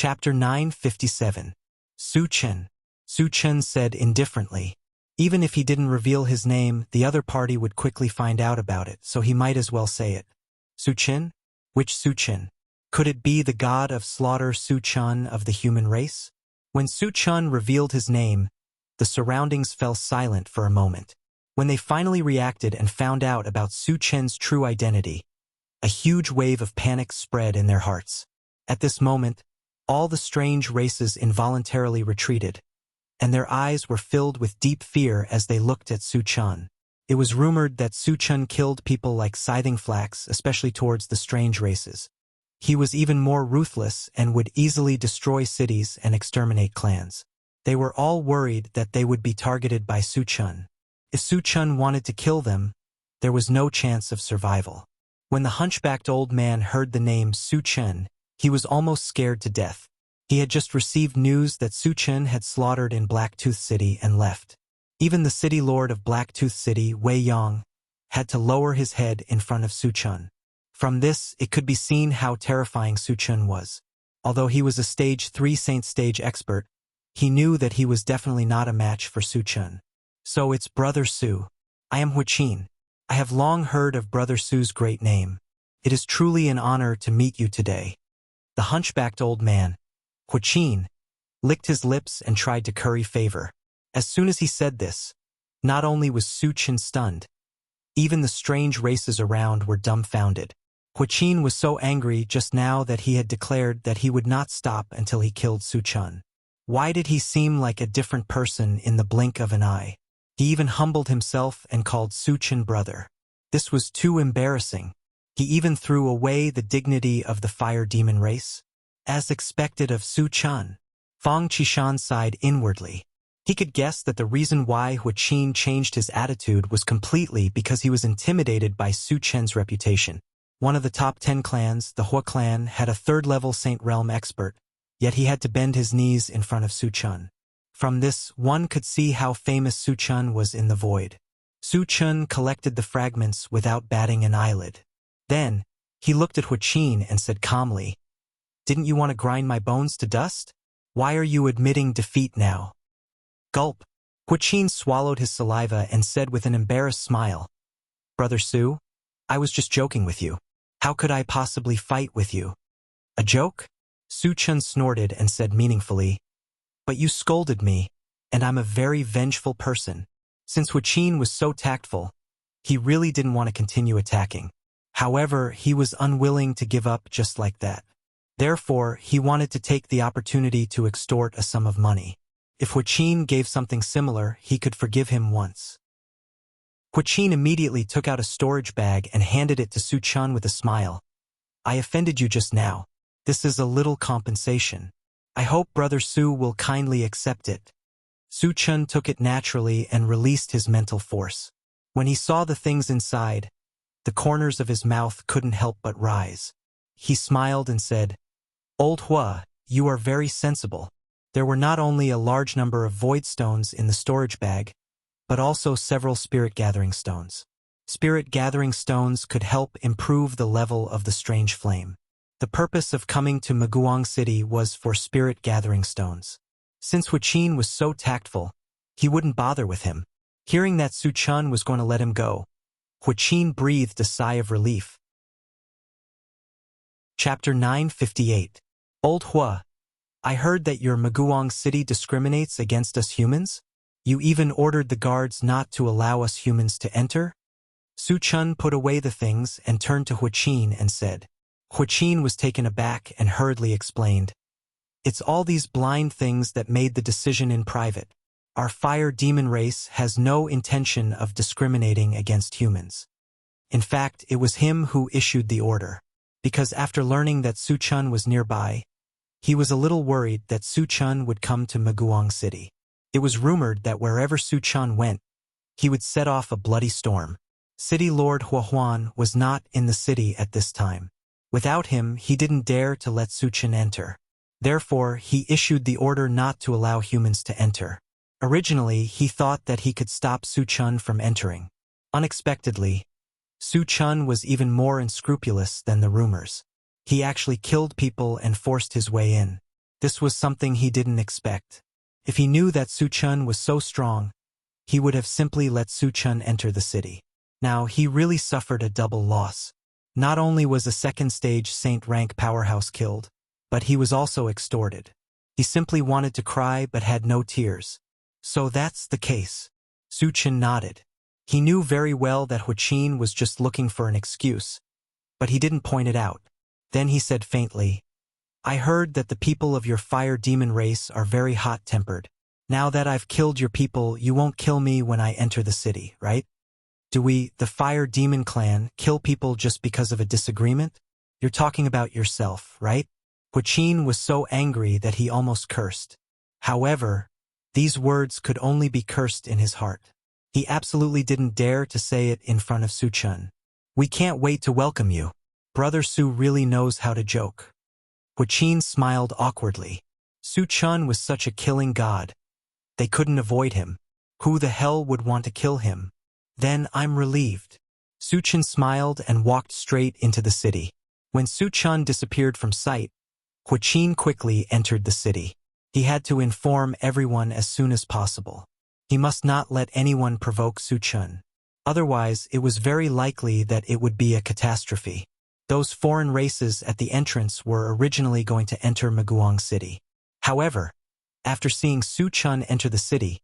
Chapter 957. Su Chen. Su Chen said indifferently. Even if he didn't reveal his name, the other party would quickly find out about it, so he might as well say it. Su Chen? Which Su Chen? Could it be the god of slaughter Su Chen of the human race? When Su Chen revealed his name, the surroundings fell silent for a moment. When they finally reacted and found out about Su Chen's true identity, a huge wave of panic spread in their hearts. At this moment, all the strange races involuntarily retreated, and their eyes were filled with deep fear as they looked at Su Chen. It was rumored that Su Chen killed people like scything flax, especially towards the strange races. He was even more ruthless and would easily destroy cities and exterminate clans. They were all worried that they would be targeted by Su Chen. If Su Chen wanted to kill them, there was no chance of survival. When the hunchbacked old man heard the name Su Chen, he was almost scared to death. He had just received news that Su Chen had slaughtered in Blacktooth City and left. Even the city lord of Blacktooth City, Wei Yang, had to lower his head in front of Su Chen. From this, it could be seen how terrifying Su Chen was. Although he was a Stage 3 Saint Stage expert, he knew that he was definitely not a match for Su Chen. So it's Brother Su. I am Huaqin. I have long heard of Brother Su's great name. It is truly an honor to meet you today. The hunchbacked old man, Huaqin, licked his lips and tried to curry favor. As soon as he said this, not only was Su Chen stunned, even the strange races around were dumbfounded. Huaqin was so angry just now that he had declared that he would not stop until he killed Su Chen. Why did he seem like a different person in the blink of an eye? He even humbled himself and called Su Chen brother. This was too embarrassing. He even threw away the dignity of the fire demon race. As expected of Su Chen, Fang Qishan sighed inwardly. He could guess that the reason why Huaqin changed his attitude was completely because he was intimidated by Su Chen's reputation. One of the top 10 clans, the Hua clan, had a third-level Saint Realm expert, yet he had to bend his knees in front of Su Chen. From this, one could see how famous Su Chen was in the void. Su Chen collected the fragments without batting an eyelid. Then, he looked at Huaqin and said calmly, "Didn't you want to grind my bones to dust? Why are you admitting defeat now?" Gulp. Huaqin swallowed his saliva and said with an embarrassed smile, "Brother Su, I was just joking with you. How could I possibly fight with you?" "A joke?" Su Chen snorted and said meaningfully, "But you scolded me, and I'm a very vengeful person." Since Huaqin was so tactful, he really didn't want to continue attacking. However, he was unwilling to give up just like that. Therefore, he wanted to take the opportunity to extort a sum of money. If Huaqin gave something similar, he could forgive him once. Huaqin immediately took out a storage bag and handed it to Su Chen with a smile. "I offended you just now. This is a little compensation. I hope Brother Su will kindly accept it." Su Chen took it naturally and released his mental force. When he saw the things inside, the corners of his mouth couldn't help but rise. He smiled and said, "Old Hua, you are very sensible." There were not only a large number of void stones in the storage bag, but also several spirit gathering stones. Spirit gathering stones could help improve the level of the strange flame. The purpose of coming to Maguang City was for spirit gathering stones. Since Huaqin was so tactful, he wouldn't bother with him. Hearing that Su Chen was going to let him go, Huaqin breathed a sigh of relief. Chapter 958. Old Hua, I heard that your Maguang City discriminates against us humans? You even ordered the guards not to allow us humans to enter? Su Chen put away the things and turned to Huaqin and said. Huaqin was taken aback and hurriedly explained. "It's all these blind things that made the decision in private. Our fire demon race has no intention of discriminating against humans. In fact, it was him who issued the order. Because after learning that Su Chen was nearby, he was a little worried that Su Chen would come to Maguang City. It was rumored that wherever Su Chen went, he would set off a bloody storm. City Lord Huahuan was not in the city at this time. Without him, he didn't dare to let Su Chen enter. Therefore, he issued the order not to allow humans to enter. Originally, he thought that he could stop Su Chen from entering. Unexpectedly, Su Chen was even more unscrupulous than the rumors. He actually killed people and forced his way in. This was something he didn't expect. If he knew that Su Chun was so strong, he would have simply let Su Chun enter the city. Now, he really suffered a double loss. Not only was a second-stage Saint-rank powerhouse killed, but he was also extorted. He simply wanted to cry but had no tears. So that's the case. Su Chun nodded. He knew very well that Huqin was just looking for an excuse, but he didn't point it out. Then he said faintly, I heard that the people of your fire demon race are very hot-tempered. Now that I've killed your people, you won't kill me when I enter the city, right? Do we, the fire demon clan, kill people just because of a disagreement? You're talking about yourself, right? Huqin was so angry that he almost cursed. However, these words could only be cursed in his heart. He absolutely didn't dare to say it in front of Su Chun. We can't wait to welcome you. Brother Su really knows how to joke. Huqin smiled awkwardly. Su Chun was such a killing god. They couldn't avoid him. Who the hell would want to kill him? Then I'm relieved. Su Chun smiled and walked straight into the city. When Su Chun disappeared from sight, Huqin quickly entered the city. He had to inform everyone as soon as possible. He must not let anyone provoke Su Chun. Otherwise, it was very likely that it would be a catastrophe. Those foreign races at the entrance were originally going to enter Maguang City. However, after seeing Su Chun enter the city,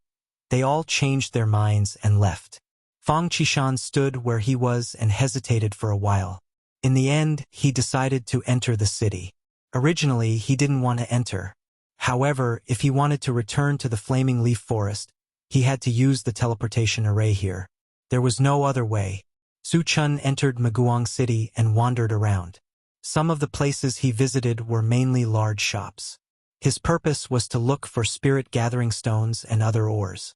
they all changed their minds and left. Fang Qishan stood where he was and hesitated for a while. In the end, he decided to enter the city. Originally, he didn't want to enter. However, if he wanted to return to the Flaming Leaf Forest, he had to use the teleportation array here. There was no other way. Su Chun entered Maguang City and wandered around. Some of the places he visited were mainly large shops. His purpose was to look for spirit gathering stones and other ores.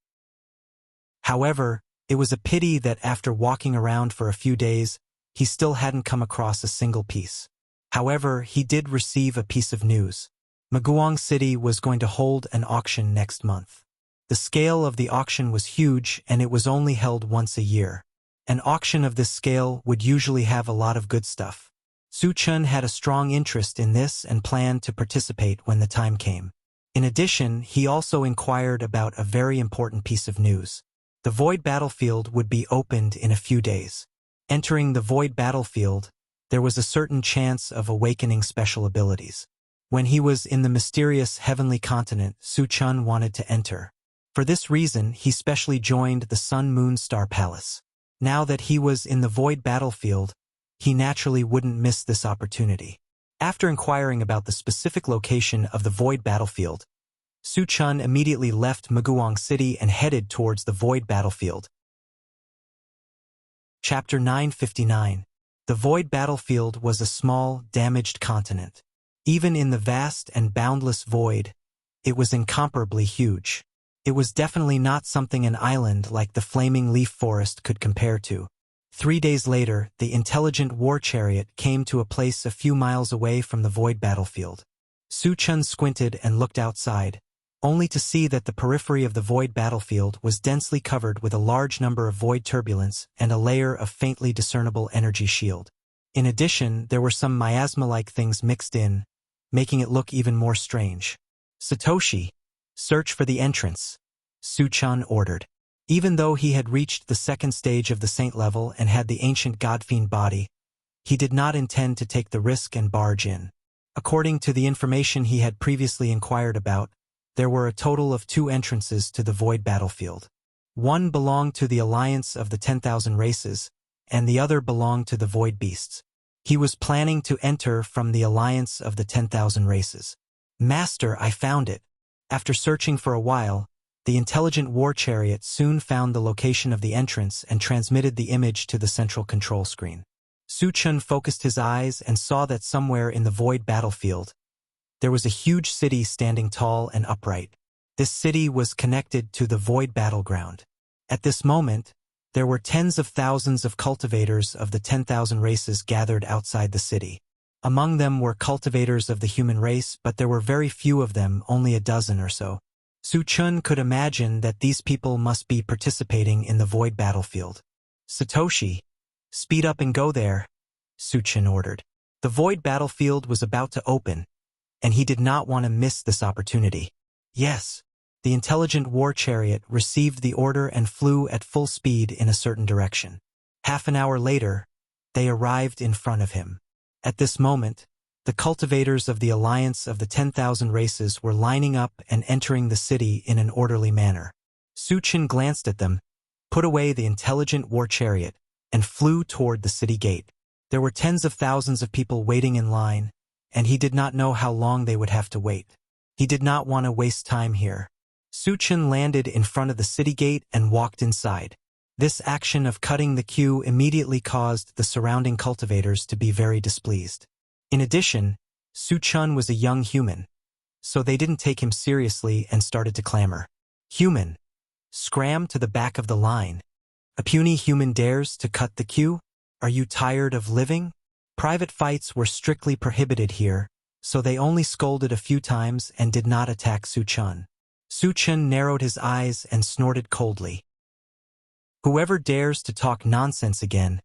However, it was a pity that after walking around for a few days, he still hadn't come across a single piece. However, he did receive a piece of news. Maguang City was going to hold an auction next month. The scale of the auction was huge and it was only held once a year. An auction of this scale would usually have a lot of good stuff. Su Chun had a strong interest in this and planned to participate when the time came. In addition, he also inquired about a very important piece of news. The Void Battlefield would be opened in a few days. Entering the Void Battlefield, there was a certain chance of awakening special abilities. When he was in the mysterious heavenly continent, Su Chun wanted to enter. For this reason, he specially joined the Sun Moon Star Palace. Now that he was in the Void Battlefield, he naturally wouldn't miss this opportunity. After inquiring about the specific location of the Void Battlefield, Su Chun immediately left Maguang City and headed towards the Void Battlefield. Chapter 959. The Void Battlefield was a small, damaged continent. Even in the vast and boundless void, it was incomparably huge. It was definitely not something an island like the Flaming Leaf Forest could compare to. 3 days later, the intelligent war chariot came to a place a few miles away from the Void Battlefield. Su Chun squinted and looked outside, only to see that the periphery of the Void Battlefield was densely covered with a large number of void turbulence and a layer of faintly discernible energy shield. In addition, there were some miasma-like things mixed in, making it look even more strange. Satoshi, search for the entrance, Su Chun ordered. Even though he had reached the second stage of the saint level and had the ancient godfiend body, he did not intend to take the risk and barge in. According to the information he had previously inquired about, there were a total of 2 entrances to the Void Battlefield. One belonged to the Alliance of the 10,000 Races, and the other belonged to the Void Beasts. He was planning to enter from the Alliance of the 10,000 Races. Master, I found it. After searching for a while, the intelligent war chariot soon found the location of the entrance and transmitted the image to the central control screen. Su Chun focused his eyes and saw that somewhere in the Void Battlefield, there was a huge city standing tall and upright. This city was connected to the Void Battleground. At this moment, there were tens of thousands of cultivators of the 10,000 races gathered outside the city. Among them were cultivators of the human race, but there were very few of them, only a dozen or so. Su Chun could imagine that these people must be participating in the Void Battlefield. Satoshi, speed up and go there, Su Chun ordered. The Void Battlefield was about to open, and he did not want to miss this opportunity. Yes, the intelligent war chariot received the order and flew at full speed in a certain direction. Half an hour later, they arrived in front of him. At this moment, the cultivators of the Alliance of the 10,000 Races were lining up and entering the city in an orderly manner. Suchen glanced at them, put away the intelligent war chariot, and flew toward the city gate. There were tens of thousands of people waiting in line, and he did not know how long they would have to wait. He did not want to waste time here. Suchen landed in front of the city gate and walked inside. This action of cutting the queue immediately caused the surrounding cultivators to be very displeased. In addition, Suchen was a young human, so they didn't take him seriously and started to clamor. Human, scram to the back of the line. A puny human dares to cut the queue? Are you tired of living? Private fights were strictly prohibited here, so they only scolded a few times and did not attack Suchen. Suchen narrowed his eyes and snorted coldly. Whoever dares to talk nonsense again,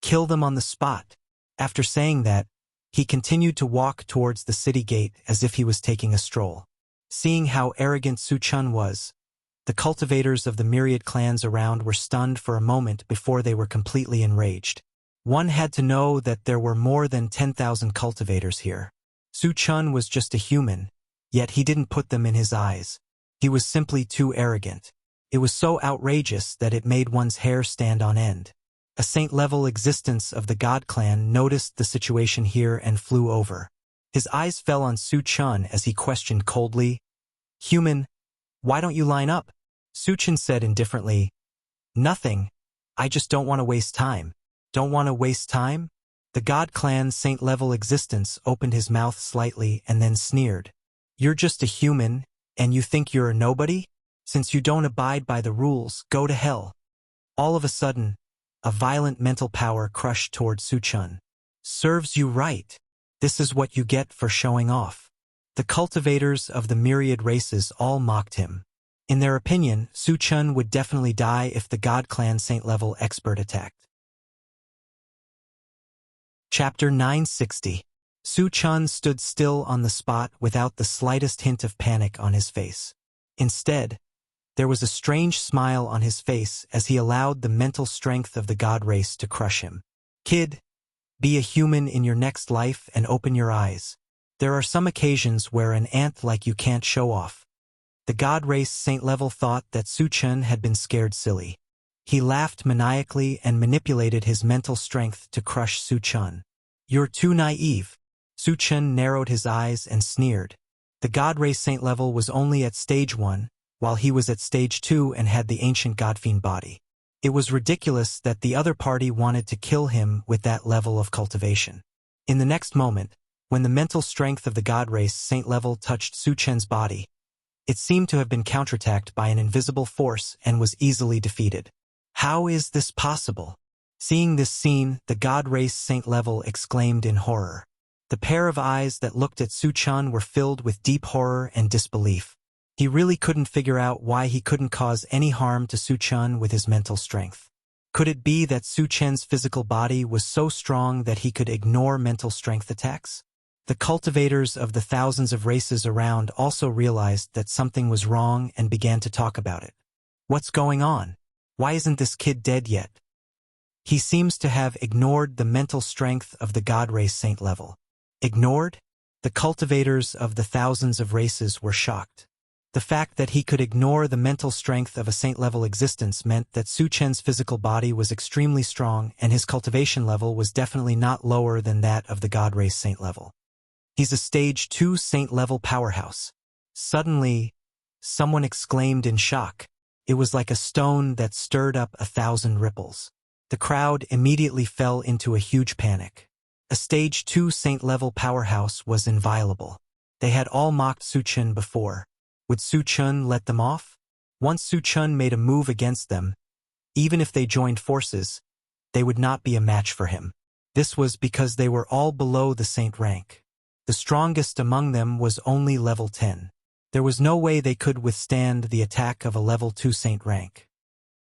kill them on the spot. After saying that, he continued to walk towards the city gate as if he was taking a stroll. Seeing how arrogant Suchen was, the cultivators of the myriad clans around were stunned for a moment before they were completely enraged. One had to know that there were more than 10,000 cultivators here. Suchen was just a human, yet he didn't put them in his eyes. He was simply too arrogant. It was so outrageous that it made one's hair stand on end. A saint-level existence of the God clan noticed the situation here and flew over. His eyes fell on Suchen as he questioned coldly, "Human, why don't you line up?" Suchen said indifferently, "Nothing. I just don't want to waste time." Don't want to waste time? The God clan's saint-level existence opened his mouth slightly and then sneered. You're just a human, and you think you're a nobody? Since you don't abide by the rules, go to hell. All of a sudden, a violent mental power crushed toward Suchen. Serves you right. This is what you get for showing off. The cultivators of the myriad races all mocked him. In their opinion, Suchen would definitely die if the God clan saint-level expert attacked. Chapter 960. Suchen stood still on the spot without the slightest hint of panic on his face. Instead, there was a strange smile on his face as he allowed the mental strength of the God race to crush him. Kid, be a human in your next life and open your eyes. There are some occasions where an ant like you can't show off. The God race saint-level thought that Suchen had been scared silly. He laughed maniacally and manipulated his mental strength to crush Suchen. You're too naive. Suchen narrowed his eyes and sneered. The God race saint-level was only at stage 1, while he was at stage 2 and had the ancient godfiend body. It was ridiculous that the other party wanted to kill him with that level of cultivation. In the next moment, when the mental strength of the God race saint-level touched Suchen's body, it seemed to have been counterattacked by an invisible force and was easily defeated. How is this possible? Seeing this scene, the God race saint-level exclaimed in horror. The pair of eyes that looked at Suchen were filled with deep horror and disbelief. He really couldn't figure out why he couldn't cause any harm to Suchen with his mental strength. Could it be that Suchen's physical body was so strong that he could ignore mental strength attacks? The cultivators of the thousands of races around also realized that something was wrong and began to talk about it. What's going on? Why isn't this kid dead yet? He seems to have ignored the mental strength of the God race saint-level. Ignored? The cultivators of the thousands of races were shocked. The fact that he could ignore the mental strength of a saint-level existence meant that Suchen's physical body was extremely strong and his cultivation level was definitely not lower than that of the God race saint-level. He's a stage 2 saint-level powerhouse. Suddenly, someone exclaimed in shock. It was like a stone that stirred up 1,000 ripples. The crowd immediately fell into a huge panic. A stage 2 saint-level powerhouse was inviolable. They had all mocked Suchen before. Would Suchen let them off? Once Suchen made a move against them, even if they joined forces, they would not be a match for him. This was because they were all below the saint rank. The strongest among them was only level 10. There was no way they could withstand the attack of a level 2 saint rank.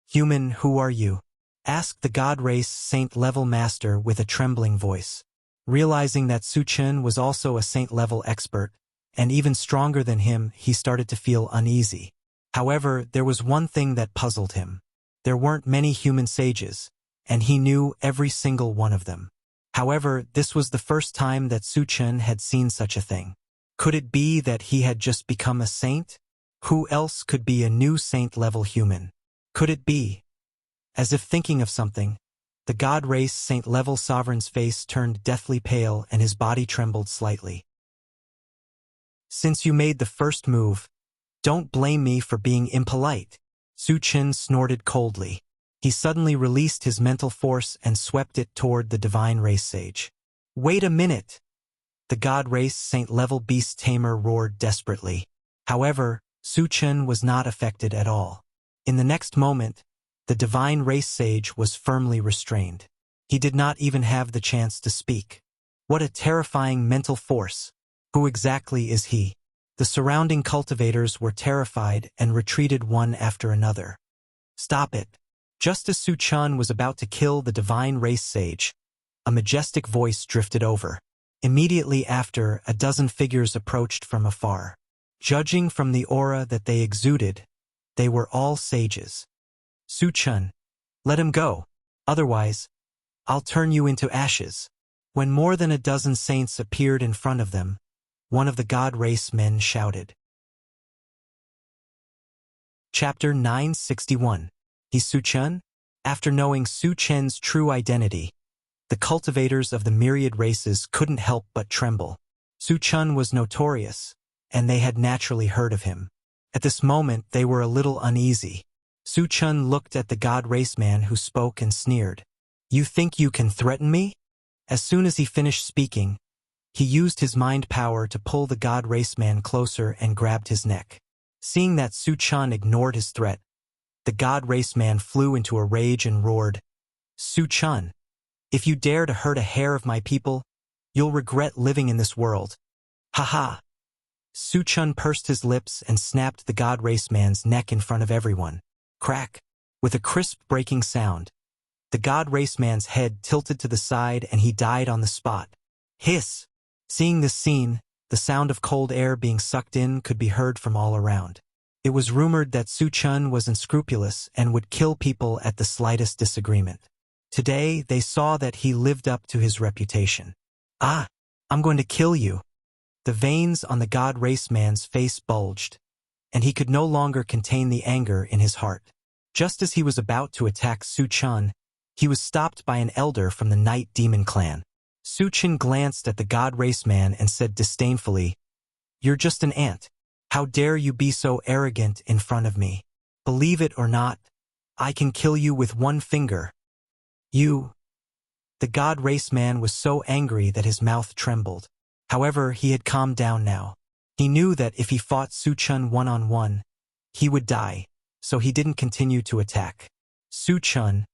Human, who are you? Asked the God race saint-level master with a trembling voice. Realizing that Suchen was also a saint-level expert, and even stronger than him, he started to feel uneasy. However, there was one thing that puzzled him. There weren't many human sages, and he knew every single one of them. However, this was the first time that Su Chen had seen such a thing. Could it be that he had just become a saint? Who else could be a new saint-level human? Could it be? As if thinking of something, the god race saint-level sovereign's face turned deathly pale and his body trembled slightly. Since you made the first move, don't blame me for being impolite. Su Chen snorted coldly. He suddenly released his mental force and swept it toward the divine race sage. Wait a minute! The god race saint-level beast tamer roared desperately. However, Su Chen was not affected at all. In the next moment, the divine race sage was firmly restrained. He did not even have the chance to speak. What a terrifying mental force! Who exactly is he? The surrounding cultivators were terrified and retreated one after another. Stop it! Just as Su Chen was about to kill the divine race sage, a majestic voice drifted over. Immediately after, a dozen figures approached from afar. Judging from the aura that they exuded, they were all sages. Su Chen, let him go. Otherwise, I'll turn you into ashes. When more than a dozen saints appeared in front of them, one of the god race men shouted. Chapter 961. He's Su Chen? After knowing Su Chen's true identity, the cultivators of the myriad races couldn't help but tremble. Su Chen was notorious, and they had naturally heard of him. At this moment, they were a little uneasy. Su Chen looked at the god race man who spoke and sneered. You think you can threaten me? As soon as he finished speaking, he used his mind power to pull the god race man closer and grabbed his neck. Seeing that Su Chen ignored his threat, the god race man flew into a rage and roared, Su Chen, if you dare to hurt a hair of my people, you'll regret living in this world. Ha ha! Su Chen pursed his lips and snapped the god race man's neck in front of everyone. Crack! With a crisp breaking sound, the god race man's head tilted to the side and he died on the spot. Hiss! Seeing this scene, the sound of cold air being sucked in could be heard from all around. It was rumored that Su Chen was unscrupulous and would kill people at the slightest disagreement. Today, they saw that he lived up to his reputation. Ah! I'm going to kill you! The veins on the god race man's face bulged, and he could no longer contain the anger in his heart. Just as he was about to attack Su Chen, he was stopped by an elder from the Night Demon clan. Su Chen glanced at the god race man and said disdainfully, You're just an ant. How dare you be so arrogant in front of me? Believe it or not, I can kill you with one finger. You. The god race man was so angry that his mouth trembled. However, he had calmed down now. He knew that if he fought Su Chen one-on-one, he would die, so he didn't continue to attack. Su Chen,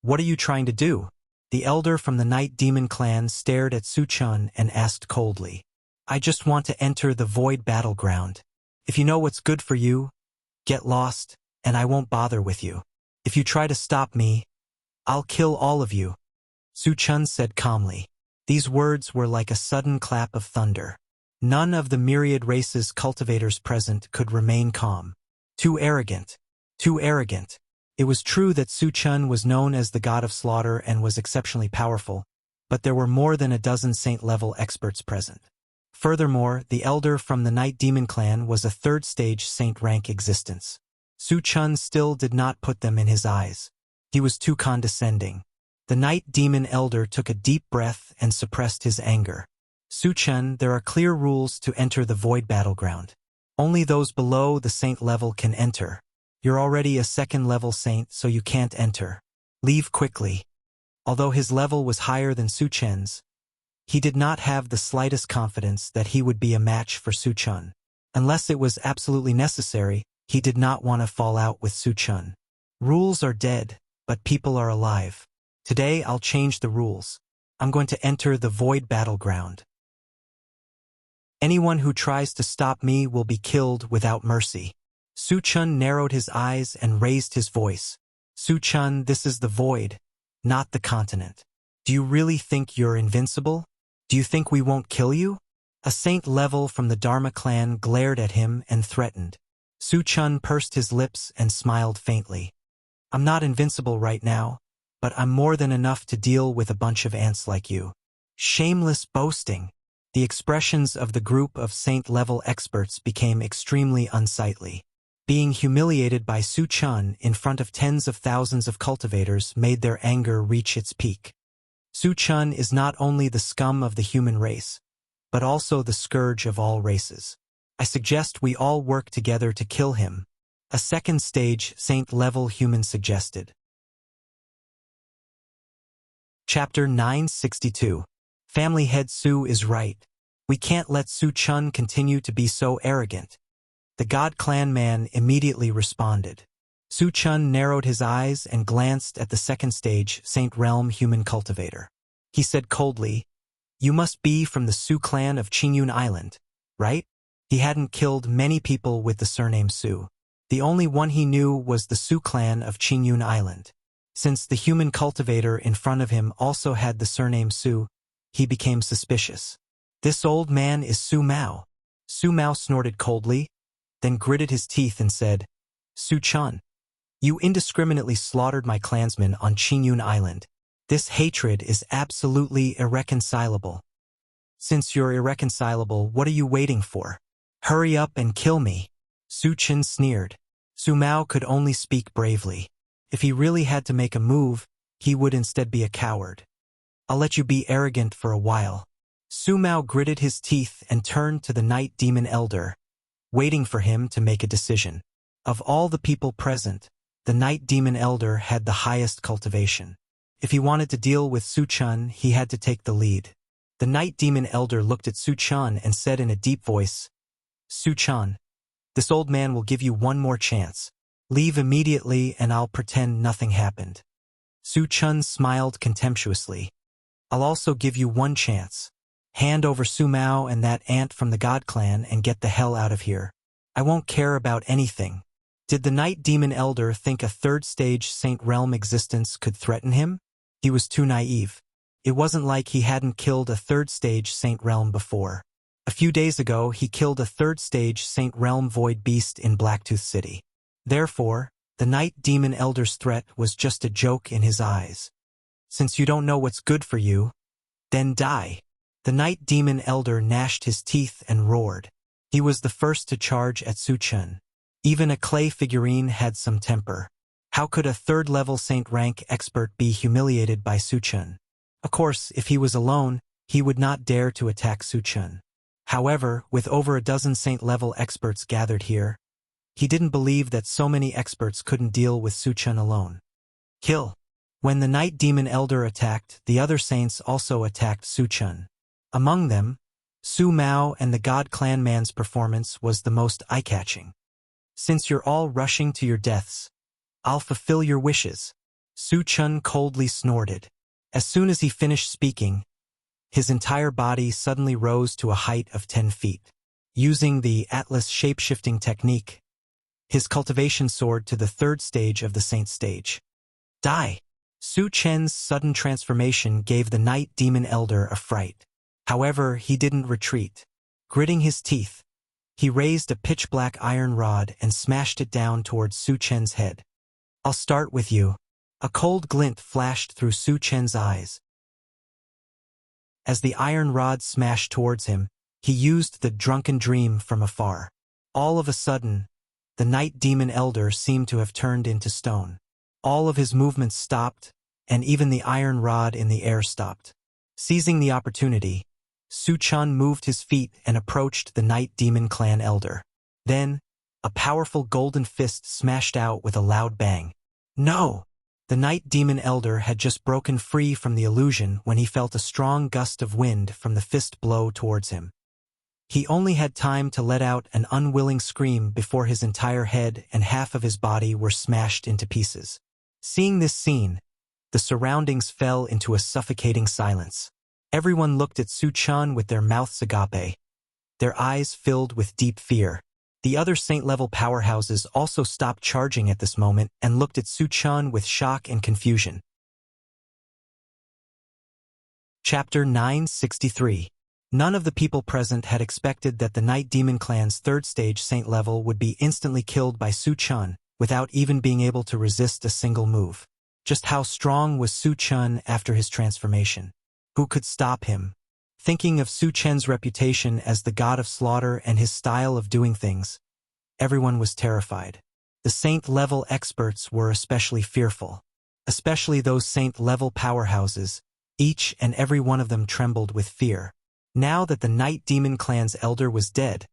what are you trying to do? The elder from the Night Demon clan stared at Su Chen and asked coldly. I just want to enter the void battleground. If you know what's good for you, get lost, and I won't bother with you. If you try to stop me, I'll kill all of you. Su Chen said calmly. These words were like a sudden clap of thunder. None of the myriad races cultivators present could remain calm. Too arrogant. Too arrogant. It was true that Su Chen was known as the god of slaughter and was exceptionally powerful, but there were more than a dozen saint-level experts present. Furthermore, the elder from the Night Demon clan was a third-stage saint-rank existence. Su Chen still did not put them in his eyes. He was too condescending. The Night Demon elder took a deep breath and suppressed his anger. Su Chen, there are clear rules to enter the void battleground. Only those below the saint level can enter. You're already a second-level saint, so you can't enter. Leave quickly. Although his level was higher than Su Chen's, he did not have the slightest confidence that he would be a match for Su Chen. Unless it was absolutely necessary, he did not want to fall out with Su Chen. Rules are dead, but people are alive. Today I'll change the rules. I'm going to enter the void battleground. Anyone who tries to stop me will be killed without mercy. Su Chen narrowed his eyes and raised his voice. Su Chen, this is the void, not the continent. Do you really think you're invincible? Do you think we won't kill you? A saint level from the Dharma clan glared at him and threatened. Su Chun pursed his lips and smiled faintly. I'm not invincible right now, but I'm more than enough to deal with a bunch of ants like you. Shameless boasting. The expressions of the group of saint-level experts became extremely unsightly. Being humiliated by Su Chun in front of tens of thousands of cultivators made their anger reach its peak. Su Chun is not only the scum of the human race, but also the scourge of all races. I suggest we all work together to kill him, a second stage saint-level human suggested. Chapter 962. Family Head Su is right. We can't let Su Chun continue to be so arrogant. The God Clan man immediately responded. Su Chun narrowed his eyes and glanced at the second stage Saint Realm human cultivator. He said coldly, "You must be from the Su clan of Qingyun Island, right?" He hadn't killed many people with the surname Su. The only one he knew was the Su clan of Qingyun Island. Since the human cultivator in front of him also had the surname Su, he became suspicious. This old man is Su Mao. Su Mao snorted coldly, then gritted his teeth and said, "Su Chun, you indiscriminately slaughtered my clansmen on Qingyun Island. This hatred is absolutely irreconcilable. Since you're irreconcilable, what are you waiting for? Hurry up and kill me." Su Chun sneered. Su Mao could only speak bravely. If he really had to make a move, he would instead be a coward. "I'll let you be arrogant for a while." Su Mao gritted his teeth and turned to the Night Demon Elder, waiting for him to make a decision. Of all the people present, the Night Demon Elder had the highest cultivation. If he wanted to deal with Su Chun, he had to take the lead. The Night Demon Elder looked at Su Chun and said in a deep voice, "Su Chun, this old man will give you one more chance. Leave immediately and I'll pretend nothing happened." Su Chun smiled contemptuously. "I'll also give you one chance. Hand over Su Mao and that ant from the God Clan and get the hell out of here. I won't care about anything." Did the Night Demon Elder think a third stage Saint Realm existence could threaten him? He was too naive. It wasn't like he hadn't killed a third stage Saint Realm before. A few days ago, he killed a third stage Saint Realm Void Beast in Blacktooth City. Therefore, the Night Demon Elder's threat was just a joke in his eyes. "Since you don't know what's good for you, then die." The Night Demon Elder gnashed his teeth and roared. He was the first to charge at Su Chun. Even a clay figurine had some temper. How could a third-level Saint rank expert be humiliated by Su Chun? Of course, if he was alone, he would not dare to attack Su Chun. However, with over a dozen Saint-level experts gathered here, he didn't believe that so many experts couldn't deal with Su Chun alone. Kill. When the Night Demon Elder attacked, the other saints also attacked Su Chun. Among them, Su Mao and the God Clan man's performance was the most eye-catching. "Since you're all rushing to your deaths, I'll fulfill your wishes." Su Chun coldly snorted. As soon as he finished speaking, his entire body suddenly rose to a height of 10 feet. Using the Atlas shape-shifting technique, his cultivation soared to the third stage of the Saint stage. Die! Su Chen's sudden transformation gave the Night Demon Elder a fright. However, he didn't retreat. Gritting his teeth, he raised a pitch-black iron rod and smashed it down towards Su Chen's head. "I'll start with you." A cold glint flashed through Su Chen's eyes. As the iron rod smashed towards him, he used the drunken dream from afar. All of a sudden, the Night Demon Elder seemed to have turned into stone. All of his movements stopped, and even the iron rod in the air stopped. Seizing the opportunity, Su Chun moved his feet and approached the Night Demon Clan Elder. Then, a powerful golden fist smashed out with a loud bang. No! The Night Demon Elder had just broken free from the illusion when he felt a strong gust of wind from the fist blow towards him. He only had time to let out an unwilling scream before his entire head and half of his body were smashed into pieces. Seeing this scene, the surroundings fell into a suffocating silence. Everyone looked at Su Chun with their mouths agape, their eyes filled with deep fear. The other Saint-level powerhouses also stopped charging at this moment and looked at Su Chun with shock and confusion. Chapter 963. None of the people present had expected that the Night Demon Clan's third stage saint level would be instantly killed by Su Chun, without even being able to resist a single move. Just how strong was Su Chun after his transformation? Who could stop him? Thinking of Su Chen's reputation as the god of slaughter and his style of doing things, everyone was terrified. The saint-level experts were especially fearful. Especially those saint-level powerhouses, each and every one of them trembled with fear. Now that the Night Demon Clan's elder was dead,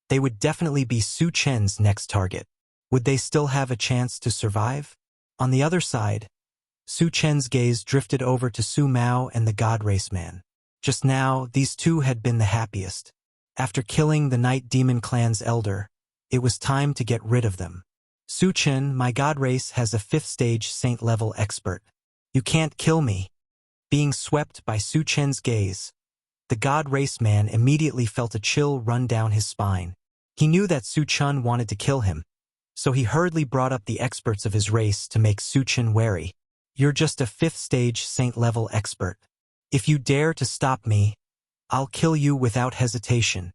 they would definitely be Su Chen's next target. Would they still have a chance to survive? On the other side, Su Chen's gaze drifted over to Su Mao and the God Race Man. Just now, these two had been the happiest. After killing the Night Demon Clan's elder, it was time to get rid of them. Su Chen, my God Race has a 5th stage saint-level expert. You can't kill me. Being swept by Su Chen's gaze, the God Race Man immediately felt a chill run down his spine. He knew that Su Chen wanted to kill him, so he hurriedly brought up the experts of his race to make Su Chen wary. You're just a 5th stage saint-level expert. If you dare to stop me, I'll kill you without hesitation.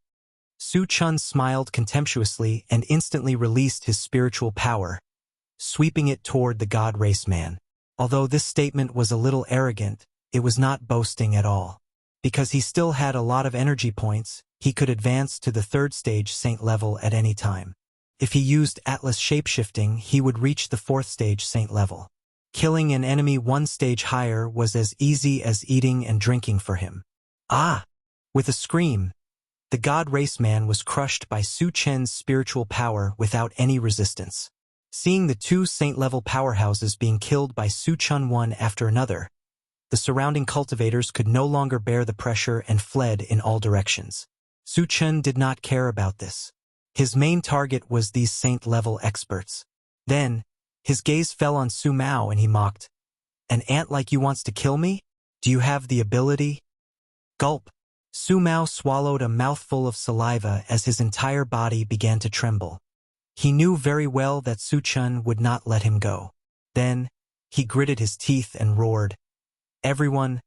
Su Chen smiled contemptuously and instantly released his spiritual power, sweeping it toward the God Race Man. Although this statement was a little arrogant, it was not boasting at all. Because he still had a lot of energy points, he could advance to the 3rd stage saint level at any time. If he used Atlas shapeshifting, he would reach the 4th stage saint level. Killing an enemy 1 stage higher was as easy as eating and drinking for him. Ah! With a scream, the God Race Man was crushed by Su Chen's spiritual power without any resistance. Seeing the two saint-level powerhouses being killed by Su Chen one after another, the surrounding cultivators could no longer bear the pressure and fled in all directions. Su Chen did not care about this. His main target was these saint-level experts. Then, his gaze fell on Su Mao and he mocked, "An ant like you wants to kill me? Do you have the ability?" Gulp. Su Mao swallowed a mouthful of saliva as his entire body began to tremble. He knew very well that Su Chen would not let him go. Then, he gritted his teeth and roared, "Everyone,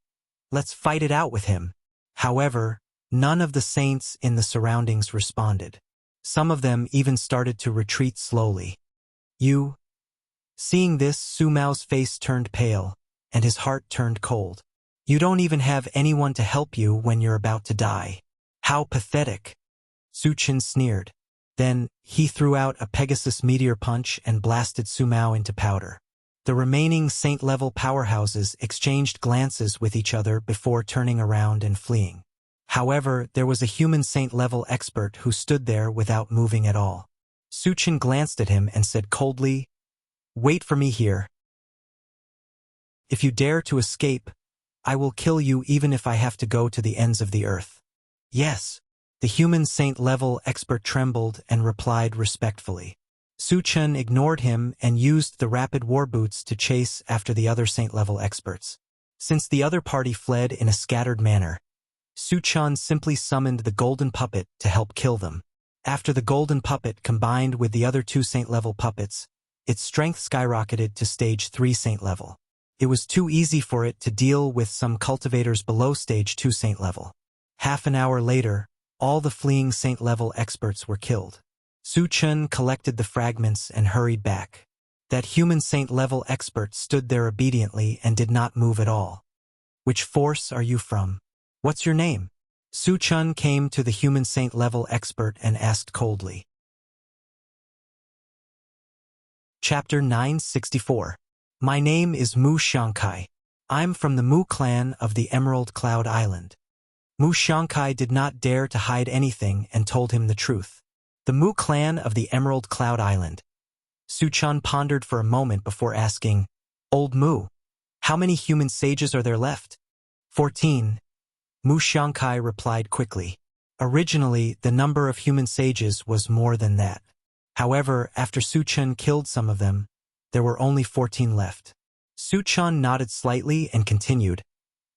let's fight it out with him." However, none of the saints in the surroundings responded. Some of them even started to retreat slowly. "You?" Seeing this, Su Mao's face turned pale, and his heart turned cold. "You don't even have anyone to help you when you're about to die. How pathetic." Su Chen sneered. Then, he threw out a Pegasus meteor punch and blasted Su Mao into powder. The remaining saint-level powerhouses exchanged glances with each other before turning around and fleeing. However, there was a human saint-level expert who stood there without moving at all. Su Chen glanced at him and said coldly, "Wait for me here. If you dare to escape, I will kill you even if I have to go to the ends of the earth." "Yes." The human saint-level expert trembled and replied respectfully. Su Chen ignored him and used the rapid war boots to chase after the other saint-level experts. Since the other party fled in a scattered manner, Su Chen simply summoned the golden puppet to help kill them. After the golden puppet combined with the other two saint-level puppets, its strength skyrocketed to stage 3 saint level. It was too easy for it to deal with some cultivators below stage 2 saint level. Half an hour later, all the fleeing saint-level experts were killed. Su Chen collected the fragments and hurried back. That human saint-level expert stood there obediently and did not move at all. "Which force are you from? What's your name?" Su Chen came to the human saint-level expert and asked coldly. Chapter 964. My name is Mu Xiangkai. I'm from the Mu clan of the Emerald Cloud Island. Mu Xiangkai did not dare to hide anything and told him the truth. The Mu clan of the Emerald Cloud Island. Su Chen pondered for a moment before asking, "Old Mu, how many human sages are there left?" 14. Mu Xiangkai replied quickly. Originally, the number of human sages was more than that. However, after Su Chen killed some of them, there were only 14 left. Su Chen nodded slightly and continued,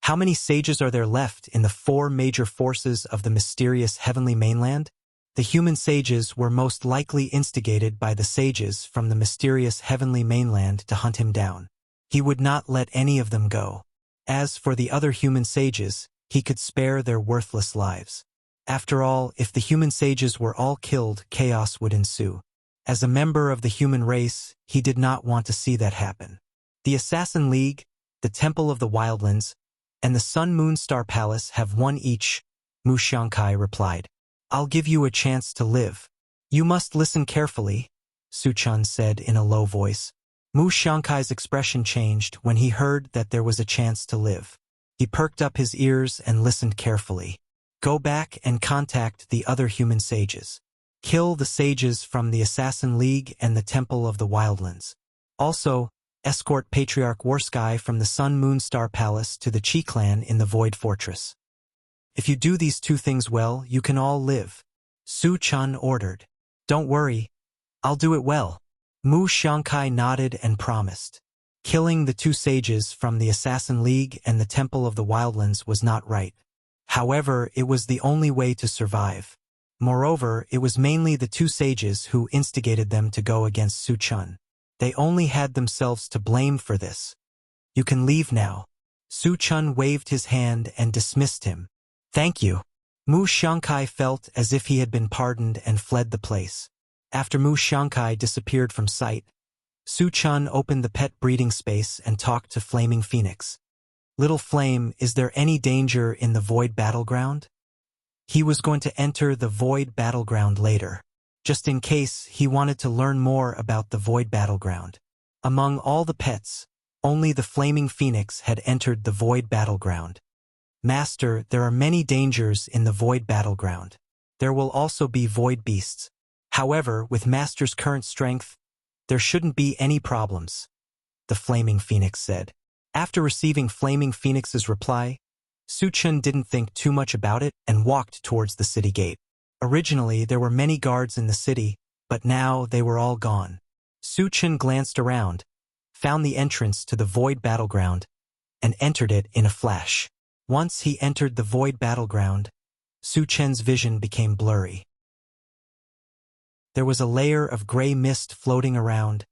"How many sages are there left in the 4 major forces of the mysterious heavenly mainland?" The human sages were most likely instigated by the sages from the mysterious heavenly mainland to hunt him down. He would not let any of them go. As for the other human sages, he could spare their worthless lives. After all, if the human sages were all killed, chaos would ensue. As a member of the human race, he did not want to see that happen. The Assassin League, the Temple of the Wildlands, and the Sun Moon Star Palace have one each, Mu Xiangkai replied. I'll give you a chance to live. You must listen carefully, Su Chun said in a low voice. Mu Xiangkai's expression changed when he heard that there was a chance to live. He perked up his ears and listened carefully. Go back and contact the other human sages. Kill the sages from the Assassin League and the Temple of the Wildlands. Also, escort Patriarch Warsky from the Sun Moon Star Palace to the Qi clan in the Void Fortress. If you do these two things well, you can all live, Su Chun ordered. Don't worry, I'll do it well. Mu Xiangkai nodded and promised. Killing the two sages from the Assassin League and the Temple of the Wildlands was not right. However, it was the only way to survive. Moreover, it was mainly the two sages who instigated them to go against Su Chun. They only had themselves to blame for this. You can leave now. Su Chun waved his hand and dismissed him. Thank you. Mu Xiangkai felt as if he had been pardoned and fled the place. After Mu Xiangkai disappeared from sight, Su Chun opened the pet breeding space and talked to Flaming Phoenix. Little Flame, is there any danger in the Void Battleground? He was going to enter the Void Battleground later. Just in case, he wanted to learn more about the Void Battleground. Among all the pets, only the Flaming Phoenix had entered the Void Battleground. Master, there are many dangers in the Void Battleground. There will also be Void Beasts. However, with Master's current strength, there shouldn't be any problems, the Flaming Phoenix said. After receiving Flaming Phoenix's reply, Su Chun didn't think too much about it and walked towards the city gate. Originally, there were many guards in the city, but now they were all gone. Su Chun glanced around, found the entrance to the Void Battleground, and entered it in a flash. Once he entered the Void Battleground, Su Chun's vision became blurry. There was a layer of gray mist floating around,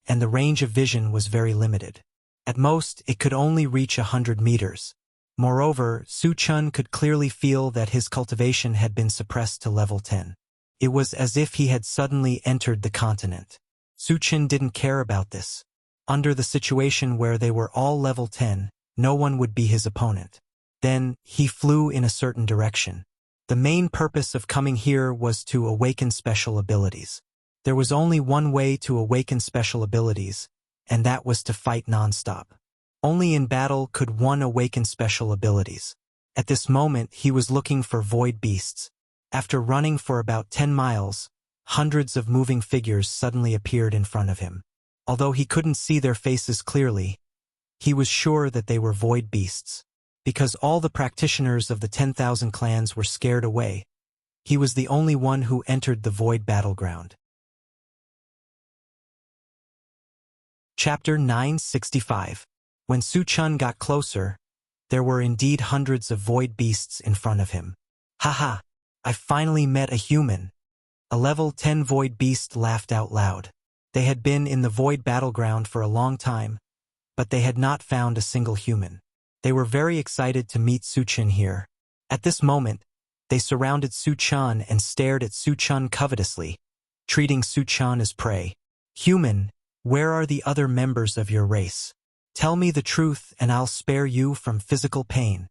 and the range of vision was very limited. At most, it could only reach 100 meters. Moreover, Su Chun could clearly feel that his cultivation had been suppressed to level 10. It was as if he had suddenly entered the continent. Su Chun didn't care about this. Under the situation where they were all level 10, no one would be his opponent. Then, he flew in a certain direction. The main purpose of coming here was to awaken special abilities. There was only one way to awaken special abilities, and that was to fight non-stop. Only in battle could one awaken special abilities. At this moment, he was looking for void beasts. After running for about 10 miles, hundreds of moving figures suddenly appeared in front of him. Although he couldn't see their faces clearly, he was sure that they were void beasts. Because all the practitioners of the 10,000 clans were scared away, he was the only one who entered the Void Battleground. Chapter 965. When Su Chun got closer, there were indeed hundreds of void beasts in front of him. Haha, I finally met a human. A level 10 void beast laughed out loud. They had been in the Void Battleground for a long time, but they had not found a single human. They were very excited to meet Su Chun here. At this moment, they surrounded Su Chun and stared at Su Chun covetously, treating Su Chun as prey. Human, where are the other members of your race? Tell me the truth and I'll spare you from physical pain.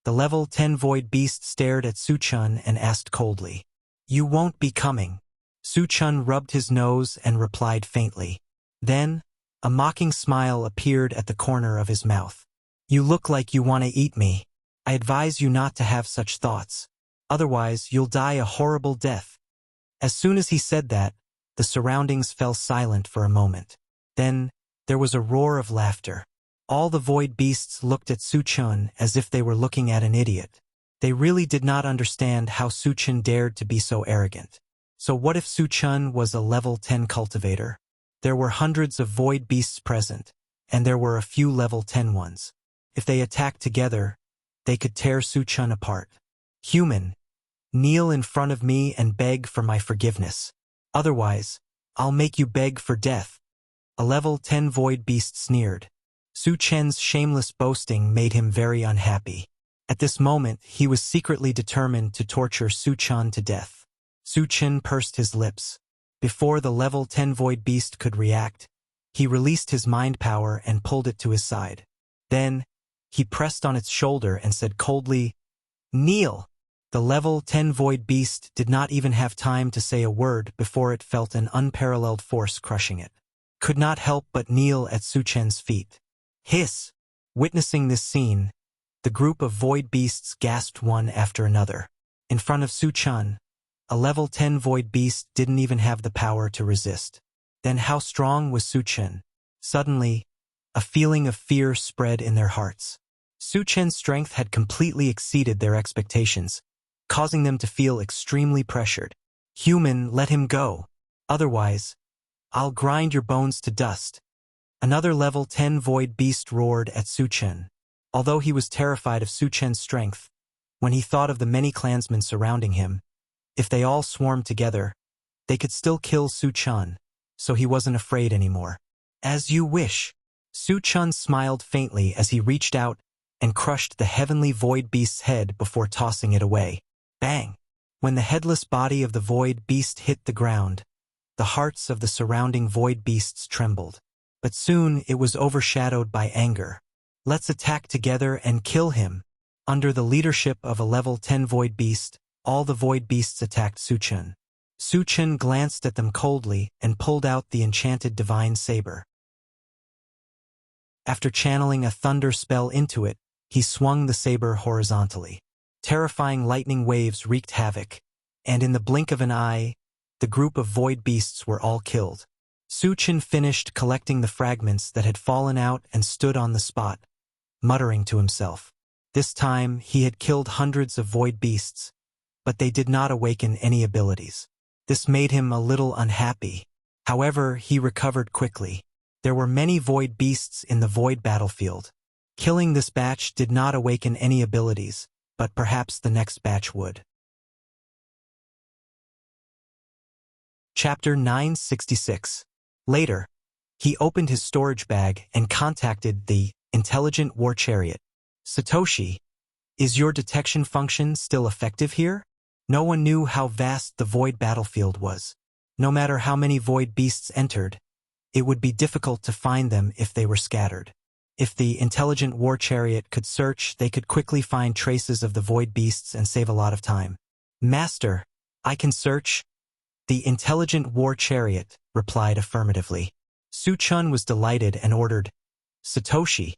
The level 10 void beast stared at Su Chun and asked coldly. You won't be coming. Su Chun rubbed his nose and replied faintly. Then, a mocking smile appeared at the corner of his mouth. You look like you want to eat me. I advise you not to have such thoughts. Otherwise, you'll die a horrible death. As soon as he said that, the surroundings fell silent for a moment. Then, there was a roar of laughter. All the void beasts looked at Su Chun as if they were looking at an idiot. They really did not understand how Su Chun dared to be so arrogant. So what if Su Chun was a level 10 cultivator? There were hundreds of void beasts present, and there were a few level 10 ones. If they attacked together, they could tear Su Chun apart. Human, kneel in front of me and beg for my forgiveness. Otherwise, I'll make you beg for death. A level 10 void beast sneered. Su Chun's shameless boasting made him very unhappy. At this moment, he was secretly determined to torture Su Chen to death. Su Chen pursed his lips. Before the level 10 void beast could react, he released his mind power and pulled it to his side. Then, he pressed on its shoulder and said coldly, "Kneel!" The level 10 void beast did not even have time to say a word before it felt an unparalleled force crushing it. Could not help but kneel at Su Chen's feet. Hiss! Witnessing this scene, the group of void beasts gasped one after another. In front of Su Chen, a level 10 void beast didn't even have the power to resist. Then how strong was Su Chen? Suddenly, a feeling of fear spread in their hearts. Su Chen's strength had completely exceeded their expectations, causing them to feel extremely pressured. "Human, let him go. Otherwise, I'll grind your bones to dust." Another level 10 void beast roared at Su Chen. Although he was terrified of Su Chen's strength, when he thought of the many clansmen surrounding him, if they all swarmed together, they could still kill Su Chen, so he wasn't afraid anymore. "As you wish." Su Chen smiled faintly as he reached out and crushed the heavenly void beast's head before tossing it away. Bang! When the headless body of the void beast hit the ground, the hearts of the surrounding void beasts trembled. But soon it was overshadowed by anger. "Let's attack together and kill him." Under the leadership of a level 10 void beast, all the void beasts attacked Su Chen. Su Chen glanced at them coldly and pulled out the enchanted divine saber. After channeling a thunder spell into it, he swung the saber horizontally. Terrifying lightning waves wreaked havoc, and in the blink of an eye, the group of void beasts were all killed. Su Chen finished collecting the fragments that had fallen out and stood on the spot, muttering to himself. This time, he had killed hundreds of void beasts, but they did not awaken any abilities. This made him a little unhappy. However, he recovered quickly. There were many void beasts in the void battlefield. Killing this batch did not awaken any abilities, but perhaps the next batch would. Chapter 966. Later, he opened his storage bag and contacted the intelligent war chariot. "Satoshi, is your detection function still effective here?" No one knew how vast the void battlefield was. No matter how many void beasts entered, it would be difficult to find them if they were scattered. If the intelligent war chariot could search, they could quickly find traces of the void beasts and save a lot of time. "Master, I can search." The intelligent war chariot replied affirmatively. Su Chen was delighted and ordered, "Satoshi,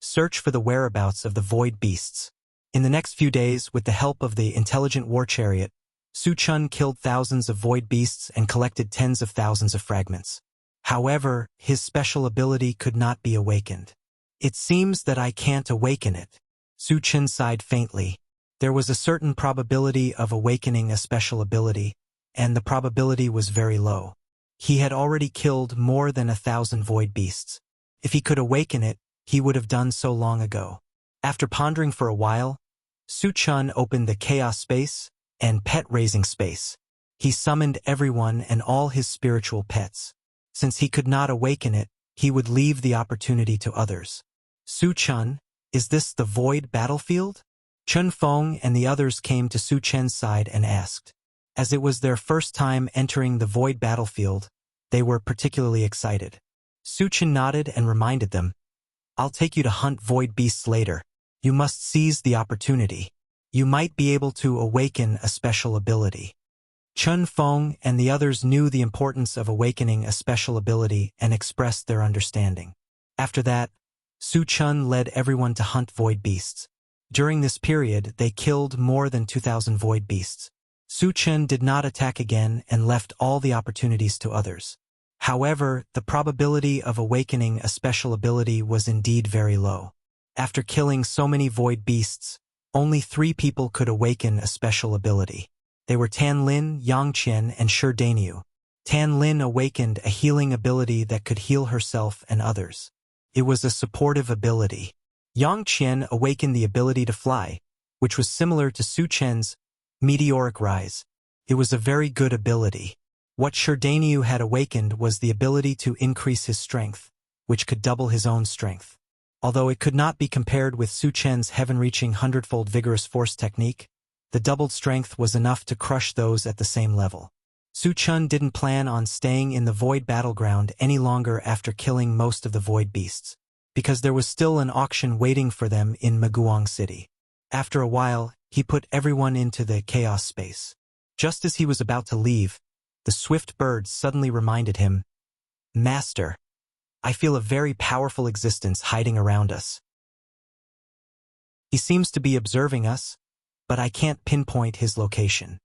search for the whereabouts of the void beasts." In the next few days, with the help of the intelligent war chariot, Su Chen killed thousands of void beasts and collected tens of thousands of fragments. However, his special ability could not be awakened. "It seems that I can't awaken it." Su Chen sighed faintly. There was a certain probability of awakening a special ability, and the probability was very low. He had already killed more than 1,000 void beasts. If he could awaken it, he would have done so long ago. After pondering for a while, Su Chen opened the chaos space and pet-raising space. He summoned everyone and all his spiritual pets. Since he could not awaken it, he would leave the opportunity to others. "Su Chen, is this the void battlefield?" Chun Feng and the others came to Su Chen's side and asked. As it was their first time entering the void battlefield, they were particularly excited. Su Chen nodded and reminded them, "I'll take you to hunt void beasts later. You must seize the opportunity. You might be able to awaken a special ability." Chun Feng and the others knew the importance of awakening a special ability and expressed their understanding. After that, Su Chen led everyone to hunt void beasts. During this period, they killed more than 2,000 void beasts. Su Chen did not attack again and left all the opportunities to others. However, the probability of awakening a special ability was indeed very low. After killing so many void beasts, only 3 people could awaken a special ability. They were Tan Lin, Yang Qian, and Shi Daniu. Tan Lin awakened a healing ability that could heal herself and others. It was a supportive ability. Yang Qian awakened the ability to fly, which was similar to Su Chen's meteoric rise. It was a very good ability. What Shi Daniu had awakened was the ability to increase his strength, which could double his own strength. Although it could not be compared with Su Chen's heaven-reaching hundredfold vigorous force technique, the doubled strength was enough to crush those at the same level. Su Chen didn't plan on staying in the Void battleground any longer after killing most of the Void beasts, because there was still an auction waiting for them in Maguang City. After a while, he put everyone into the chaos space. Just as he was about to leave, the swift bird suddenly reminded him, "Master, I feel a very powerful existence hiding around us. He seems to be observing us, but I can't pinpoint his location."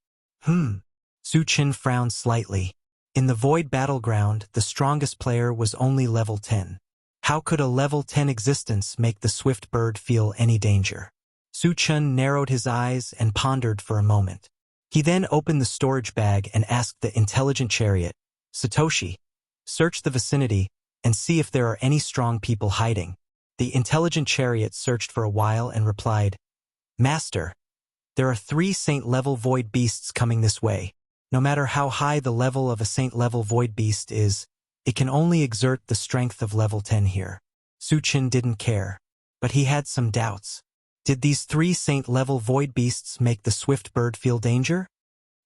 Su Chen frowned slightly. In the Void battleground, the strongest player was only level 10. How could a level 10 existence make the swift bird feel any danger? Su Chen narrowed his eyes and pondered for a moment. He then opened the storage bag and asked the intelligent chariot, "Satoshi, search the vicinity and see if there are any strong people hiding." The intelligent chariot searched for a while and replied, "Master, there are 3 saint-level void beasts coming this way. No matter how high the level of a saint-level void beast is, it can only exert the strength of level 10 here." Su Chen didn't care, but he had some doubts. Did these 3 saint-level void beasts make the swift bird feel danger?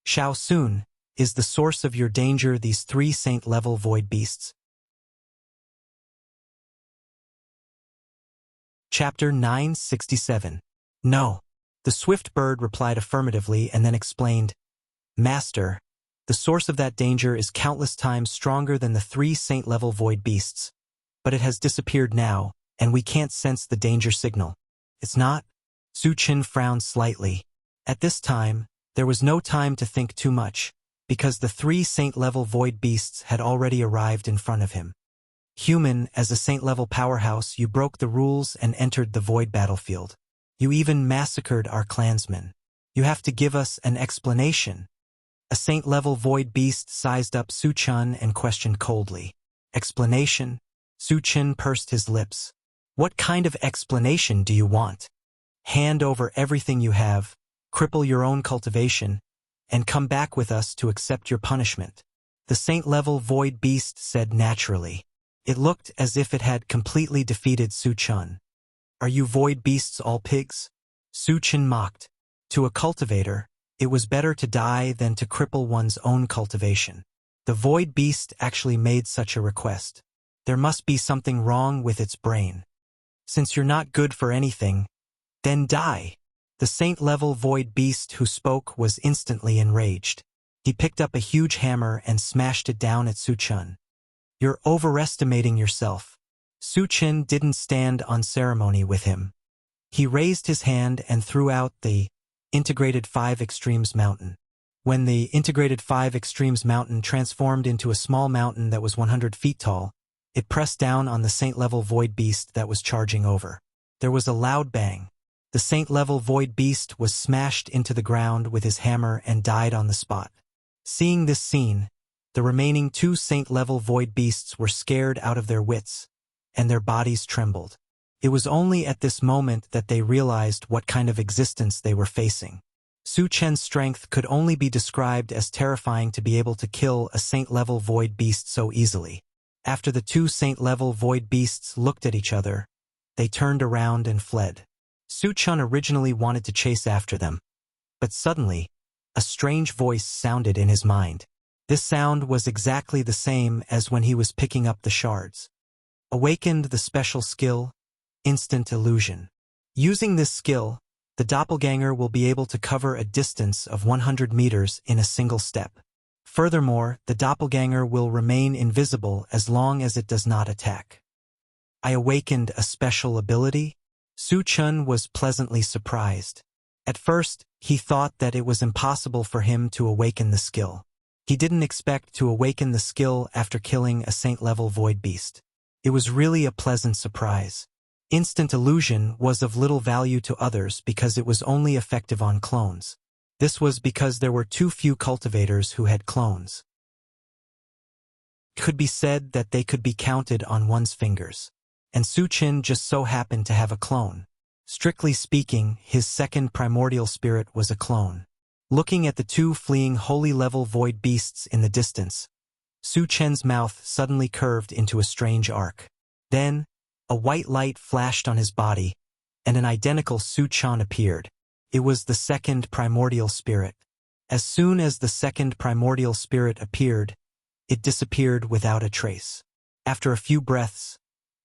Shao Sun, is the source of your danger these 3 saint-level void beasts? Chapter 967. No. The swift bird replied affirmatively and then explained, "Master, the source of that danger is countless times stronger than the 3 saint-level void beasts, but it has disappeared now, and we can't sense the danger signal." "It's not?" Su Chen frowned slightly. At this time, there was no time to think too much, because the 3 saint-level void beasts had already arrived in front of him. "Human, as a saint-level powerhouse, you broke the rules and entered the Void battlefield. You even massacred our clansmen. You have to give us an explanation." A saint-level void beast sized up Su Chen and questioned coldly. "Explanation?" Su Chen pursed his lips. "What kind of explanation do you want? Hand over everything you have, cripple your own cultivation, and come back with us to accept your punishment." The saint-level void beast said naturally. It looked as if it had completely defeated Su Chen. "Are you void beasts all pigs?" Su Chen mocked. To a cultivator, it was better to die than to cripple one's own cultivation. The void beast actually made such a request. There must be something wrong with its brain. "Since you're not good for anything, then die." The saint-level void beast who spoke was instantly enraged. He picked up a huge hammer and smashed it down at Su Chen. "You're overestimating yourself." Su Chen didn't stand on ceremony with him. He raised his hand and threw out the Integrated 5 Extremes Mountain. When the Integrated 5 Extremes Mountain transformed into a small mountain that was 100 feet tall, it pressed down on the saint-level void beast that was charging over. There was a loud bang. The saint-level void beast was smashed into the ground with his hammer and died on the spot. Seeing this scene, the remaining 2 saint-level void beasts were scared out of their wits, and their bodies trembled. It was only at this moment that they realized what kind of existence they were facing. Su Chen's strength could only be described as terrifying to be able to kill a saint-level void beast so easily. After the 2 saint-level void beasts looked at each other, they turned around and fled. Su Chen originally wanted to chase after them, but suddenly, a strange voice sounded in his mind. This sound was exactly the same as when he was picking up the shards. Awakened the special skill, Instant Illusion. Using this skill, the doppelganger will be able to cover a distance of 100 meters in a single step. Furthermore, the doppelganger will remain invisible as long as it does not attack. I awakened a special ability? Su Chen was pleasantly surprised. At first, he thought that it was impossible for him to awaken the skill. He didn't expect to awaken the skill after killing a saint-level void beast. It was really a pleasant surprise. Instant Illusion was of little value to others because it was only effective on clones. This was because there were too few cultivators who had clones. It could be said that they could be counted on one's fingers. And Su Chen just so happened to have a clone. Strictly speaking, his second primordial spirit was a clone. Looking at the 2 fleeing holy-level void beasts in the distance, Su Chen's mouth suddenly curved into a strange arc. Then, A white light flashed on his body, and an identical Su-chan appeared. It was the second primordial spirit. As soon as the second primordial spirit appeared, it disappeared without a trace. After a few breaths,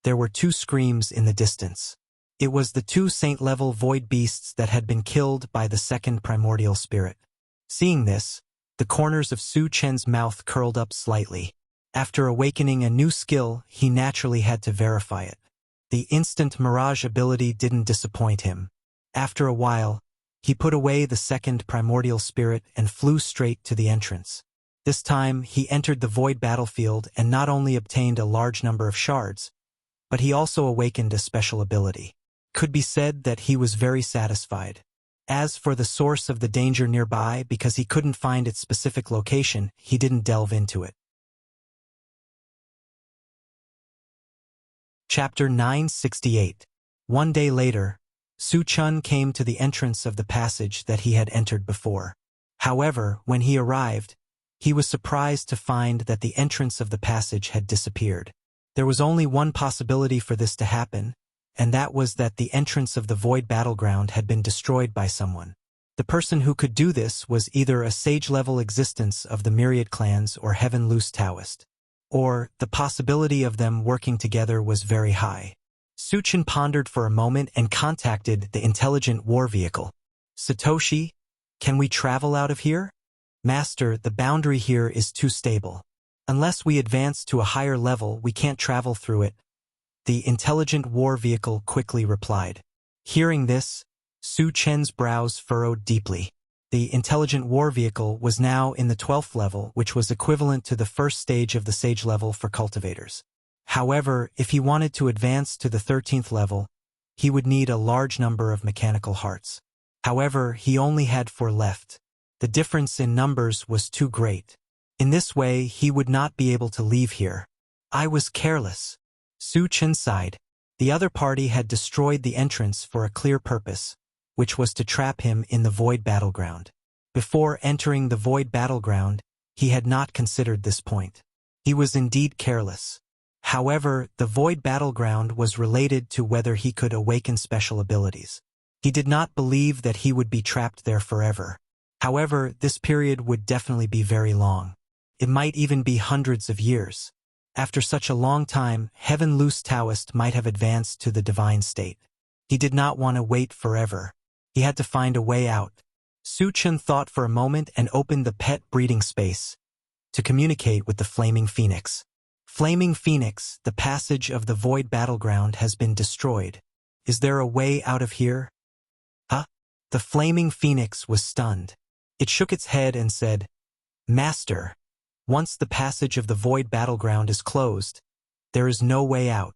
there were two screams in the distance. It was the two saint-level void beasts that had been killed by the second primordial spirit. Seeing this, the corners of Su-chen's mouth curled up slightly. After awakening a new skill, he naturally had to verify it. The instant mirage ability didn't disappoint him. After a while, he put away the second primordial spirit and flew straight to the entrance. This time, he entered the void battlefield and not only obtained a large number of shards, but he also awakened a special ability. Could be said that he was very satisfied. As for the source of the danger nearby, because he couldn't find its specific location, he didn't delve into it. Chapter 968. One day later, Su-chan came to the entrance of the passage that he had entered before. However, when he arrived, he was surprised to find that the entrance of the passage had disappeared. There was only one possibility for this to happen, and that was that the entrance of the void battleground had been destroyed by someone. The person who could do this was either a sage-level existence of the myriad clans or Heaven Loose Taoist, or the possibility of them working together was very high. Su-chan pondered for a moment and contacted the intelligent war vehicle. Satoshi, can we travel out of here? Master, the boundary here is too stable. Unless we advance to a higher level, we can't travel through it. The intelligent war vehicle quickly replied. Hearing this, Su-chen's brows furrowed deeply. The intelligent war vehicle was now in the 12th level, which was equivalent to the first stage of the sage level for cultivators. However, if he wanted to advance to the 13th level, he would need a large number of mechanical hearts. However, he only had 4 left. The difference in numbers was too great. In this way, he would not be able to leave here. I was careless. Su-chan sighed. The other party had destroyed the entrance for a clear purpose, which was to trap him in the void battleground. Before entering the void battleground, he had not considered this point. He was indeed careless. However, the void battleground was related to whether he could awaken special abilities. He did not believe that he would be trapped there forever. However, this period would definitely be very long. It might even be hundreds of years. After such a long time, Heaven Loose Taoist might have advanced to the divine state. He did not want to wait forever. He had to find a way out. Su-chan thought for a moment and opened the pet breeding space to communicate with the Flaming Phoenix. Flaming Phoenix, the passage of the void battleground has been destroyed. Is there a way out of here? Huh? The Flaming Phoenix was stunned. It shook its head and said, Master, once the passage of the void battleground is closed, there is no way out.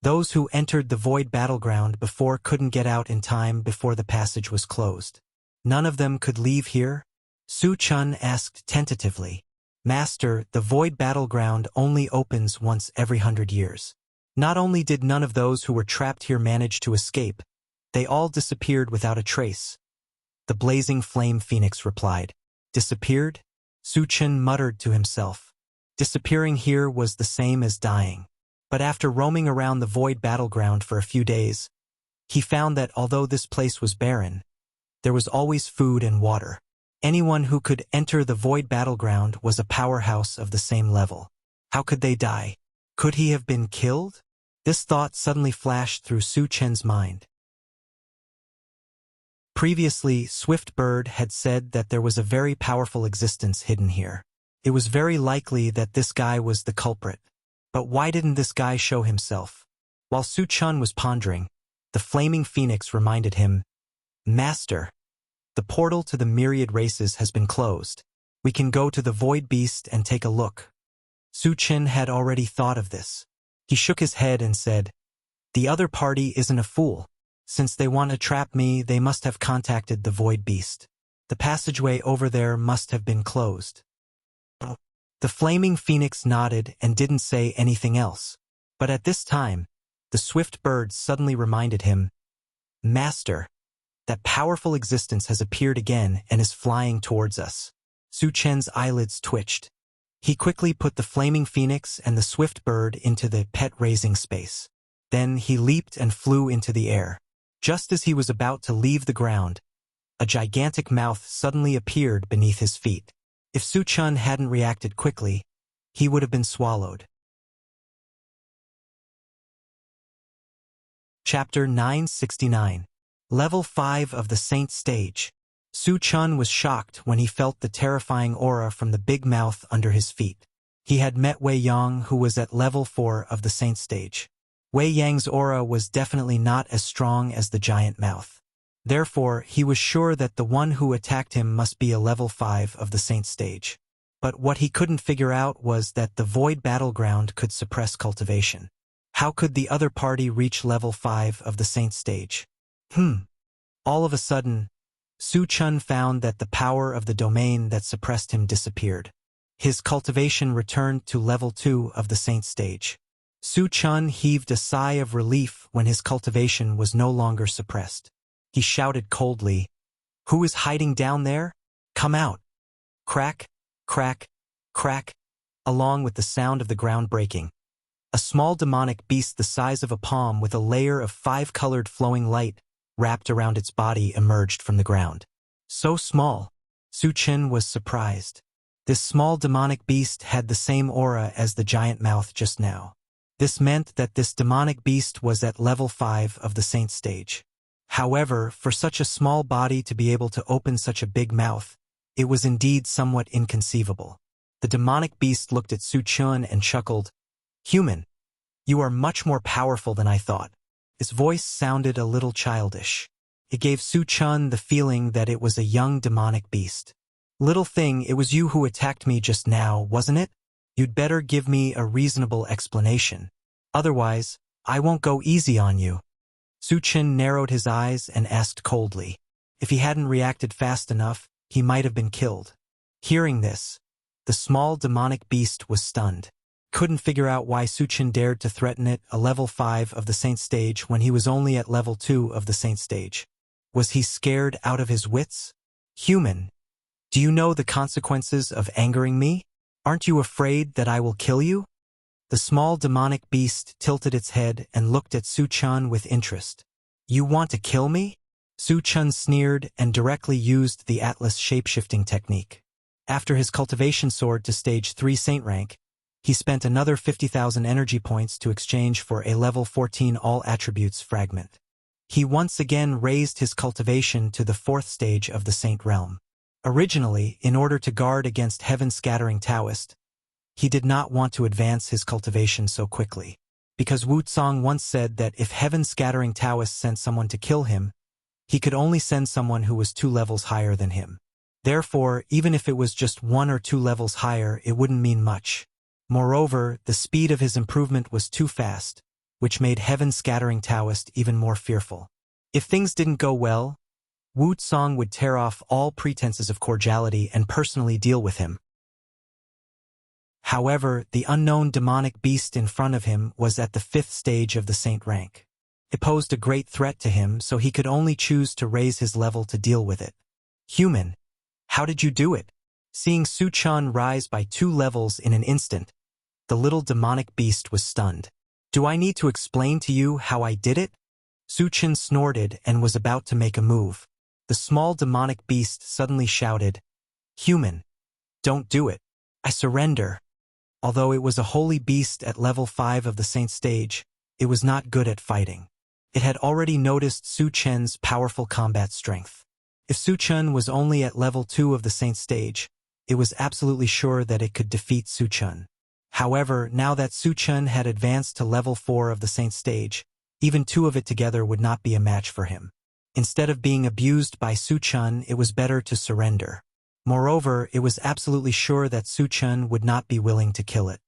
Those who entered the void battleground before couldn't get out in time before the passage was closed. None of them could leave here? Su-chan asked tentatively. Master, the void battleground only opens once every 100 years. Not only did none of those who were trapped here manage to escape, they all disappeared without a trace. The blazing flame phoenix replied. Disappeared? Su-chan muttered to himself. Disappearing here was the same as dying. But after roaming around the void battleground for a few days, he found that although this place was barren, there was always food and water. Anyone who could enter the void battleground was a powerhouse of the same level. How could they die? Could he have been killed? This thought suddenly flashed through Su-chen's mind. Previously, Swift Bird had said that there was a very powerful existence hidden here. It was very likely that this guy was the culprit. But why didn't this guy show himself? While Su-chan was pondering, the Flaming Phoenix reminded him, Master, the portal to the myriad races has been closed. We can go to the Void Beast and take a look. Su-chan had already thought of this. He shook his head and said, The other party isn't a fool. Since they want to trap me, they must have contacted the Void Beast. The passageway over there must have been closed. The Flaming Phoenix nodded and didn't say anything else. But at this time, the Swift Bird suddenly reminded him, Master, that powerful existence has appeared again and is flying towards us. Su-chen's eyelids twitched. He quickly put the Flaming Phoenix and the Swift Bird into the pet raising space. Then he leaped and flew into the air. Just as he was about to leave the ground, a gigantic mouth suddenly appeared beneath his feet. If Su Chun hadn't reacted quickly, he would have been swallowed. Chapter 969. Level 5 of the Saint Stage. Su Chun was shocked when he felt the terrifying aura from the big mouth under his feet. He had met Wei Yang, who was at level 4 of the Saint Stage. Wei Yang's aura was definitely not as strong as the giant mouth. Therefore, he was sure that the one who attacked him must be a level 5 of the Saint Stage. But what he couldn't figure out was that the Void Battleground could suppress cultivation. How could the other party reach level 5 of the Saint Stage? All of a sudden, Su Chun found that the power of the domain that suppressed him disappeared. His cultivation returned to level 2 of the Saint Stage. Su Chun heaved a sigh of relief when his cultivation was no longer suppressed. He shouted coldly, "Who is hiding down there? Come out!" Crack, crack, crack, along with the sound of the ground breaking. A small demonic beast the size of a palm with a layer of 5-colored flowing light wrapped around its body emerged from the ground. So small, Su Chun was surprised. This small demonic beast had the same aura as the giant mouth just now. This meant that this demonic beast was at level 5 of the Saint Stage. However, for such a small body to be able to open such a big mouth, it was indeed somewhat inconceivable. The demonic beast looked at Su Chun and chuckled, "Human, you are much more powerful than I thought." His voice sounded a little childish. It gave Su Chun the feeling that it was a young demonic beast. "Little thing, it was you who attacked me just now, wasn't it? You'd better give me a reasonable explanation. Otherwise, I won't go easy on you." Su Chun narrowed his eyes and asked coldly. If he hadn't reacted fast enough, he might have been killed. Hearing this, the small demonic beast was stunned. Couldn't figure out why Su Chun dared to threaten it, a level 5 of the Saint Stage, when he was only at level 2 of the Saint Stage. Was he scared out of his wits? "Human, do you know the consequences of angering me? Aren't you afraid that I will kill you?" The small demonic beast tilted its head and looked at Su Chun with interest. "You want to kill me?" Su Chun sneered and directly used the Atlas shapeshifting technique. After his cultivation soared to stage 3 saint rank, he spent another 50,000 energy points to exchange for a level 14 all attributes fragment. He once again raised his cultivation to the 4th stage of the Saint Realm. Originally, in order to guard against Heaven Scattering Taoist, he did not want to advance his cultivation so quickly, because Wu Tsang once said that if Heaven Scattering Taoist sent someone to kill him, he could only send someone who was 2 levels higher than him. Therefore, even if it was just 1 or 2 levels higher, it wouldn't mean much. Moreover, the speed of his improvement was too fast, which made Heaven Scattering Taoist even more fearful. If things didn't go well, Wu Tsang would tear off all pretenses of cordiality and personally deal with him. However, the unknown demonic beast in front of him was at the 5th stage of the saint rank. It posed a great threat to him, so he could only choose to raise his level to deal with it. "Human, how did you do it?" Seeing Su Chun rise by 2 levels in an instant, the little demonic beast was stunned. "Do I need to explain to you how I did it?" Su Chun snorted and was about to make a move. The small demonic beast suddenly shouted, "Human, don't do it. I surrender." Although it was a holy beast at level 5 of the Saint Stage, it was not good at fighting. It had already noticed Su Chun's powerful combat strength. If Su Chun was only at level 2 of the Saint Stage, it was absolutely sure that it could defeat Su Chun. However, now that Su Chun had advanced to level 4 of the Saint Stage, even 2 of it together would not be a match for him. Instead of being abused by Su Chun, it was better to surrender. Moreover, it was absolutely sure that Su Chun would not be willing to kill it.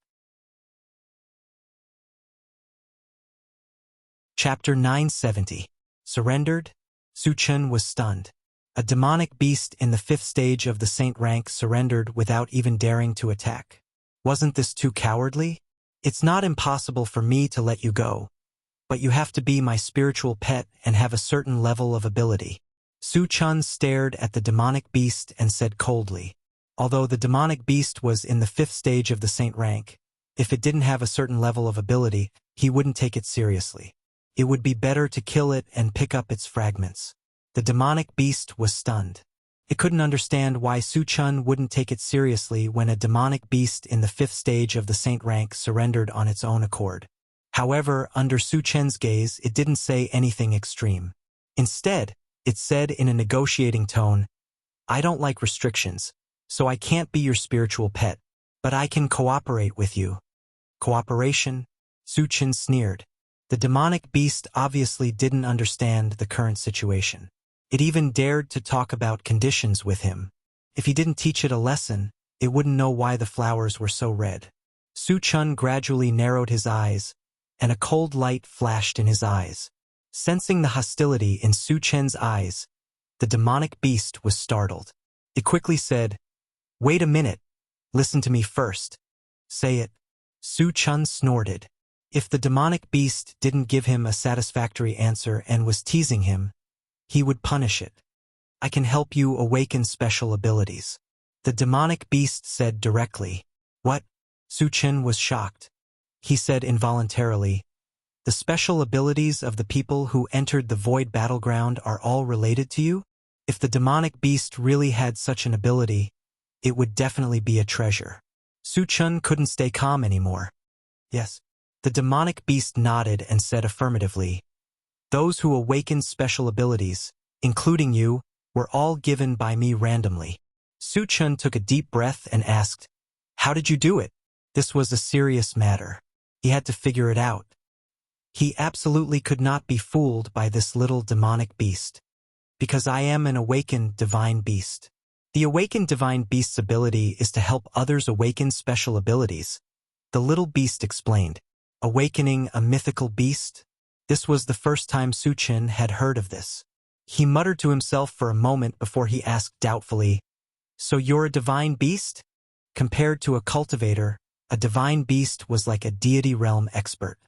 Chapter 970. Surrendered? Su Chun was stunned. A demonic beast in the 5th stage of the saint rank surrendered without even daring to attack. Wasn't this too cowardly? "It's not impossible for me to let you go, but you have to be my spiritual pet and have a certain level of ability." Su Chun stared at the demonic beast and said coldly. Although the demonic beast was in the 5th stage of the saint rank, if it didn't have a certain level of ability, he wouldn't take it seriously. It would be better to kill it and pick up its fragments. The demonic beast was stunned. It couldn't understand why Su-chun wouldn't take it seriously when a demonic beast in the 5th stage of the saint rank surrendered on its own accord. However, under Su-chen's gaze, it didn't say anything extreme. Instead, it said in a negotiating tone, "I don't like restrictions, so I can't be your spiritual pet, but I can cooperate with you." Cooperation? Su-chen sneered. The demonic beast obviously didn't understand the current situation. It even dared to talk about conditions with him. If he didn't teach it a lesson, it wouldn't know why the flowers were so red. Su-chun gradually narrowed his eyes, and a cold light flashed in his eyes. Sensing the hostility in Su-chen's eyes, the demonic beast was startled. It quickly said, "Wait a minute. Listen to me first." "Say it." Su-chun snorted. If the demonic beast didn't give him a satisfactory answer and was teasing him, he would punish it. "I can help you awaken special abilities," the demonic beast said directly. "What?" Su-chen was shocked. He said involuntarily, "The special abilities of the people who entered the void battleground are all related to you?" If the demonic beast really had such an ability, it would definitely be a treasure. Su-chun couldn't stay calm anymore. "Yes." The demonic beast nodded and said affirmatively, "Those who awakened special abilities, including you, were all given by me randomly." Su-chun took a deep breath and asked, "How did you do it?" This was a serious matter. He had to figure it out. He absolutely could not be fooled by this little demonic beast. "Because I am an awakened divine beast." The awakened divine beast's ability is to help others awaken special abilities. The little beast explained. Awakening a mythical beast? This was the first time Su-chen had heard of this. He muttered to himself for a moment before he asked doubtfully, "So you're a divine beast?" Compared to a cultivator, a divine beast was like a deity realm expert.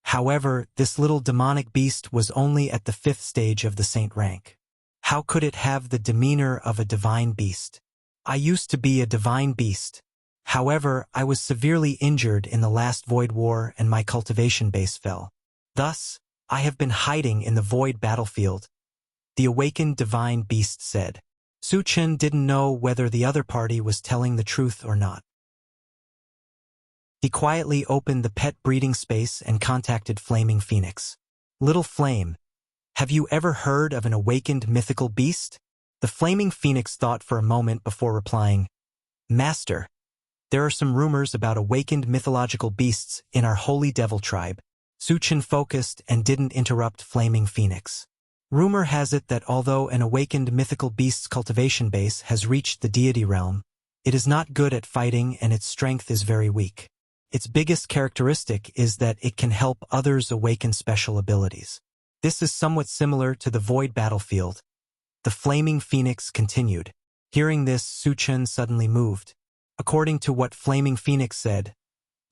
However, this little demonic beast was only at the 5th stage of the saint rank. How could it have the demeanor of a divine beast? "I used to be a divine beast. However, I was severely injured in the last Void War and my cultivation base fell. Thus, I have been hiding in the Void battlefield," the awakened divine beast said. Su-chen didn't know whether the other party was telling the truth or not. He quietly opened the pet breeding space and contacted Flaming Phoenix. "Little Flame, have you ever heard of an awakened mythical beast?" The Flaming Phoenix thought for a moment before replying, "Master, there are some rumors about awakened mythological beasts in our Holy Devil tribe." Su-chen focused and didn't interrupt Flaming Phoenix. "Rumor has it that although an awakened mythical beast's cultivation base has reached the deity realm, it is not good at fighting and its strength is very weak. Its biggest characteristic is that it can help others awaken special abilities. This is somewhat similar to the Void battlefield." The Flaming Phoenix continued. Hearing this, Su-chen suddenly moved. According to what Flaming Phoenix said,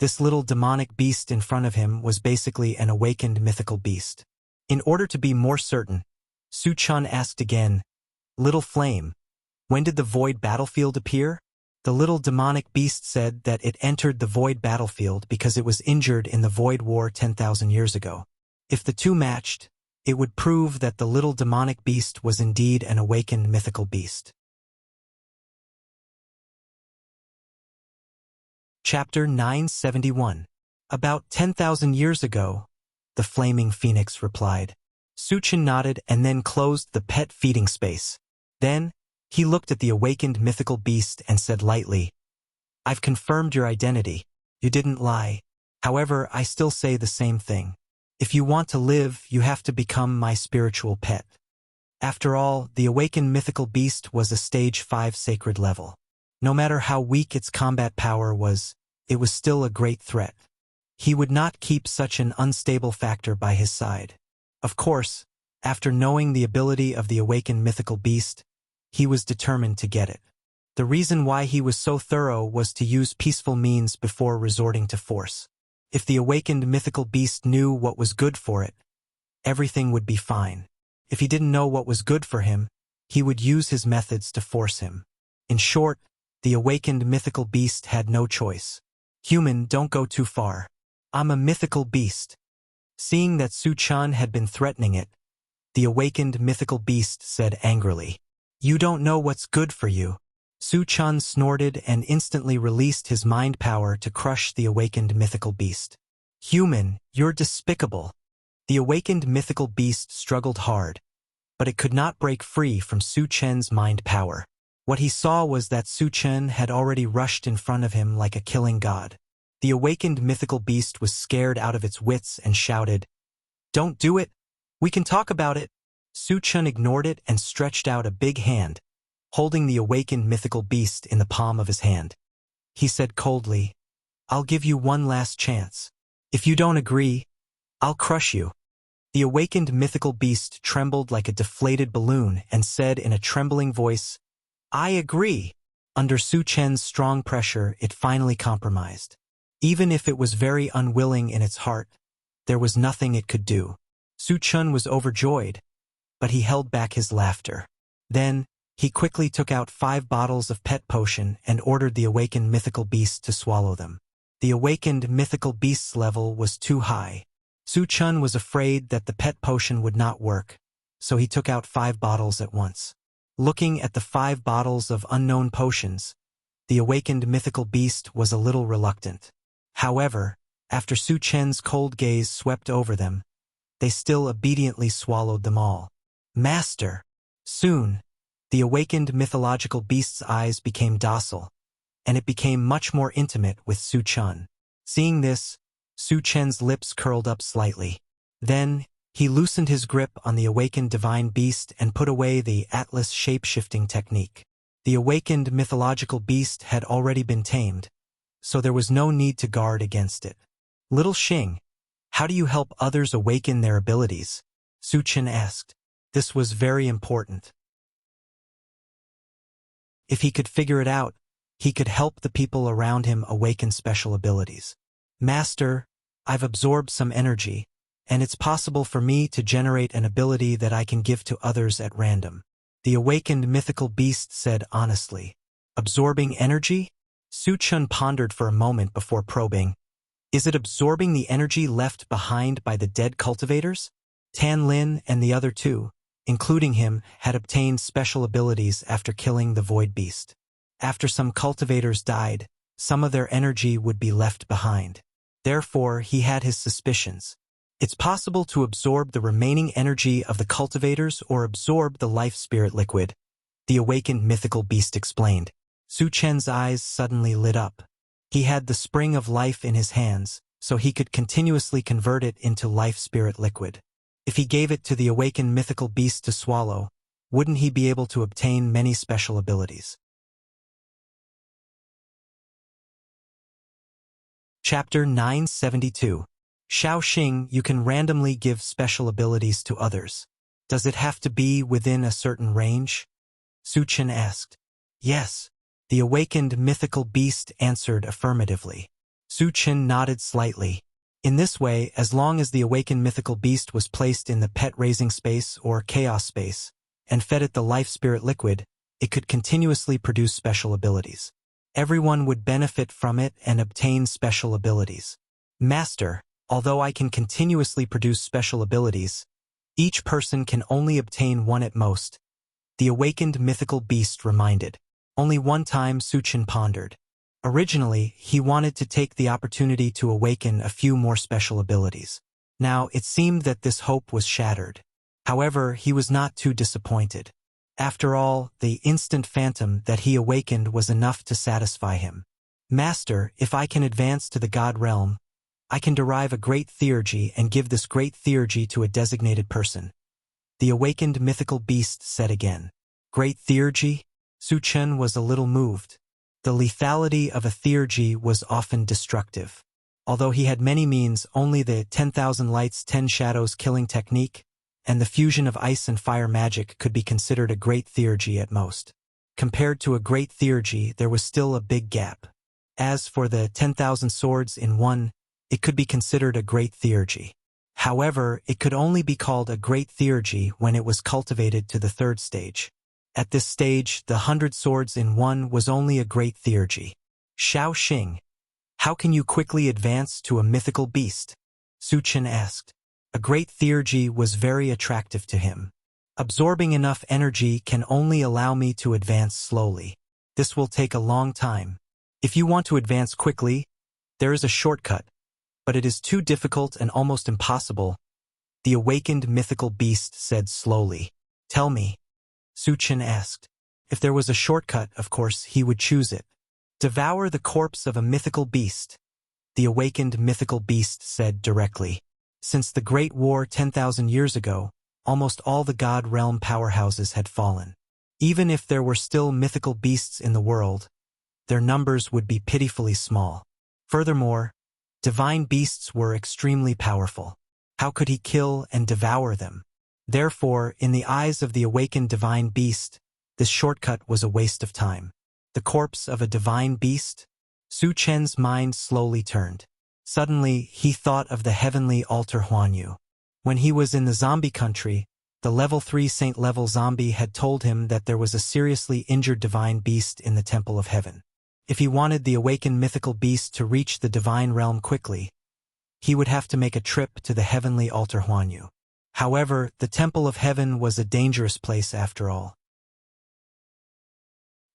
this little demonic beast in front of him was basically an awakened mythical beast. In order to be more certain, Su-chen asked again, "Little Flame, when did the Void battlefield appear?" The little demonic beast said that it entered the Void battlefield because it was injured in the Void War 10,000 years ago. If the two matched, it would prove that the little demonic beast was indeed an awakened mythical beast. Chapter 971. About 10,000 years ago, the Flaming Phoenix replied. Su-chen nodded and then closed the pet feeding space. Then, he looked at the awakened mythical beast and said lightly, "I've confirmed your identity. You didn't lie. However, I still say the same thing. If you want to live, you have to become my spiritual pet." After all, the awakened mythical beast was a stage 5 sacred level. No matter how weak its combat power was, it was still a great threat. He would not keep such an unstable factor by his side. Of course, after knowing the ability of the awakened mythical beast, he was determined to get it. The reason why he was so thorough was to use peaceful means before resorting to force. If the awakened mythical beast knew what was good for it, everything would be fine. If he didn't know what was good for him, he would use his methods to force him. In short, the awakened mythical beast had no choice. "Human, don't go too far. I'm a mythical beast. Seeing that Su Chen had been threatening it, the awakened mythical beast said angrily, "You don't know what's good for you." Su Chen snorted and instantly released his mind power to crush the awakened mythical beast. "Human, you're despicable." The awakened mythical beast struggled hard, but it could not break free from Su Chen's mind power. What he saw was that Su Chen had already rushed in front of him like a killing god. The awakened mythical beast was scared out of its wits and shouted, "Don't do it! We can talk about it!" Su Chen ignored it and stretched out a big hand, holding the awakened mythical beast in the palm of his hand. He said coldly, "I'll give you one last chance. If you don't agree, I'll crush you." The awakened mythical beast trembled like a deflated balloon and said in a trembling voice, "I agree." Under Su Chen's strong pressure, it finally compromised. Even if it was very unwilling in its heart, there was nothing it could do. Su Chen was overjoyed, but he held back his laughter. Then, he quickly took out 5 bottles of pet potion and ordered the awakened mythical beast to swallow them. The awakened mythical beast's level was too high. Su Chen was afraid that the pet potion would not work, so he took out 5 bottles at once. Looking at the 5 bottles of unknown potions, the awakened mythical beast was a little reluctant. However, after Su Chen's cold gaze swept over them, they still obediently swallowed them all. "Master!" Soon, the awakened mythological beast's eyes became docile, and it became much more intimate with Su Chen. Seeing this, Su Chen's lips curled up slightly. Then, he loosened his grip on the awakened divine beast and put away the Atlas shape-shifting technique. The awakened mythological beast had already been tamed, so there was no need to guard against it. "Little Xing, how do you help others awaken their abilities?" Su Chen asked. This was very important. If he could figure it out, he could help the people around him awaken special abilities. "Master, I've absorbed some energy, and it's possible for me to generate an ability that I can give to others at random," the awakened mythical beast said honestly. "Absorbing energy?" Su Chen pondered for a moment before probing. "Is it absorbing the energy left behind by the dead cultivators?" Tan Lin and the other 2, including him, had obtained special abilities after killing the void beast. After some cultivators died, some of their energy would be left behind. Therefore, he had his suspicions. It's possible to absorb the remaining energy of the cultivators or absorb the life spirit liquid, the awakened mythical beast explained. Su Chen's eyes suddenly lit up. He had the spring of life in his hands, so he could continuously convert it into life spirit liquid. If he gave it to the awakened mythical beast to swallow, wouldn't he be able to obtain many special abilities? Chapter 972. Shaoxing, you can randomly give special abilities to others. Does it have to be within a certain range? Su Chen asked. Yes. The awakened mythical beast answered affirmatively. Su Chen nodded slightly. In this way, as long as the awakened mythical beast was placed in the pet-raising space or chaos space, and fed it the life spirit liquid, it could continuously produce special abilities. Everyone would benefit from it and obtain special abilities. Master, although I can continuously produce special abilities, each person can only obtain one at most, the awakened mythical beast reminded. Only one time Su Chen pondered. Originally, he wanted to take the opportunity to awaken a few more special abilities. Now, it seemed that this hope was shattered. However, he was not too disappointed. After all, the instant phantom that he awakened was enough to satisfy him. Master, if I can advance to the God realm, I can derive a great theurgy and give this great theurgy to a designated person. The awakened mythical beast said again. Great theurgy? Su Chen was a little moved. The lethality of a theurgy was often destructive. Although he had many means, only the 10,000 lights 10 shadows killing technique and the fusion of ice and fire magic could be considered a great theurgy at most. Compared to a great theurgy, there was still a big gap. As for the 10,000 swords in one, it could be considered a great theurgy. However, it could only be called a great theurgy when it was cultivated to the 3rd stage. At this stage, the 100 swords in one was only a great theurgy. Shaoxing, how can you quickly advance to a mythical beast? Su Chen asked. A great theurgy was very attractive to him. Absorbing enough energy can only allow me to advance slowly. This will take a long time. If you want to advance quickly, there is a shortcut, but it is too difficult and almost impossible, the awakened mythical beast said slowly. Tell me, Suchen asked. If there was a shortcut, of course, he would choose it. Devour the corpse of a mythical beast, the awakened mythical beast said directly. Since the Great War 10,000 years ago, almost all the God Realm powerhouses had fallen. Even if there were still mythical beasts in the world, their numbers would be pitifully small. Furthermore, divine beasts were extremely powerful. How could he kill and devour them? Therefore, in the eyes of the awakened divine beast, this shortcut was a waste of time. The corpse of a divine beast? Su Chen's mind slowly turned. Suddenly, he thought of the heavenly altar Huanyu. When he was in the zombie country, the level 3 saint-level zombie had told him that there was a seriously injured divine beast in the Temple of Heaven. If he wanted the awakened mythical beast to reach the divine realm quickly, he would have to make a trip to the heavenly altar Huanyu. However, the Temple of Heaven was a dangerous place after all.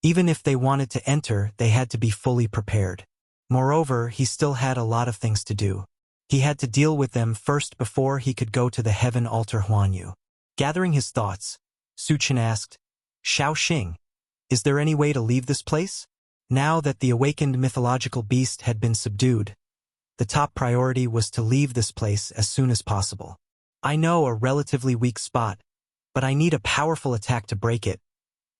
Even if they wanted to enter, they had to be fully prepared. Moreover, he still had a lot of things to do. He had to deal with them first before he could go to the heaven altar Huanyu. Gathering his thoughts, Suchen asked, Shao Xing, is there any way to leave this place? Now that the awakened mythological beast had been subdued, the top priority was to leave this place as soon as possible. I know a relatively weak spot, but I need a powerful attack to break it.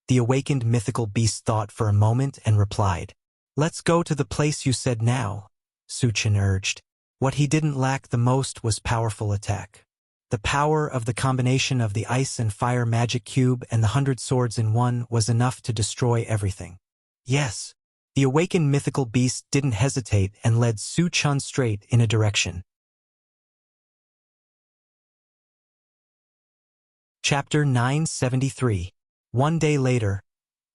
The awakened mythical beast thought for a moment and replied. Let's go to the place you said now, Suchen urged. What he didn't lack the most was powerful attack. The power of the combination of the ice and fire magic cube and the 100 swords in one was enough to destroy everything. Yes, the awakened mythical beast didn't hesitate and led Su Chun straight in a direction. Chapter 973. One day later,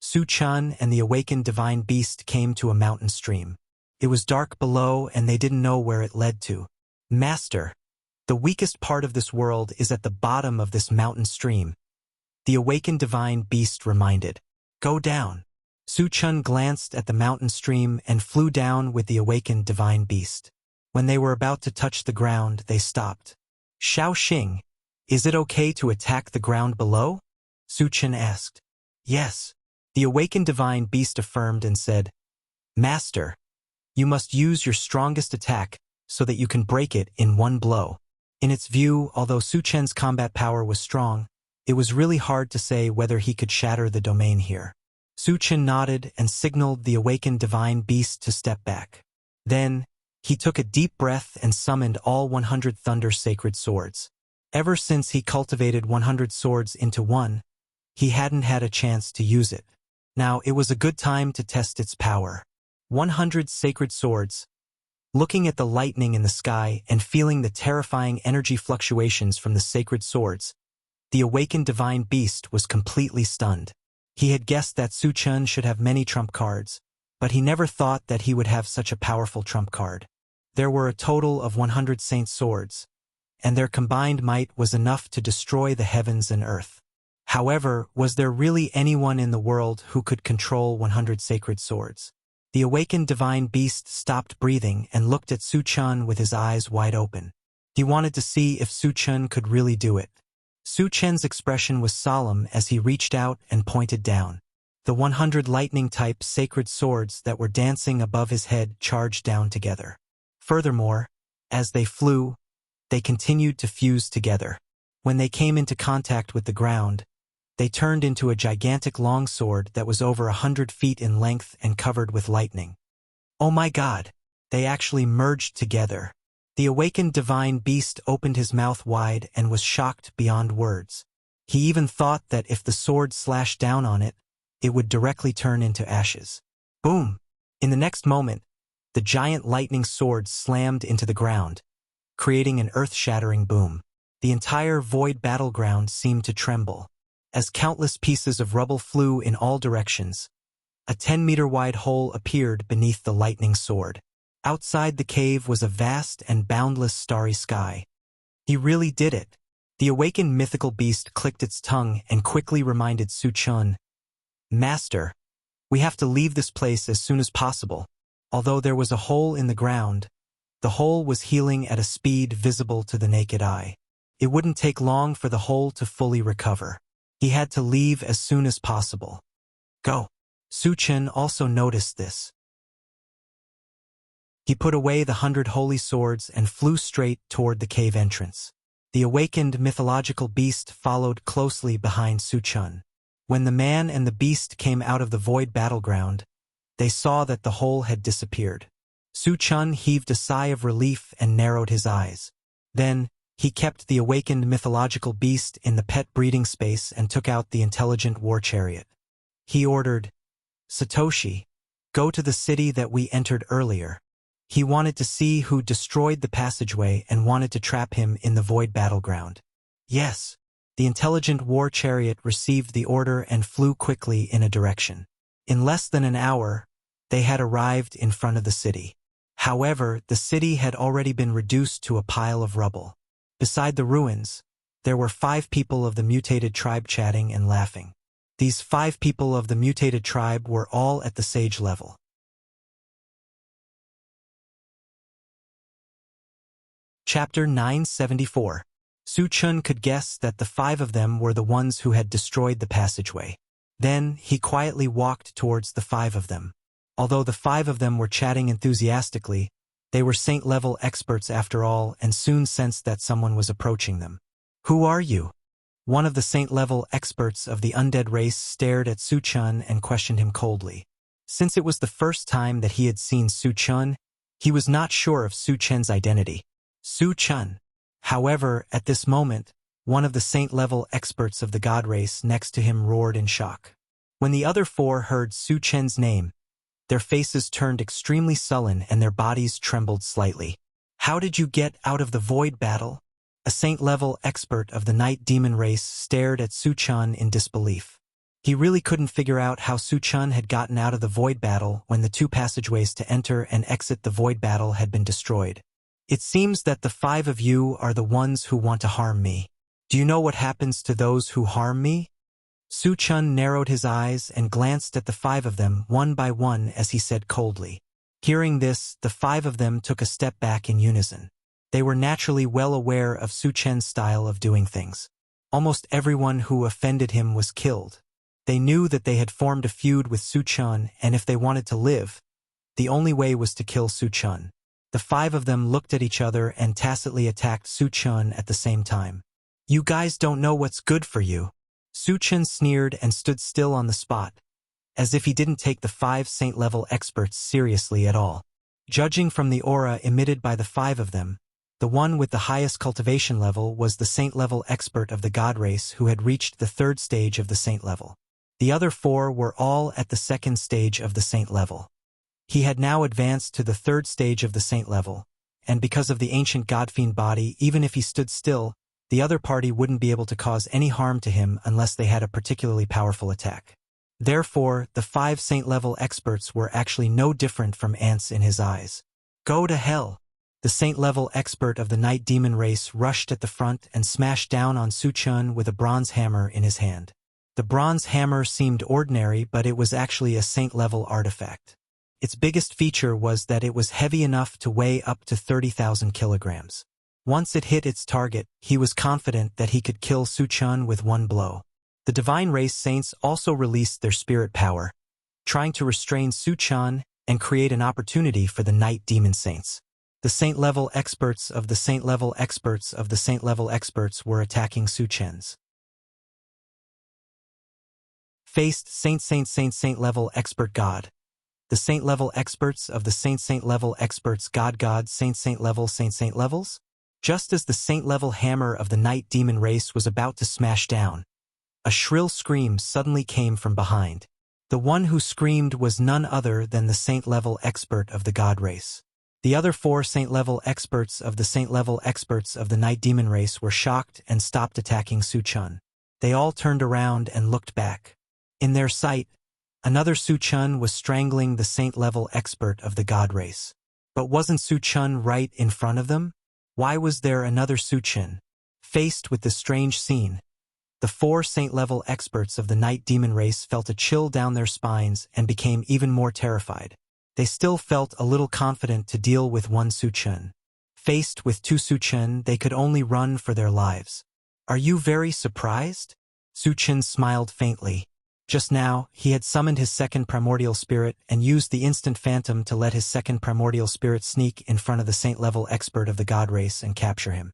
Su Chun and the awakened divine beast came to a mountain stream. It was dark below and they didn't know where it led to. Master, the weakest part of this world is at the bottom of this mountain stream, the awakened divine beast reminded. Go down. Su Chun glanced at the mountain stream and flew down with the awakened divine beast. When they were about to touch the ground, they stopped. Shao Xing, is it okay to attack the ground below? Su Chun asked. Yes. The awakened divine beast affirmed and said, Master, you must use your strongest attack so that you can break it in one blow. In its view, although Su Chen's combat power was strong, it was really hard to say whether he could shatter the domain here. Su Chen nodded and signaled the awakened divine beast to step back. Then, he took a deep breath and summoned all 100 thunder sacred swords. Ever since he cultivated 100 swords into one, he hadn't had a chance to use it. Now it was a good time to test its power. 100 sacred swords. Looking at the lightning in the sky and feeling the terrifying energy fluctuations from the sacred swords, the awakened divine beast was completely stunned. He had guessed that Su Chun should have many trump cards, but he never thought that he would have such a powerful trump card. There were a total of 100 saint swords, and their combined might was enough to destroy the heavens and earth. However, was there really anyone in the world who could control 100 sacred swords? The awakened divine beast stopped breathing and looked at Su Chun with his eyes wide open. He wanted to see if Su Chun could really do it. Su Chen's expression was solemn as he reached out and pointed down. The 100 lightning-type sacred swords that were dancing above his head charged down together. Furthermore, as they flew, they continued to fuse together. When they came into contact with the ground, they turned into a gigantic longsword that was over 100 feet in length and covered with lightning. Oh my God! They actually merged together. The awakened divine beast opened his mouth wide and was shocked beyond words. He even thought that if the sword slashed down on it, it would directly turn into ashes. Boom! In the next moment, the giant lightning sword slammed into the ground, creating an earth-shattering boom. The entire void battleground seemed to tremble. As countless pieces of rubble flew in all directions, a 10-meter-wide hole appeared beneath the lightning sword. Outside the cave was a vast and boundless starry sky. He really did it. The awakened mythical beast clicked its tongue and quickly reminded Su Chun, "Master, we have to leave this place as soon as possible." Although there was a hole in the ground, the hole was healing at a speed visible to the naked eye. It wouldn't take long for the hole to fully recover. He had to leave as soon as possible. Go. Su Chun also noticed this. He put away the 100 holy swords and flew straight toward the cave entrance. The awakened mythological beast followed closely behind Su Chun. When the man and the beast came out of the void battleground, they saw that the hole had disappeared. Su Chun heaved a sigh of relief and narrowed his eyes. Then, he kept the awakened mythological beast in the pet breeding space and took out the intelligent war chariot. He ordered, "Satoshi, go to the city that we entered earlier." He wanted to see who destroyed the passageway and wanted to trap him in the void battleground. Yes. The intelligent war chariot received the order and flew quickly in a direction. In less than an hour, they had arrived in front of the city. However, the city had already been reduced to a pile of rubble. Beside the ruins, there were 5 people of the mutated tribe chatting and laughing. These 5 people of the mutated tribe were all at the sage level. Chapter 974. Su Chun could guess that the 5 of them were the ones who had destroyed the passageway. Then, he quietly walked towards the 5 of them. Although the 5 of them were chatting enthusiastically, they were saint-level experts after all and soon sensed that someone was approaching them. "Who are you?" One of the saint-level experts of the undead race stared at Su Chun and questioned him coldly. Since it was the first time that he had seen Su Chun, he was not sure of Su Chun's identity. Su Chun. However, at this moment, one of the saint-level experts of the god race next to him roared in shock. When the other 4 heard Su Chun's name, their faces turned extremely sullen and their bodies trembled slightly. "How did you get out of the void battle?" A saint-level expert of the night demon race stared at Su Chun in disbelief. He really couldn't figure out how Su Chun had gotten out of the void battle when the 2 passageways to enter and exit the void battle had been destroyed. "It seems that the 5 of you are the ones who want to harm me. Do you know what happens to those who harm me?" Su Chun narrowed his eyes and glanced at the 5 of them one by one as he said coldly. Hearing this, the 5 of them took a step back in unison. They were naturally well aware of Su Chun's style of doing things. Almost everyone who offended him was killed. They knew that they had formed a feud with Su Chun, and if they wanted to live, the only way was to kill Su Chun. The 5 of them looked at each other and tacitly attacked Su Chun at the same time. "You guys don't know what's good for you." Su Chun sneered and stood still on the spot, as if he didn't take the 5 saint-level experts seriously at all. Judging from the aura emitted by the 5 of them, the one with the highest cultivation level was the saint-level expert of the god race who had reached the 3rd stage of the saint level. The other 4 were all at the 2nd stage of the saint level. He had now advanced to the 3rd stage of the saint level, and because of the ancient godfiend body, even if he stood still, the other party wouldn't be able to cause any harm to him unless they had a particularly powerful attack. Therefore, the 5 saint-level experts were actually no different from ants in his eyes. "Go to hell!" The saint-level expert of the night demon race rushed at the front and smashed down on Su Chun with a bronze hammer in his hand. The bronze hammer seemed ordinary, but it was actually a saint-level artifact. Its biggest feature was that it was heavy enough to weigh up to 30,000 kilograms. Once it hit its target, he was confident that he could kill Su Chun with one blow. The divine race saints also released their spirit power, trying to restrain Su Chun and create an opportunity for the night demon saints. The saint-level experts of the saint-level experts of the saint-level experts were attacking Su Chun's faced saint-level expert god. The saint-level experts of the saint-level experts god saint-levels. Just as the saint-level hammer of the night demon race was about to smash down, a shrill scream suddenly came from behind. The one who screamed was none other than the saint-level expert of the god race. The other 4 saint-level experts of the saint-level experts of the night demon race were shocked and stopped attacking Su Chun. They all turned around and looked back. In their sight, another Su Chun was strangling the saint-level expert of the god race. But wasn't Su Chun right in front of them? Why was there another Suchen? Faced with this strange scene, the 4 saint-level experts of the night demon race felt a chill down their spines and became even more terrified. They still felt a little confident to deal with one Suchen. Faced with 2 Suchen, they could only run for their lives. Are you very surprised? Suchen smiled faintly. Just now, he had summoned his second primordial spirit and used the instant phantom to let his second primordial spirit sneak in front of the saint-level expert of the god race and capture him.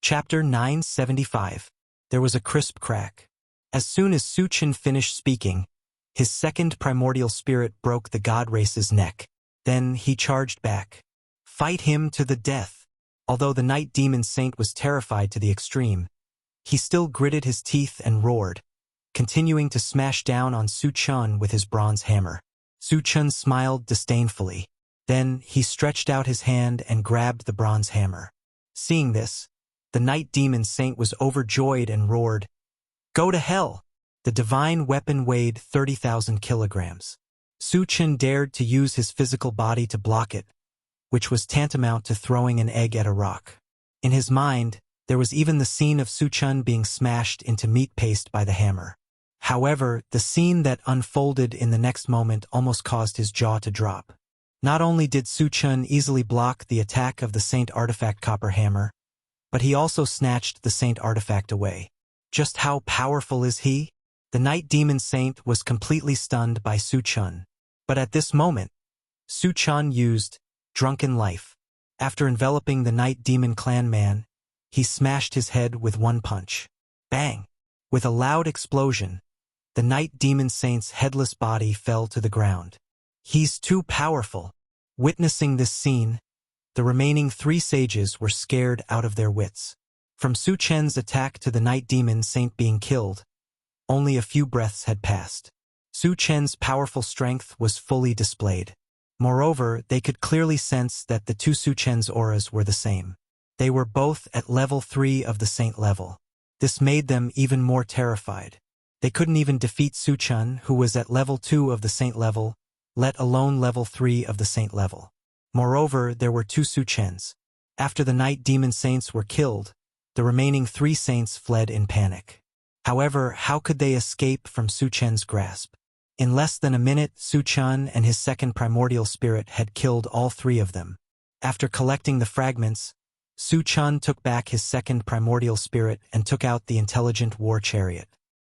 Chapter 975. There was a crisp crack. As soon as Suchen finished speaking, his second primordial spirit broke the god race's neck. Then he charged back. Fight him to the death. Although the night demon saint was terrified to the extreme, he still gritted his teeth and roared, continuing to smash down on Suchen with his bronze hammer. Suchen smiled disdainfully. Then he stretched out his hand and grabbed the bronze hammer. Seeing this, the night demon saint was overjoyed and roared, "Go to hell!" The divine weapon weighed 30,000 kilograms. Suchen dared to use his physical body to block it, which was tantamount to throwing an egg at a rock. In his mind, there was even the scene of Suchen being smashed into meat paste by the hammer. However, the scene that unfolded in the next moment almost caused his jaw to drop. Not only did Suchen easily block the attack of the Saint Artifact Copper Hammer, but he also snatched the Saint Artifact away. Just how powerful is he? The Night Demon Saint was completely stunned by Suchen. But at this moment, Suchen used Drunken Life. After enveloping the Night Demon Clan man, he smashed his head with one punch. Bang! With a loud explosion, the Night Demon Saint's headless body fell to the ground. He's too powerful. Witnessing this scene, the remaining 3 sages were scared out of their wits. From Suchen's attack to the Night Demon Saint being killed, only a few breaths had passed. Suchen's powerful strength was fully displayed. Moreover, they could clearly sense that the 2 Suchen's auras were the same. They were both at level 3 of the Saint level. This made them even more terrified. They couldn't even defeat Suchen, who was at level 2 of the Saint level, let alone level 3 of the Saint level. Moreover, there were 2 Suchens. After the Night Demon Saints were killed, the remaining 3 saints fled in panic. However, how could they escape from Suchen's grasp? In less than a minute, Suchen and his second primordial spirit had killed all 3 of them. After collecting the fragments, Suchen took back his second primordial spirit and took out the intelligent war chariot.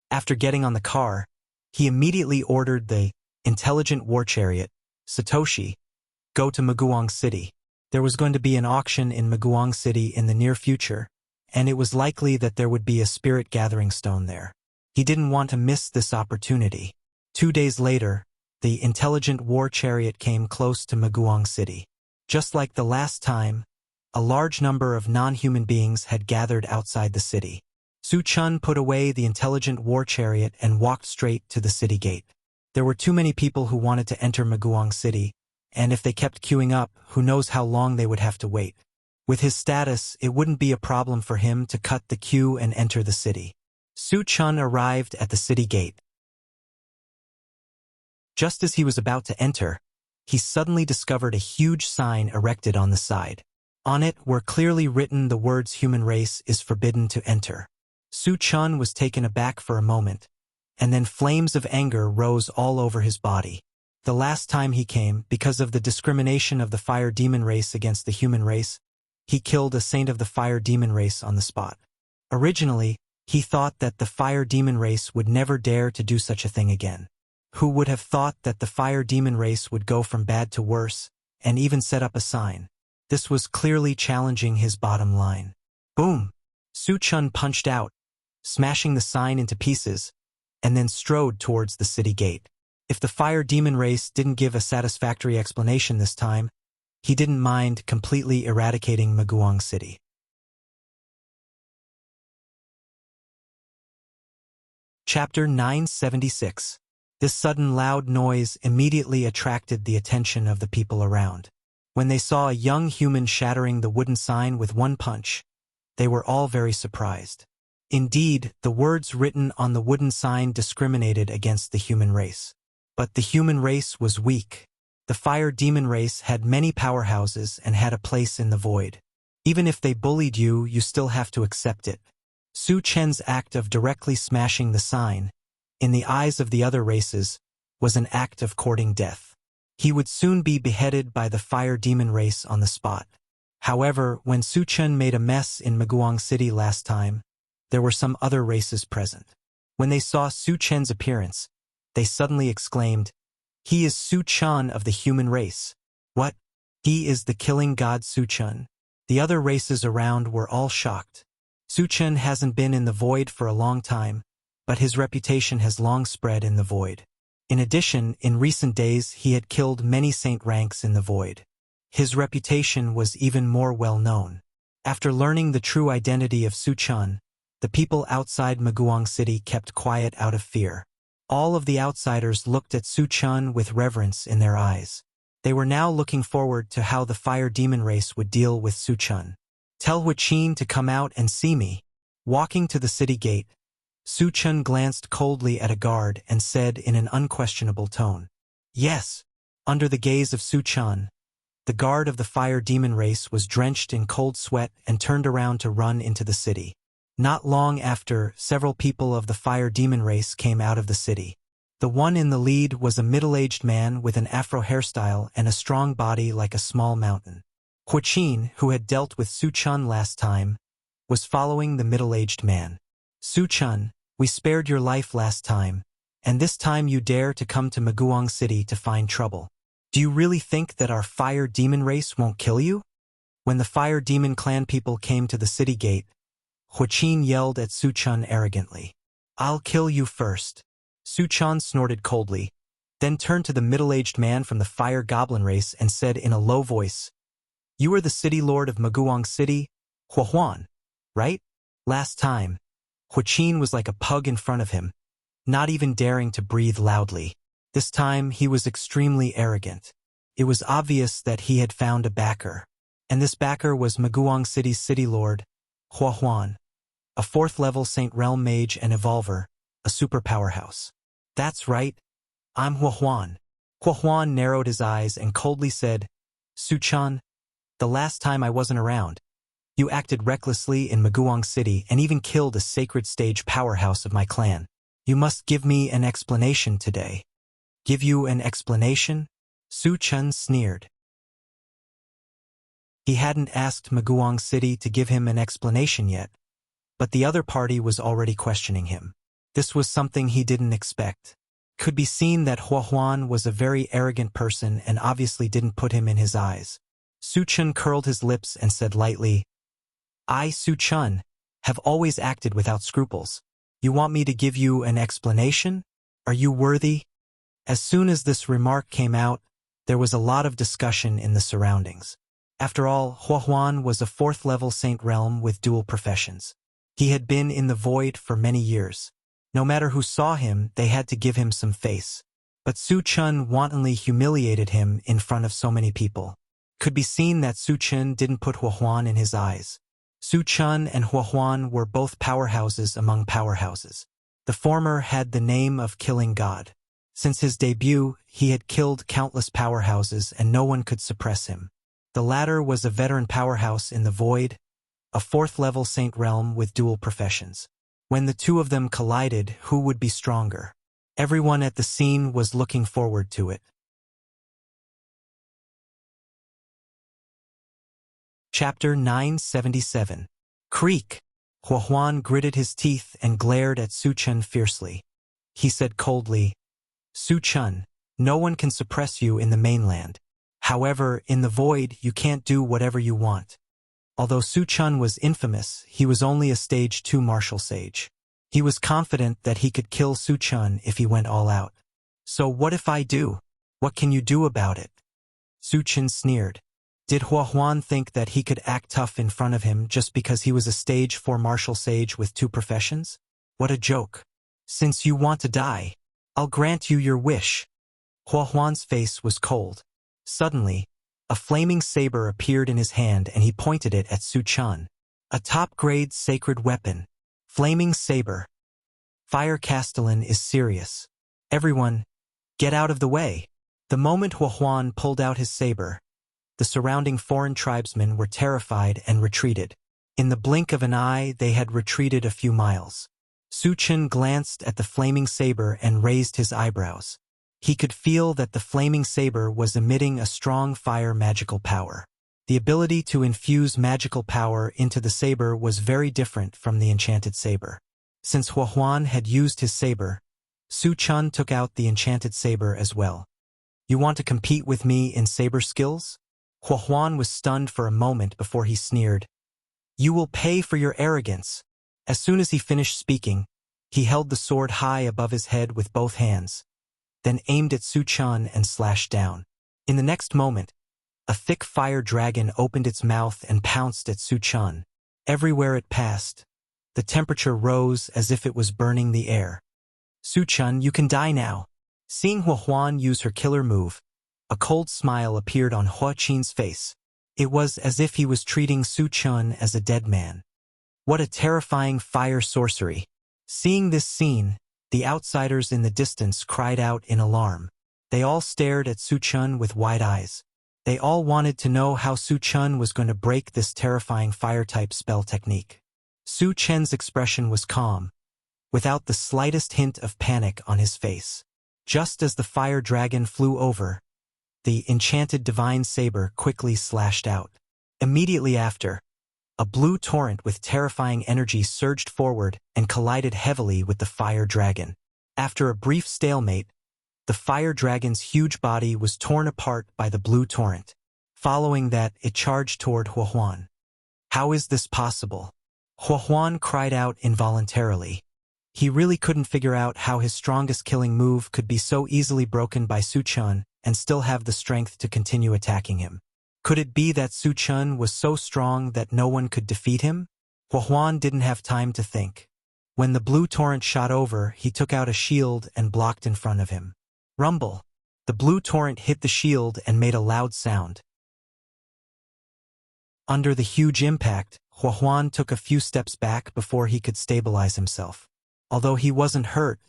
After getting on the car, he immediately ordered the intelligent war chariot, Satoshi, go to Maguang City. There was going to be an auction in Maguang City in the near future, and it was likely that there would be a spirit gathering stone there. He didn't want to miss this opportunity. 2 days later, the intelligent war chariot came close to Maguang City. Just like the last time, a large number of non-human beings had gathered outside the city. Suchen put away the intelligent war chariot and walked straight to the city gate. There were too many people who wanted to enter Maguang City, and if they kept queuing up, who knows how long they would have to wait. With his status, it wouldn't be a problem for him to cut the queue and enter the city. Suchen arrived at the city gate. Just as he was about to enter, he suddenly discovered a huge sign erected on the side. On it were clearly written the words "Human race is forbidden to enter." Suchen was taken aback for a moment, and then flames of anger rose all over his body. The last time he came, because of the discrimination of the fire demon race against the human race, he killed a saint of the fire demon race on the spot. Originally, he thought that the fire demon race would never dare to do such a thing again. Who would have thought that the fire demon race would go from bad to worse, and even set up a sign? This was clearly challenging his bottom line. Boom! Suchen punched out, smashing the sign into pieces, and then strode towards the city gate. If the fire demon race didn't give a satisfactory explanation this time, he didn't mind completely eradicating Maguang City. Chapter 976. This sudden loud noise immediately attracted the attention of the people around. When they saw a young human shattering the wooden sign with one punch, they were all very surprised. Indeed, the words written on the wooden sign discriminated against the human race. But the human race was weak. The fire demon race had many powerhouses and had a place in the void. Even if they bullied you, you still have to accept it. Su Chen's act of directly smashing the sign, in the eyes of the other races, was an act of courting death. He would soon be beheaded by the fire demon race on the spot. However, when Su Chen made a mess in Maguang City last time, there were some other races present. When they saw Su Chen's appearance, they suddenly exclaimed, "He is Su Chen of the human race." "What? He is the killing god Su Chen?" The other races around were all shocked. Su Chen hasn't been in the void for a long time, but his reputation has long spread in the void. In addition, in recent days he had killed many saint ranks in the void. His reputation was even more well known. After learning the true identity of Su Chen, the people outside Maguang City kept quiet out of fear. All of the outsiders looked at Su Chen with reverence in their eyes. They were now looking forward to how the fire demon race would deal with Su Chen. "Tell Huaqin to come out and see me." Walking to the city gate, Su Chen glanced coldly at a guard and said in an unquestionable tone, "Yes." Under the gaze of Su Chen, the guard of the fire demon race was drenched in cold sweat and turned around to run into the city. Not long after, several people of the fire demon race came out of the city. The one in the lead was a middle-aged man with an afro hairstyle and a strong body like a small mountain. Huaqin, who had dealt with Su Chen last time, was following the middle-aged man. "Su Chen, we spared your life last time, and this time you dare to come to Maguang City to find trouble. Do you really think that our fire demon race won't kill you?" When the fire demon clan people came to the city gate, Huaqin yelled at Su Chen arrogantly, "I'll kill you first." Su Chen snorted coldly, then turned to the middle-aged man from the fire goblin race and said in a low voice, "You are the city lord of Maguang City, Huahuan, right?" Last time, Huaqin was like a pug in front of him, not even daring to breathe loudly. This time he was extremely arrogant. It was obvious that he had found a backer. And this backer was Maguang City's city lord, Huahuan, a 4th-level Saint Realm mage and evolver, a super powerhouse. "That's right. I'm Huahuan." Huahuan narrowed his eyes and coldly said, "Su Chen, the last time I wasn't around, you acted recklessly in Maguang City and even killed a sacred stage powerhouse of my clan. You must give me an explanation today." "Give you an explanation?" Su Chen sneered. He hadn't asked Maguang City to give him an explanation yet, but the other party was already questioning him. This was something he didn't expect. Could be seen that Huahuan was a very arrogant person and obviously didn't put him in his eyes. Su Chen curled his lips and said lightly, "I, Su Chen, have always acted without scruples. You want me to give you an explanation? Are you worthy?" As soon as this remark came out, there was a lot of discussion in the surroundings. After all, Huahuan was a 4th-level Saint Realm with dual professions. He had been in the void for many years. No matter who saw him, they had to give him some face. But Su Chen wantonly humiliated him in front of so many people. Could be seen that Su Chen didn't put Huahuan in his eyes. Su Chen and Huahuan were both powerhouses among powerhouses. The former had the name of Killing God. Since his debut, he had killed countless powerhouses and no one could suppress him. The latter was a veteran powerhouse in the void, a 4th-level Saint Realm with dual professions. When the two of them collided, who would be stronger? Everyone at the scene was looking forward to it. Chapter 977. Creak! Huahuan gritted his teeth and glared at Su Chen fiercely. He said coldly, "Su Chen, no one can suppress you in the mainland. However, in the void, you can't do whatever you want." Although Su Chen was infamous, he was only a stage 2 martial sage. He was confident that he could kill Su Chen if he went all out. "So what if I do? What can you do about it?" Su Chen sneered. Did Huahuan think that he could act tough in front of him just because he was a stage 4 martial sage with 2 professions? What a joke. "Since you want to die, I'll grant you your wish." Huahuan's face was cold. Suddenly, a flaming saber appeared in his hand and he pointed it at Su Chen. A top-grade sacred weapon. Flaming saber. Fire Castellan is serious. "Everyone, get out of the way." The moment Huan pulled out his saber, the surrounding foreign tribesmen were terrified and retreated. In the blink of an eye, they had retreated a few miles. Su Chen glanced at the flaming saber and raised his eyebrows. He could feel that the flaming saber was emitting a strong fire magical power. The ability to infuse magical power into the saber was very different from the enchanted saber. Since Huan had used his saber, Su Chen took out the enchanted saber as well. You want to compete with me in saber skills? Huan was stunned for a moment before he sneered. You will pay for your arrogance. As soon as he finished speaking, he held the sword high above his head with both hands, then aimed at Su Chen and slashed down. In the next moment, a thick fire dragon opened its mouth and pounced at Su Chen. Everywhere it passed, the temperature rose as if it was burning the air. Su Chen, you can die now. Seeing Huan use her killer move, a cold smile appeared on Hua Qin's face. It was as if he was treating Su Chen as a dead man. What a terrifying fire sorcery! Seeing this scene, the outsiders in the distance cried out in alarm. They all stared at Su Chen with wide eyes. They all wanted to know how Su Chen was going to break this terrifying fire-type spell technique. Su Chen's expression was calm, without the slightest hint of panic on his face. Just as the fire dragon flew over, the enchanted divine saber quickly slashed out. Immediately after, a blue torrent with terrifying energy surged forward and collided heavily with the fire dragon. After a brief stalemate, the fire dragon's huge body was torn apart by the blue torrent. Following that, it charged toward Huan. How is this possible? Huan cried out involuntarily. He really couldn't figure out how his strongest killing move could be so easily broken by Su Chen and still have the strength to continue attacking him. Could it be that Su Chen was so strong that no one could defeat him? Huan didn't have time to think. When the blue torrent shot over, he took out a shield and blocked in front of him. Rumble! The blue torrent hit the shield and made a loud sound. Under the huge impact, Huan took a few steps back before he could stabilize himself. Although he wasn't hurt,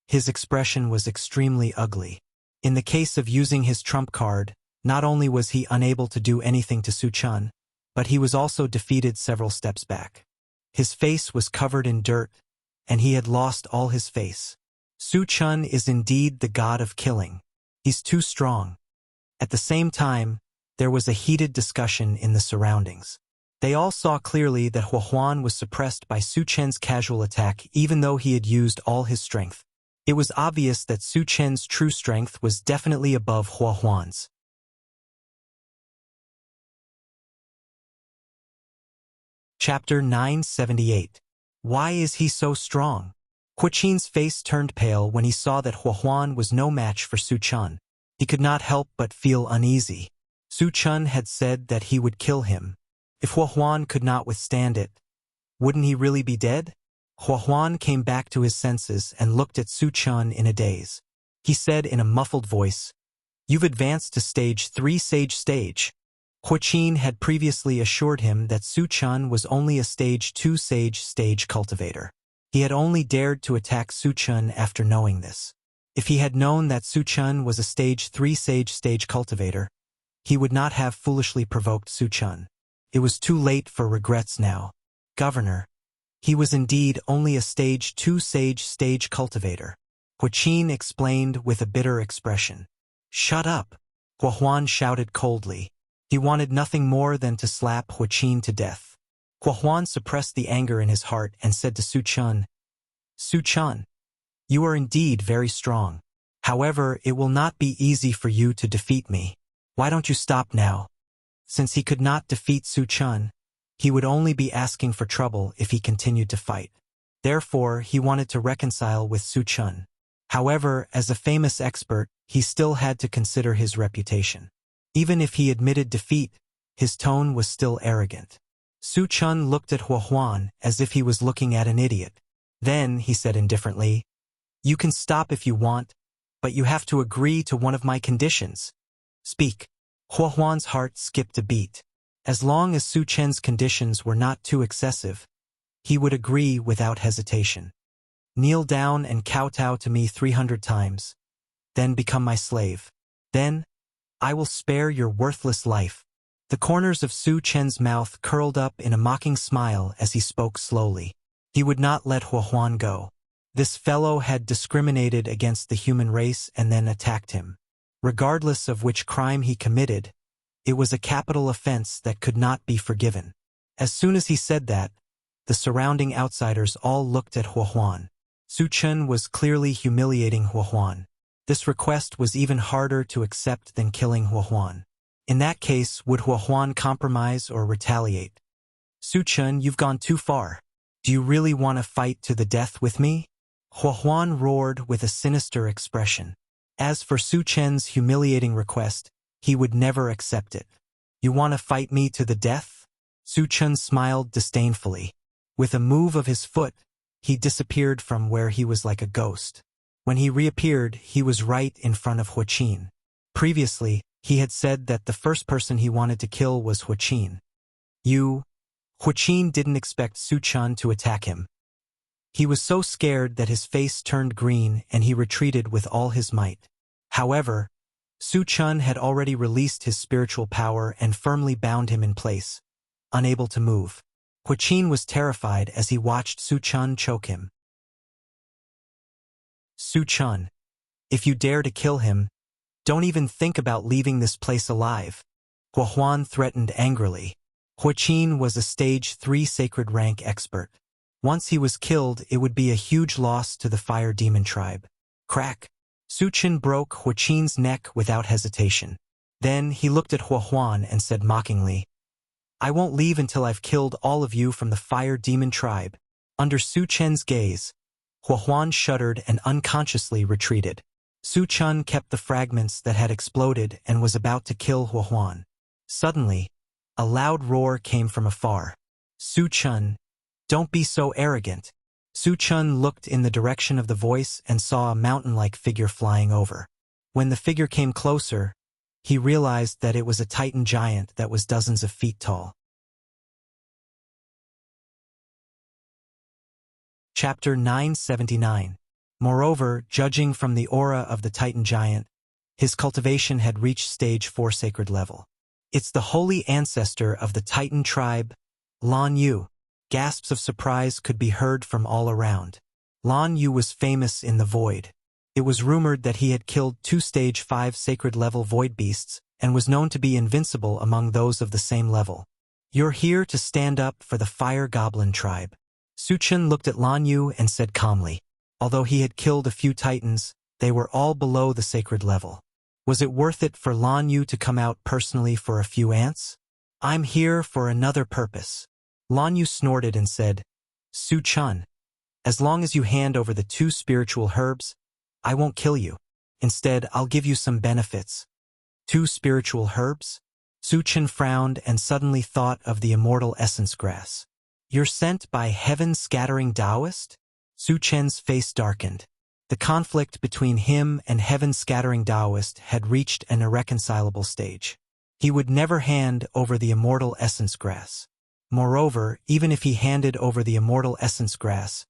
his expression was extremely ugly. In the case of using his trump card, not only was he unable to do anything to Su Chen, but he was also defeated several steps back. His face was covered in dirt, and he had lost all his face. Su Chen is indeed the god of killing. He's too strong. At the same time, there was a heated discussion in the surroundings. They all saw clearly that Huan was suppressed by Su Chen's casual attack even though he had used all his strength. It was obvious that Su Chen's true strength was definitely above Huan's. Chapter 978. Why is he so strong? Hua Qin's face turned pale when he saw that Huan was no match for Su Chen. He could not help but feel uneasy. Su Chen had said that he would kill him. If Huan could not withstand it, wouldn't he really be dead? Huan came back to his senses and looked at Su Chen in a daze. He said in a muffled voice, "You've advanced to stage 3 sage stage." Hua Qin had previously assured him that Su Chen was only a stage 2 sage stage cultivator. He had only dared to attack Su Chen after knowing this. If he had known that Su Chen was a stage 3 sage stage cultivator, he would not have foolishly provoked Su Chen. It was too late for regrets now. Governor, he was indeed only a stage 2 sage stage cultivator. Hua Qin explained with a bitter expression. Shut up! Huan shouted coldly. He wanted nothing more than to slap Hua Qin to death. Huan suppressed the anger in his heart and said to Su Chen, Su Chen, you are indeed very strong. However, it will not be easy for you to defeat me. Why don't you stop now? Since he could not defeat Su Chen, he would only be asking for trouble if he continued to fight. Therefore, he wanted to reconcile with Su Chen. However, as a famous expert, he still had to consider his reputation. Even if he admitted defeat, his tone was still arrogant. Su Chen looked at Huan as if he was looking at an idiot. Then, he said indifferently, you can stop if you want, but you have to agree to one of my conditions. Speak. Huan's heart skipped a beat. As long as Su Chen's conditions were not too excessive, he would agree without hesitation. Kneel down and kowtow to me 300 times. Then become my slave. Then, I will spare your worthless life. The corners of Su Chen's mouth curled up in a mocking smile as he spoke slowly. He would not let Huan go. This fellow had discriminated against the human race and then attacked him. Regardless of which crime he committed, it was a capital offense that could not be forgiven. As soon as he said that, the surrounding outsiders all looked at Huan. Su Chen was clearly humiliating Huan. This request was even harder to accept than killing Huan. In that case, would Huan compromise or retaliate? Su Chen, you've gone too far. Do you really want to fight to the death with me? Huan roared with a sinister expression. As for Su Chen's humiliating request, he would never accept it. You want to fight me to the death? Su Chen smiled disdainfully. With a move of his foot, he disappeared from where he was like a ghost. When he reappeared, he was right in front of Huaqin. Previously, he had said that the first person he wanted to kill was Huaqin. Huaqin didn't expect Su Chen to attack him. He was so scared that his face turned green and he retreated with all his might. However, Su Chen had already released his spiritual power and firmly bound him in place, unable to move. Huaqin was terrified as he watched Su Chen choke him. Su Chen, if you dare to kill him, don't even think about leaving this place alive. Huan threatened angrily. Huaqin was a Stage 3 sacred rank expert. Once he was killed, it would be a huge loss to the Fire Demon tribe. Crack! Su Chen broke Huaqin's neck without hesitation. Then he looked at Huan and said mockingly, I won't leave until I've killed all of you from the Fire Demon tribe. Under Su Chen's gaze, Huan shuddered and unconsciously retreated. Su Chen kept the fragments that had exploded and was about to kill Huan. Suddenly, a loud roar came from afar. Su Chen, don't be so arrogant. Su Chen looked in the direction of the voice and saw a mountain-like figure flying over. When the figure came closer, he realized that it was a Titan giant that was dozens of feet tall. Chapter 979. Moreover, judging from the aura of the Titan giant, his cultivation had reached Stage 4 sacred level. It's the holy ancestor of the Titan tribe, Lan Yu. Gasps of surprise could be heard from all around. Lan Yu was famous in the void. It was rumored that he had killed 2 Stage 5 sacred level void beasts and was known to be invincible among those of the same level. You're here to stand up for the Fire Goblin tribe. Su Chen looked at Lan Yu and said calmly. Although he had killed a few titans, they were all below the sacred level. Was it worth it for Lan Yu to come out personally for a few ants? I'm here for another purpose. Lan Yu snorted and said, Su Chen, as long as you hand over the 2 spiritual herbs, I won't kill you. Instead, I'll give you some benefits. 2 spiritual herbs? Su Chen frowned and suddenly thought of the immortal essence grass. You're sent by heaven-scattering Taoist? Su Chen's face darkened. The conflict between him and heaven-scattering Taoist had reached an irreconcilable stage. He would never hand over the immortal essence grass. Moreover, even if he handed over the immortal essence grass,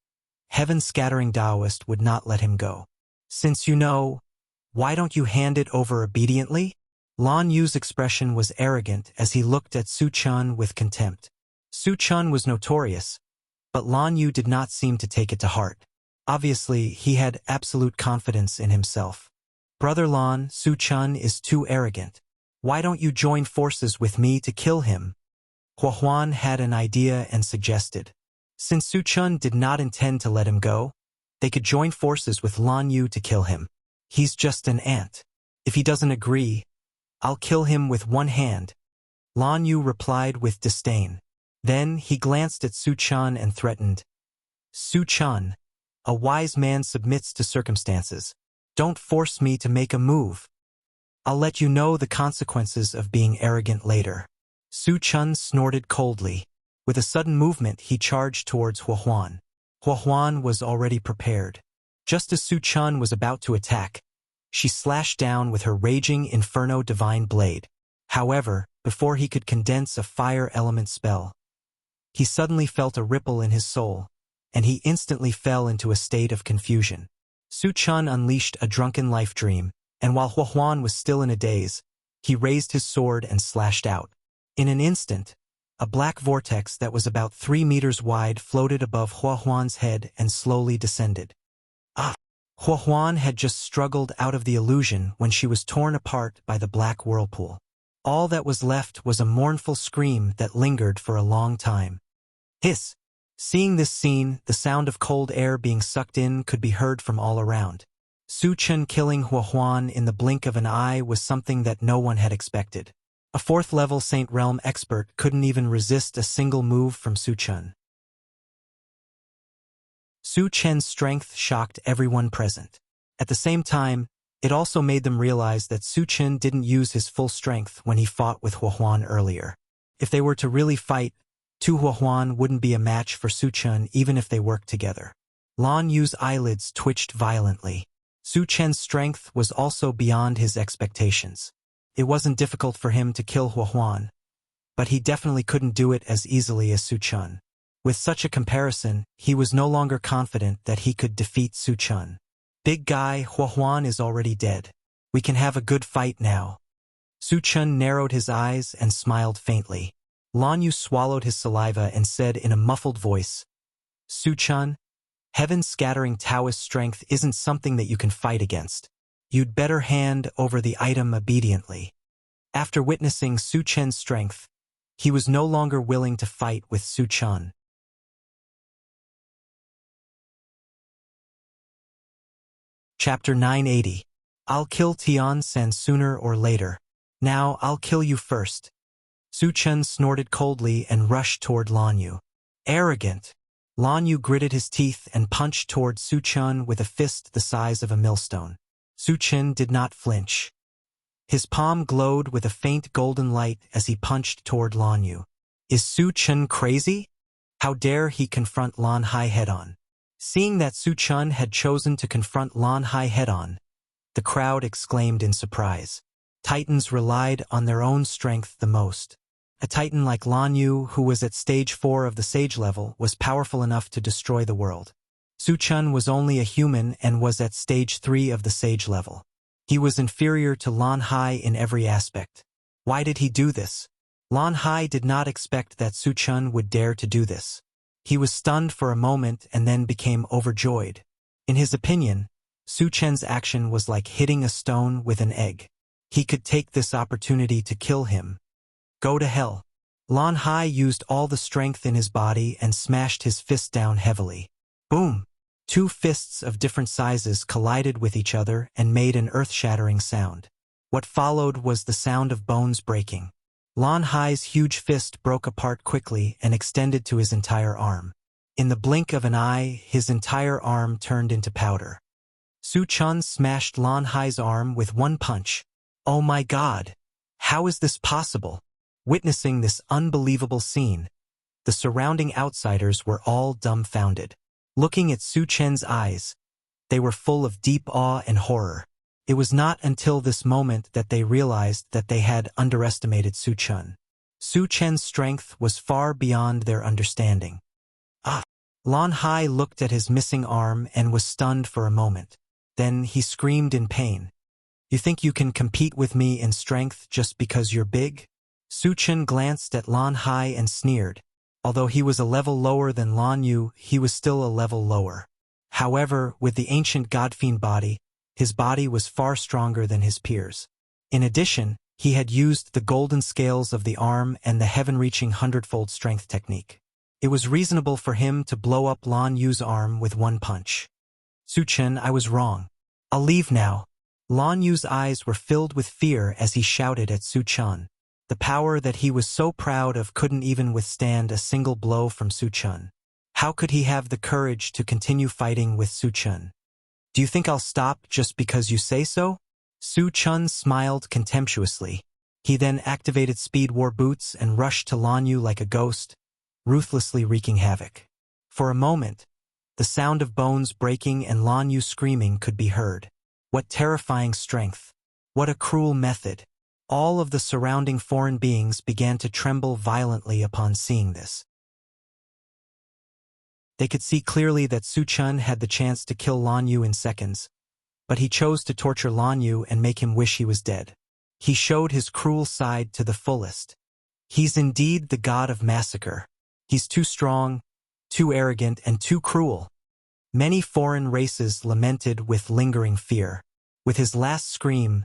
heaven-scattering Taoist would not let him go. Since you know, why don't you hand it over obediently? Lan Yu's expression was arrogant as he looked at Su Chen with contempt. Su Chen was notorious, but Lan Yu did not seem to take it to heart. Obviously, he had absolute confidence in himself. Brother Lan, Su Chen is too arrogant. Why don't you join forces with me to kill him? Huan had an idea and suggested. Since Su Chen did not intend to let him go, they could join forces with Lan Yu to kill him. He's just an ant. If he doesn't agree, I'll kill him with one hand. Lan Yu replied with disdain. Then he glanced at Su Chen and threatened. Su Chen, a wise man submits to circumstances. Don't force me to make a move. I'll let you know the consequences of being arrogant later. Su Chen snorted coldly. With a sudden movement, he charged towards Huan. Huan was already prepared. Just as Su Chen was about to attack, she slashed down with her raging inferno divine blade. However, before he could condense a fire element spell, he suddenly felt a ripple in his soul, and he instantly fell into a state of confusion. Su Chen unleashed a drunken life dream, and while Hua Huan was still in a daze, he raised his sword and slashed out. In an instant, a black vortex that was about 3 meters wide floated above Hua Huan's head and slowly descended. Ah! Hua Huan had just struggled out of the illusion when she was torn apart by the black whirlpool. All that was left was a mournful scream that lingered for a long time. Hiss! Seeing this scene, the sound of cold air being sucked in could be heard from all around. Su Chen killing Hua Huan in the blink of an eye was something that no one had expected. A 4th-level Saint Realm expert couldn't even resist a single move from Su Chen. Su Chen's strength shocked everyone present. At the same time, it also made them realize that Su Chen didn't use his full strength when he fought with Hua Huan earlier. If they were to really fight, Tu Hua Huan wouldn't be a match for Su Chen even if they worked together. Lan Yu's eyelids twitched violently. Su Chen's strength was also beyond his expectations. It wasn't difficult for him to kill Hua Huan, but he definitely couldn't do it as easily as Su Chen. With such a comparison, he was no longer confident that he could defeat Su Chen. Big guy, Hua Huan is already dead. We can have a good fight now. Su Chen narrowed his eyes and smiled faintly. Lan Yu swallowed his saliva and said in a muffled voice, Su Chen, heaven-scattering Taoist strength isn't something that you can fight against. You'd better hand over the item obediently. After witnessing Su Chen's strength, he was no longer willing to fight with Su Chen. Chapter 980. I'll kill Tian San sooner or later. Now I'll kill you first. Su Chen snorted coldly and rushed toward Lan Yu. Arrogant! Lan Yu gritted his teeth and punched toward Su Chen with a fist the size of a millstone. Su Chen did not flinch. His palm glowed with a faint golden light as he punched toward Lan Yu. Is Su Chen crazy? How dare he confront Lan Hai head-on? Seeing that Su Chen had chosen to confront Lan Hai head-on, the crowd exclaimed in surprise. Titans relied on their own strength the most. A titan like Lan Yu, who was at stage 4 of the sage level, was powerful enough to destroy the world. Su Chen was only a human and was at stage 3 of the sage level. He was inferior to Lan Hai in every aspect. Why did he do this? Lan Hai did not expect that Su Chen would dare to do this. He was stunned for a moment and then became overjoyed. In his opinion, Su Chen's action was like hitting a stone with an egg. He could take this opportunity to kill him. Go to hell. Lan Hai used all the strength in his body and smashed his fist down heavily. Boom! 2 fists of different sizes collided with each other and made an earth-shattering sound. What followed was the sound of bones breaking. Lan Hai's huge fist broke apart quickly and extended to his entire arm. In the blink of an eye, his entire arm turned into powder. Su Chen smashed Lan Hai's arm with one punch. Oh my God! How is this possible? Witnessing this unbelievable scene, the surrounding outsiders were all dumbfounded. Looking at Su Chen's eyes, they were full of deep awe and horror. It was not until this moment that they realized that they had underestimated Su Chen. Su Chen's strength was far beyond their understanding. Ah! Lan Hai looked at his missing arm and was stunned for a moment. Then he screamed in pain. You think you can compete with me in strength just because you're big? Su Chen glanced at Lan Hai and sneered. Although he was a level lower than Lan Yu, he was still a level lower. However, with the ancient God-fiend body, his body was far stronger than his peers. In addition, he had used the golden scales of the arm and the heaven-reaching 100-fold strength technique. It was reasonable for him to blow up Lan Yu's arm with one punch. Su Chen, I was wrong. I'll leave now. Lan Yu's eyes were filled with fear as he shouted at Su Chen. The power that he was so proud of couldn't even withstand a single blow from Su Chen. How could he have the courage to continue fighting with Su Chen? Do you think I'll stop just because you say so? Su Chen smiled contemptuously. He then activated Speed War Boots and rushed to Lan Yu like a ghost, ruthlessly wreaking havoc. For a moment, the sound of bones breaking and Lan Yu screaming could be heard. What terrifying strength! What a cruel method! All of the surrounding foreign beings began to tremble violently upon seeing this. They could see clearly that Su Chen had the chance to kill Lan Yu in seconds, but he chose to torture Lan Yu and make him wish he was dead. He showed his cruel side to the fullest. He's indeed the god of massacre. He's too strong, too arrogant, and too cruel. Many foreign races lamented with lingering fear. With his last scream,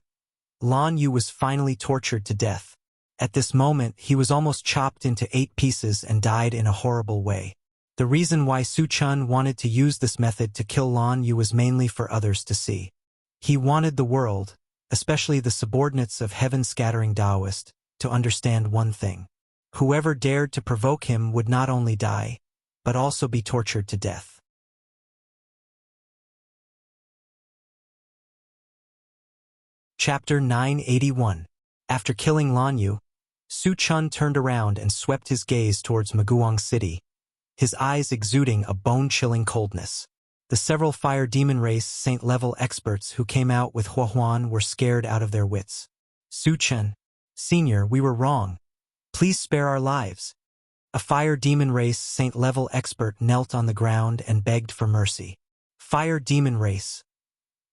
Lan Yu was finally tortured to death. At this moment, he was almost chopped into 8 pieces and died in a horrible way. The reason why Su Chun wanted to use this method to kill Lan Yu was mainly for others to see. He wanted the world, especially the subordinates of heaven-scattering Taoist, to understand one thing. Whoever dared to provoke him would not only die, but also be tortured to death. Chapter 981. After killing Lan Yu, Su Chun turned around and swept his gaze towards Maguang City, his eyes exuding a bone-chilling coldness. The several fire demon race saint-level experts who came out with Huahuan were scared out of their wits. Su Chun, Senior, we were wrong. Please spare our lives. A fire demon race saint-level expert knelt on the ground and begged for mercy. Fire demon race.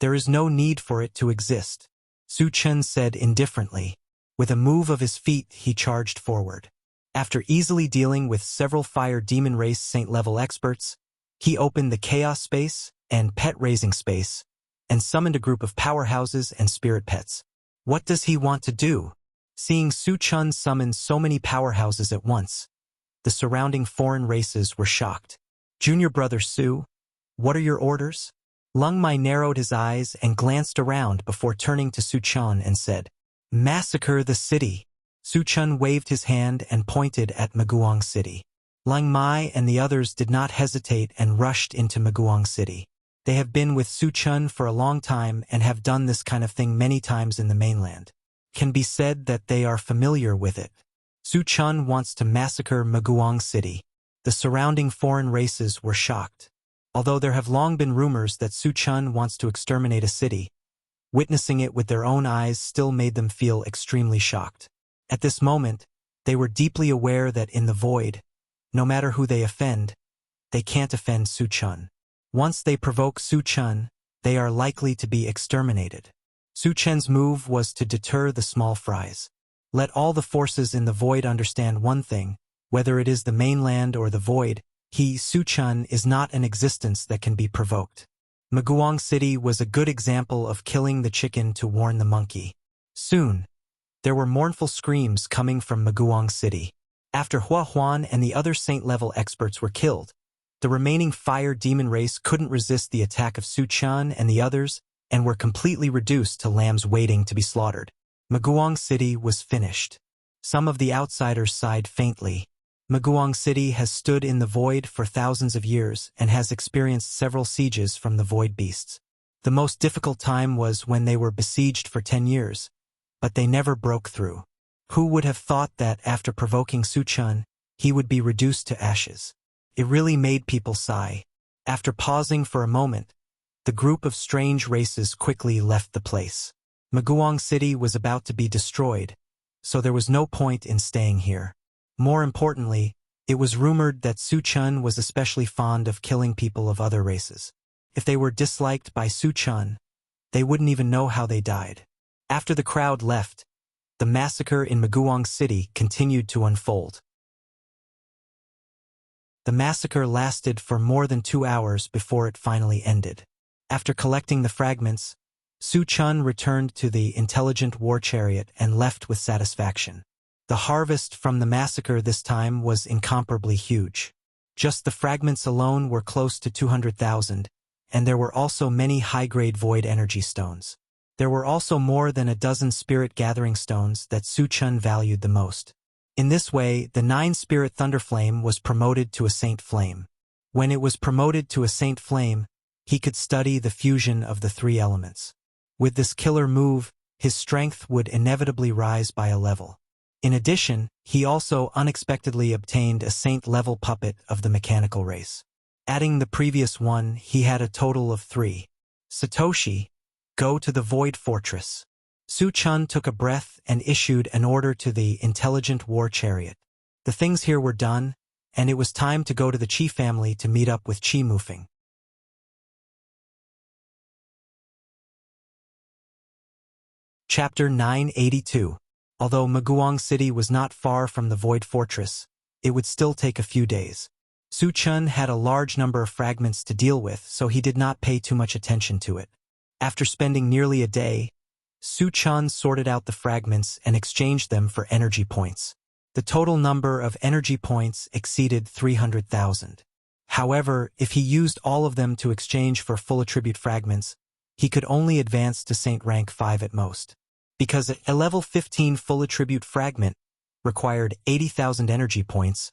There is no need for it to exist, Su Chun said indifferently. With a move of his feet, he charged forward. After easily dealing with several fire demon race saint-level experts, he opened the chaos space and pet-raising space and summoned a group of powerhouses and spirit pets. What does he want to do? Seeing Su Chun summon so many powerhouses at once, the surrounding foreign races were shocked. Junior brother Su, what are your orders? Lung Mai narrowed his eyes and glanced around before turning to Su Chun and said, Massacre the city. Su Chun waved his hand and pointed at Maguang City. Lung Mai and the others did not hesitate and rushed into Maguang City. They have been with Su Chun for a long time and have done this kind of thing many times in the mainland. Can be said that they are familiar with it. Su Chun wants to massacre Maguang City. The surrounding foreign races were shocked. Although there have long been rumors that Su Chun wants to exterminate a city, witnessing it with their own eyes still made them feel extremely shocked. At this moment, they were deeply aware that in the void, no matter who they offend, they can't offend Su Chun. Once they provoke Su Chun, they are likely to be exterminated. Su Chun's move was to deter the small fries. Let all the forces in the void understand one thing, whether it is the mainland or the void, he, Su Chun, is not an existence that can be provoked. Maguang City was a good example of killing the chicken to warn the monkey. Soon, there were mournful screams coming from Maguang City. After Huahuan and the other saint-level experts were killed, the remaining fire demon race couldn't resist the attack of Su Chun and the others and were completely reduced to lambs waiting to be slaughtered. Maguang City was finished. Some of the outsiders sighed faintly. Maguang City has stood in the void for thousands of years and has experienced several sieges from the void beasts. The most difficult time was when they were besieged for 10 years, but they never broke through. Who would have thought that after provoking Su Chun, he would be reduced to ashes? It really made people sigh. After pausing for a moment, the group of strange races quickly left the place. Maguang City was about to be destroyed, so there was no point in staying here. More importantly, it was rumored that Su Chun was especially fond of killing people of other races. If they were disliked by Su Chun, they wouldn't even know how they died. After the crowd left, the massacre in Maguang City continued to unfold. The massacre lasted for more than 2 hours before it finally ended. After collecting the fragments, Su Chun returned to the intelligent war chariot and left with satisfaction. The harvest from the massacre this time was incomparably huge. Just the fragments alone were close to 200,000, and there were also many high-grade void energy stones. There were also more than a dozen spirit gathering stones that Su Chun valued the most. In this way, the 9-spirit Thunderflame was promoted to a Saint Flame. When it was promoted to a Saint Flame, he could study the fusion of the 3 elements. With this killer move, his strength would inevitably rise by a level. In addition, he also unexpectedly obtained a Saint-level puppet of the mechanical race. Adding the previous one, he had a total of 3. Satoshi, go to the Void Fortress. Su Chun took a breath and issued an order to the intelligent war chariot. The things here were done, and it was time to go to the Qi family to meet up with Qi Mufeng. Chapter 982. Although Maguang City was not far from the Void Fortress, it would still take a few days. Su Chun had a large number of fragments to deal with, so he did not pay too much attention to it. After spending nearly a day, Su Chun sorted out the fragments and exchanged them for energy points. The total number of energy points exceeded 300,000. However, if he used all of them to exchange for full attribute fragments, he could only advance to Saint rank 5 at most. Because a level 15 full attribute fragment required 80,000 energy points,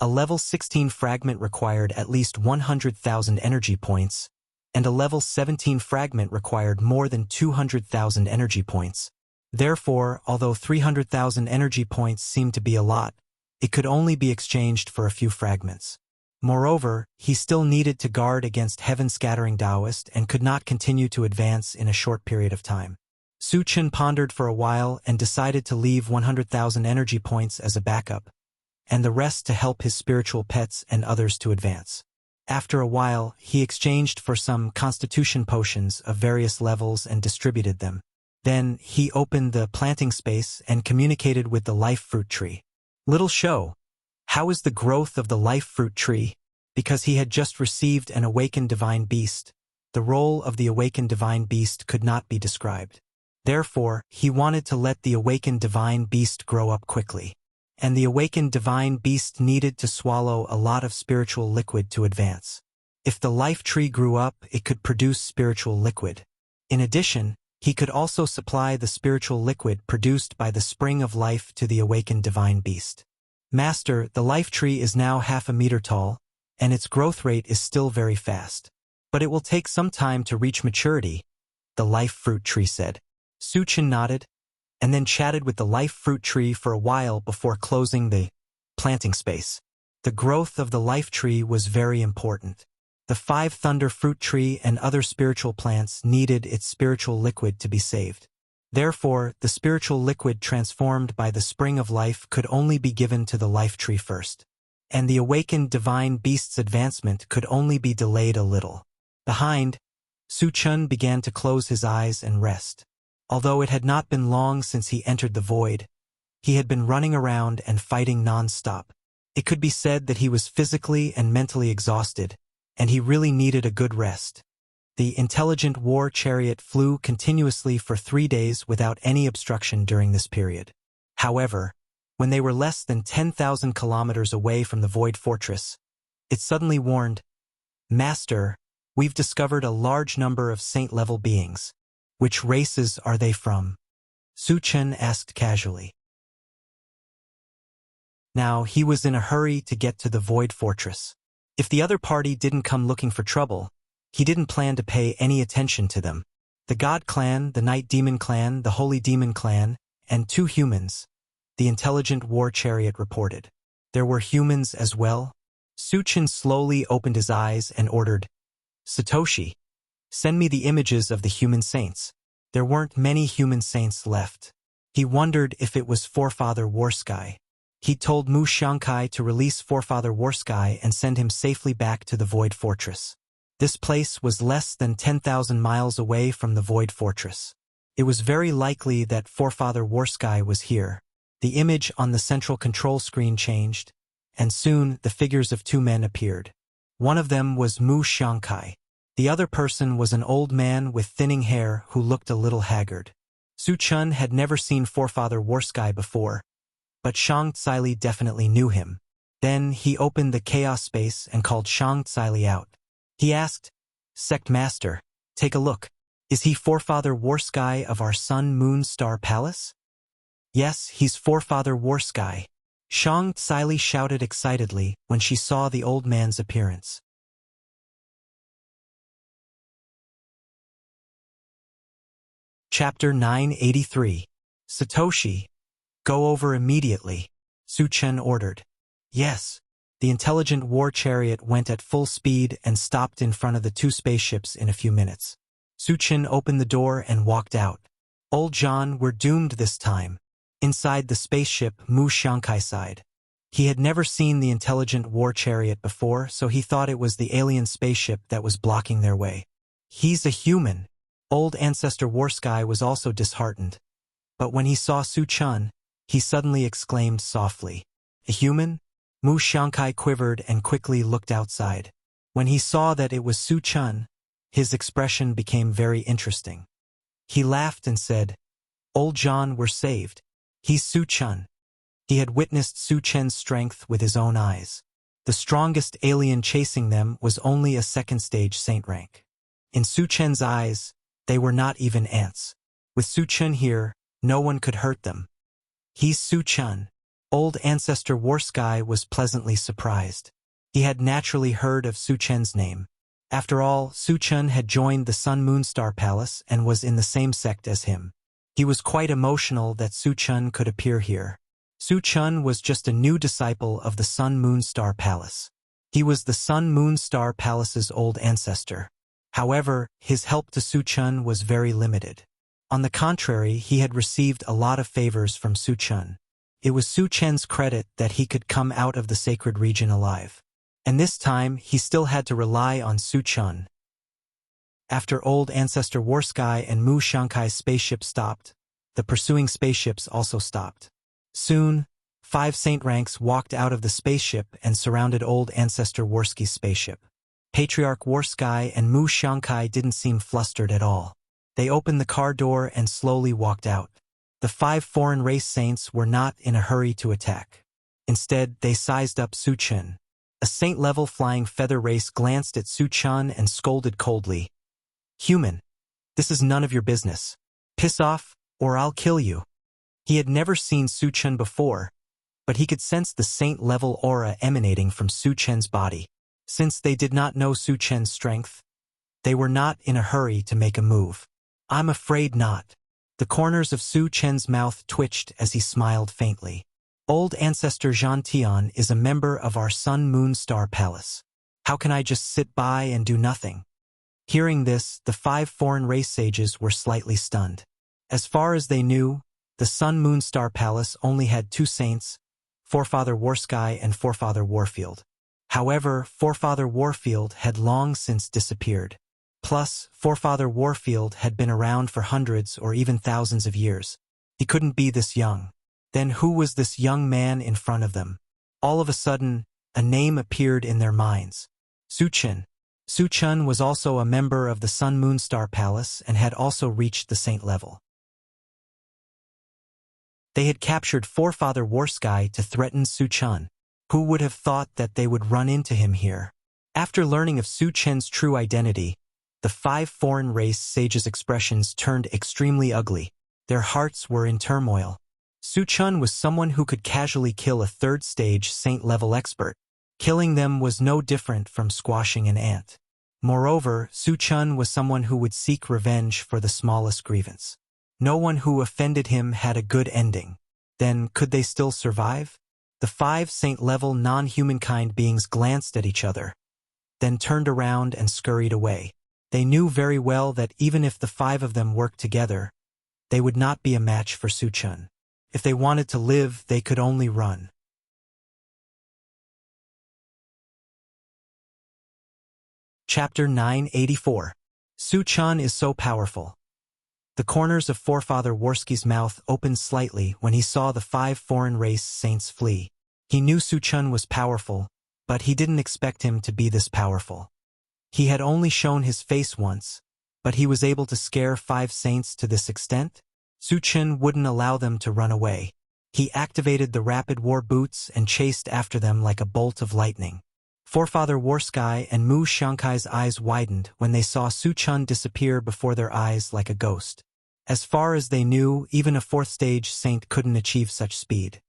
a level 16 fragment required at least 100,000 energy points, and a level 17 fragment required more than 200,000 energy points. Therefore, although 300,000 energy points seemed to be a lot, it could only be exchanged for a few fragments. Moreover, he still needed to guard against heaven-scattering Taoist and could not continue to advance in a short period of time. Su Chun pondered for a while and decided to leave 100,000 energy points as a backup, and the rest to help his spiritual pets and others to advance. After a while, he exchanged for some constitution potions of various levels and distributed them. Then, he opened the planting space and communicated with the life fruit tree. Little show, how is the growth of the life fruit tree? Because he had just received an awakened divine beast, the role of the awakened divine beast could not be described. Therefore, he wanted to let the awakened divine beast grow up quickly. And the awakened divine beast needed to swallow a lot of spiritual liquid to advance. If the life tree grew up, it could produce spiritual liquid. In addition, he could also supply the spiritual liquid produced by the spring of life to the awakened divine beast. Master, the life tree is now 1/2 meter tall, and its growth rate is still very fast. But it will take some time to reach maturity, the life fruit tree said. Su Chun nodded, and then chatted with the life fruit tree for a while before closing the planting space. The growth of the life tree was very important. The 5 thunder fruit tree and other spiritual plants needed its spiritual liquid to be saved. Therefore, the spiritual liquid transformed by the spring of life could only be given to the life tree first. And the awakened divine beast's advancement could only be delayed a little. Behind, Su Chun began to close his eyes and rest. Although it had not been long since he entered the void, he had been running around and fighting non-stop. It could be said that he was physically and mentally exhausted, and he really needed a good rest. The intelligent war chariot flew continuously for 3 days without any obstruction during this period. However, when they were less than 10,000 kilometers away from the Void Fortress, it suddenly warned, "Master, we've discovered a large number of saint-level beings. Which races are they from?" Su Chun asked casually. Now, he was in a hurry to get to the Void Fortress. If the other party didn't come looking for trouble, he didn't plan to pay any attention to them. The God Clan, the Night Demon Clan, the Holy Demon Clan, and 2 humans, the intelligent war chariot reported. There were humans as well? Su Chun slowly opened his eyes and ordered, "Satoshi, send me the images of the human saints." There weren't many human saints left. He wondered if it was Forefather Warsky. He told Mu Shankai to release Forefather Warsky and send him safely back to the Void Fortress. This place was less than 10,000 miles away from the Void Fortress. It was very likely that Forefather Warsky was here. The image on the central control screen changed, and soon the figures of 2 men appeared. One of them was Mu Shankai. The other person was an old man with thinning hair who looked a little haggard. Su Chun had never seen Forefather Warsky before, but Shang Tsili definitely knew him. Then he opened the chaos space and called Shang Tsili out. He asked, "Sect Master, take a look. Is he Forefather Warsky of our Sun Moon Star Palace?" "Yes, he's Forefather Warsky," Shang Tsili shouted excitedly when she saw the old man's appearance. Chapter 983. Satoshi, go over immediately, Su Chun ordered. Yes. The intelligent war chariot went at full speed and stopped in front of the 2 spaceships in a few minutes. Su Chun opened the door and walked out. "Old John, we're doomed this time." Inside the spaceship, Mu Shankai sighed. He had never seen the intelligent war chariot before, so he thought it was the alien spaceship that was blocking their way. "He's a human." Old Ancestor Warsky was also disheartened. But when he saw Su Chun, he suddenly exclaimed softly, "A human?" Mu Xiangkai quivered and quickly looked outside. When he saw that it was Su Chun, his expression became very interesting. He laughed and said, "Old John, we're saved. He's Su Chun." He had witnessed Su Chen's strength with his own eyes. The strongest alien chasing them was only a second-stage saint rank. In Su Chen's eyes, they were not even ants. With Su Chun here, no one could hurt them. "He's Su Chun." Old Ancestor Warsky was pleasantly surprised. He had naturally heard of Su Chen's name. After all, Su Chun had joined the Sun Moonstar Palace and was in the same sect as him. He was quite emotional that Su Chun could appear here. Su Chun was just a new disciple of the Sun Moonstar Palace. He was the Sun Moonstar Palace's old ancestor. However, his help to Su Chun was very limited. On the contrary, he had received a lot of favors from Su Chun. It was Su Chen's credit that he could come out of the sacred region alive. And this time, he still had to rely on Su Chun. After old Ancestor Warsky and Mu Xiangkai's spaceship stopped, the pursuing spaceships also stopped. Soon, 5 saint ranks walked out of the spaceship and surrounded old Ancestor Warsky's spaceship. Patriarch Warsky and Mu Xiangkai didn't seem flustered at all. They opened the car door and slowly walked out. The 5 foreign race saints were not in a hurry to attack. Instead, they sized up Su Chun. A saint-level flying feather race glanced at Su Chun and scolded coldly, "Human, this is none of your business. Piss off, or I'll kill you." He had never seen Su Chun before, but he could sense the saint-level aura emanating from Su Chen's body. Since they did not know Su Chen's strength, they were not in a hurry to make a move. "I'm afraid not." The corners of Su Chen's mouth twitched as he smiled faintly. "Old Ancestor Zhan Tian is a member of our Sun Moon Star Palace. How can I just sit by and do nothing?" Hearing this, the 5 foreign race sages were slightly stunned. As far as they knew, the Sun Moon Star Palace only had 2 saints, Forefather Warsky and Forefather Warfield. However, Forefather Warfield had long since disappeared. Plus, Forefather Warfield had been around for hundreds or even thousands of years. He couldn't be this young. Then who was this young man in front of them? All of a sudden, a name appeared in their minds. Su Chun. Su Chun was also a member of the Sun Moonstar Palace and had also reached the saint level. They had captured Forefather Warsky to threaten Su Chun. Who would have thought that they would run into him here? After learning of Su Chen's true identity, the 5 foreign race sages' expressions turned extremely ugly. Their hearts were in turmoil. Su Chun was someone who could casually kill a 3rd-stage saint-level expert. Killing them was no different from squashing an ant. Moreover, Su Chun was someone who would seek revenge for the smallest grievance. No one who offended him had a good ending. Then, could they still survive? The 5 saint-level non-humankind beings glanced at each other, then turned around and scurried away. They knew very well that even if the 5 of them worked together, they would not be a match for Su Chun. If they wanted to live, they could only run. Chapter 984. Su Chun is so powerful. The corners of Forefather Warsky's mouth opened slightly when he saw the 5 foreign race saints flee. He knew Su Chun was powerful, but he didn't expect him to be this powerful. He had only shown his face once, but he was able to scare 5 saints to this extent? Su Chun wouldn't allow them to run away. He activated the rapid war boots and chased after them like a bolt of lightning. Forefather Warsky and Mu Xiangkai's eyes widened when they saw Su Chun disappear before their eyes like a ghost. As far as they knew, even a 4th-stage saint couldn't achieve such speed.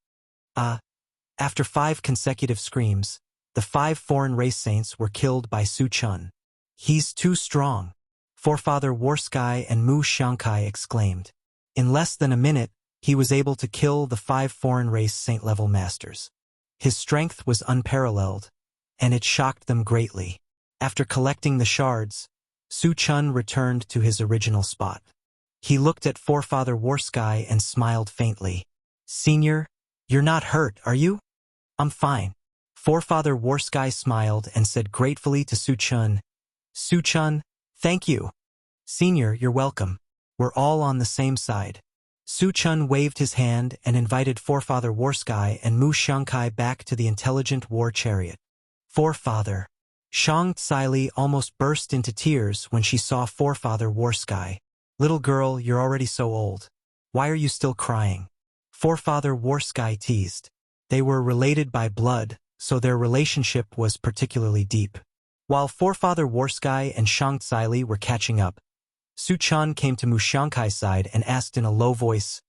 After 5 consecutive screams, the 5 foreign race saints were killed by Su Chun. "He's too strong," Forefather Warsky and Mu Xiangkai exclaimed. In less than a minute, he was able to kill the 5 foreign race saint-level masters. His strength was unparalleled, and it shocked them greatly. After collecting the shards, Su Chun returned to his original spot. He looked at Forefather Warsky and smiled faintly. "Senior, you're not hurt, are you?" "I'm fine." Forefather Warsky smiled and said gratefully to Su Chun, "Su Chun, thank you." "Senior, you're welcome. We're all on the same side." Su Chun waved his hand and invited Forefather Warsky and Mu Xiangkai back to the intelligent war chariot. Forefather. Shang Tsili almost burst into tears when she saw Forefather Warsky. Little girl, you're already so old. Why are you still crying? Forefather Warsky teased. They were related by blood, so their relationship was particularly deep. While Forefather Warsky and Shang Tsili were catching up, Su Chun came to Mu Xiangkai's side and asked in a low voice,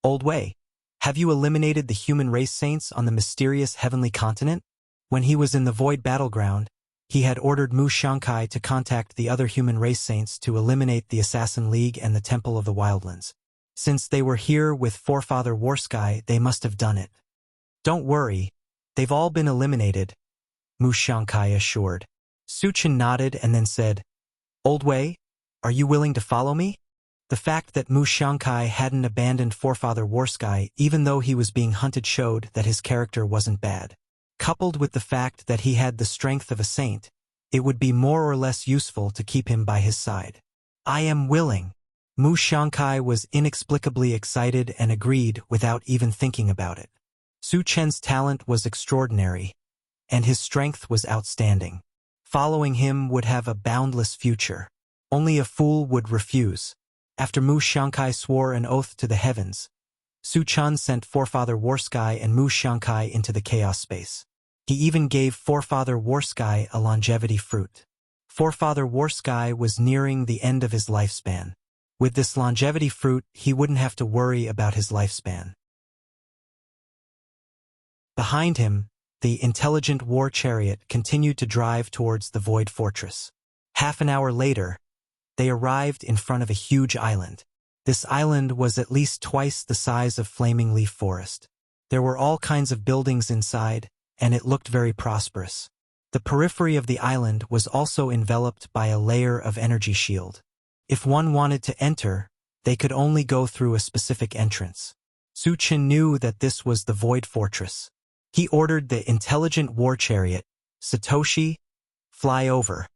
Old Wei, have you eliminated the human race saints on the mysterious heavenly continent? When he was in the void battleground, he had ordered Mu Xiangkai to contact the other human race saints to eliminate the Assassin League and the Temple of the Wildlands. Since they were here with Forefather Warsky, they must have done it. Don't worry, they've all been eliminated, Mu Xiangkai assured. Su Chun nodded and then said, Old Wei, are you willing to follow me? The fact that Mu Xiangkai hadn't abandoned Forefather Warsky even though he was being hunted showed that his character wasn't bad. Coupled with the fact that he had the strength of a saint, it would be more or less useful to keep him by his side. I am willing. Mu Xiangkai was inexplicably excited and agreed without even thinking about it. Su Chen's talent was extraordinary, and his strength was outstanding. Following him would have a boundless future. Only a fool would refuse. After Mu Xiangkai swore an oath to the heavens, Su Chun sent Forefather Warsky and Mu Xiangkai into the chaos space. He even gave Forefather Warsky a longevity fruit. Forefather Warsky was nearing the end of his lifespan. With this longevity fruit, he wouldn't have to worry about his lifespan. Behind him, the intelligent war chariot continued to drive towards the Void Fortress. Half an hour later, they arrived in front of a huge island. This island was at least twice the size of Flaming Leaf Forest. There were all kinds of buildings inside, and it looked very prosperous. The periphery of the island was also enveloped by a layer of energy shield. If one wanted to enter, they could only go through a specific entrance. Su Chun knew that this was the Void Fortress. He ordered the intelligent war chariot, Satoshi, fly over.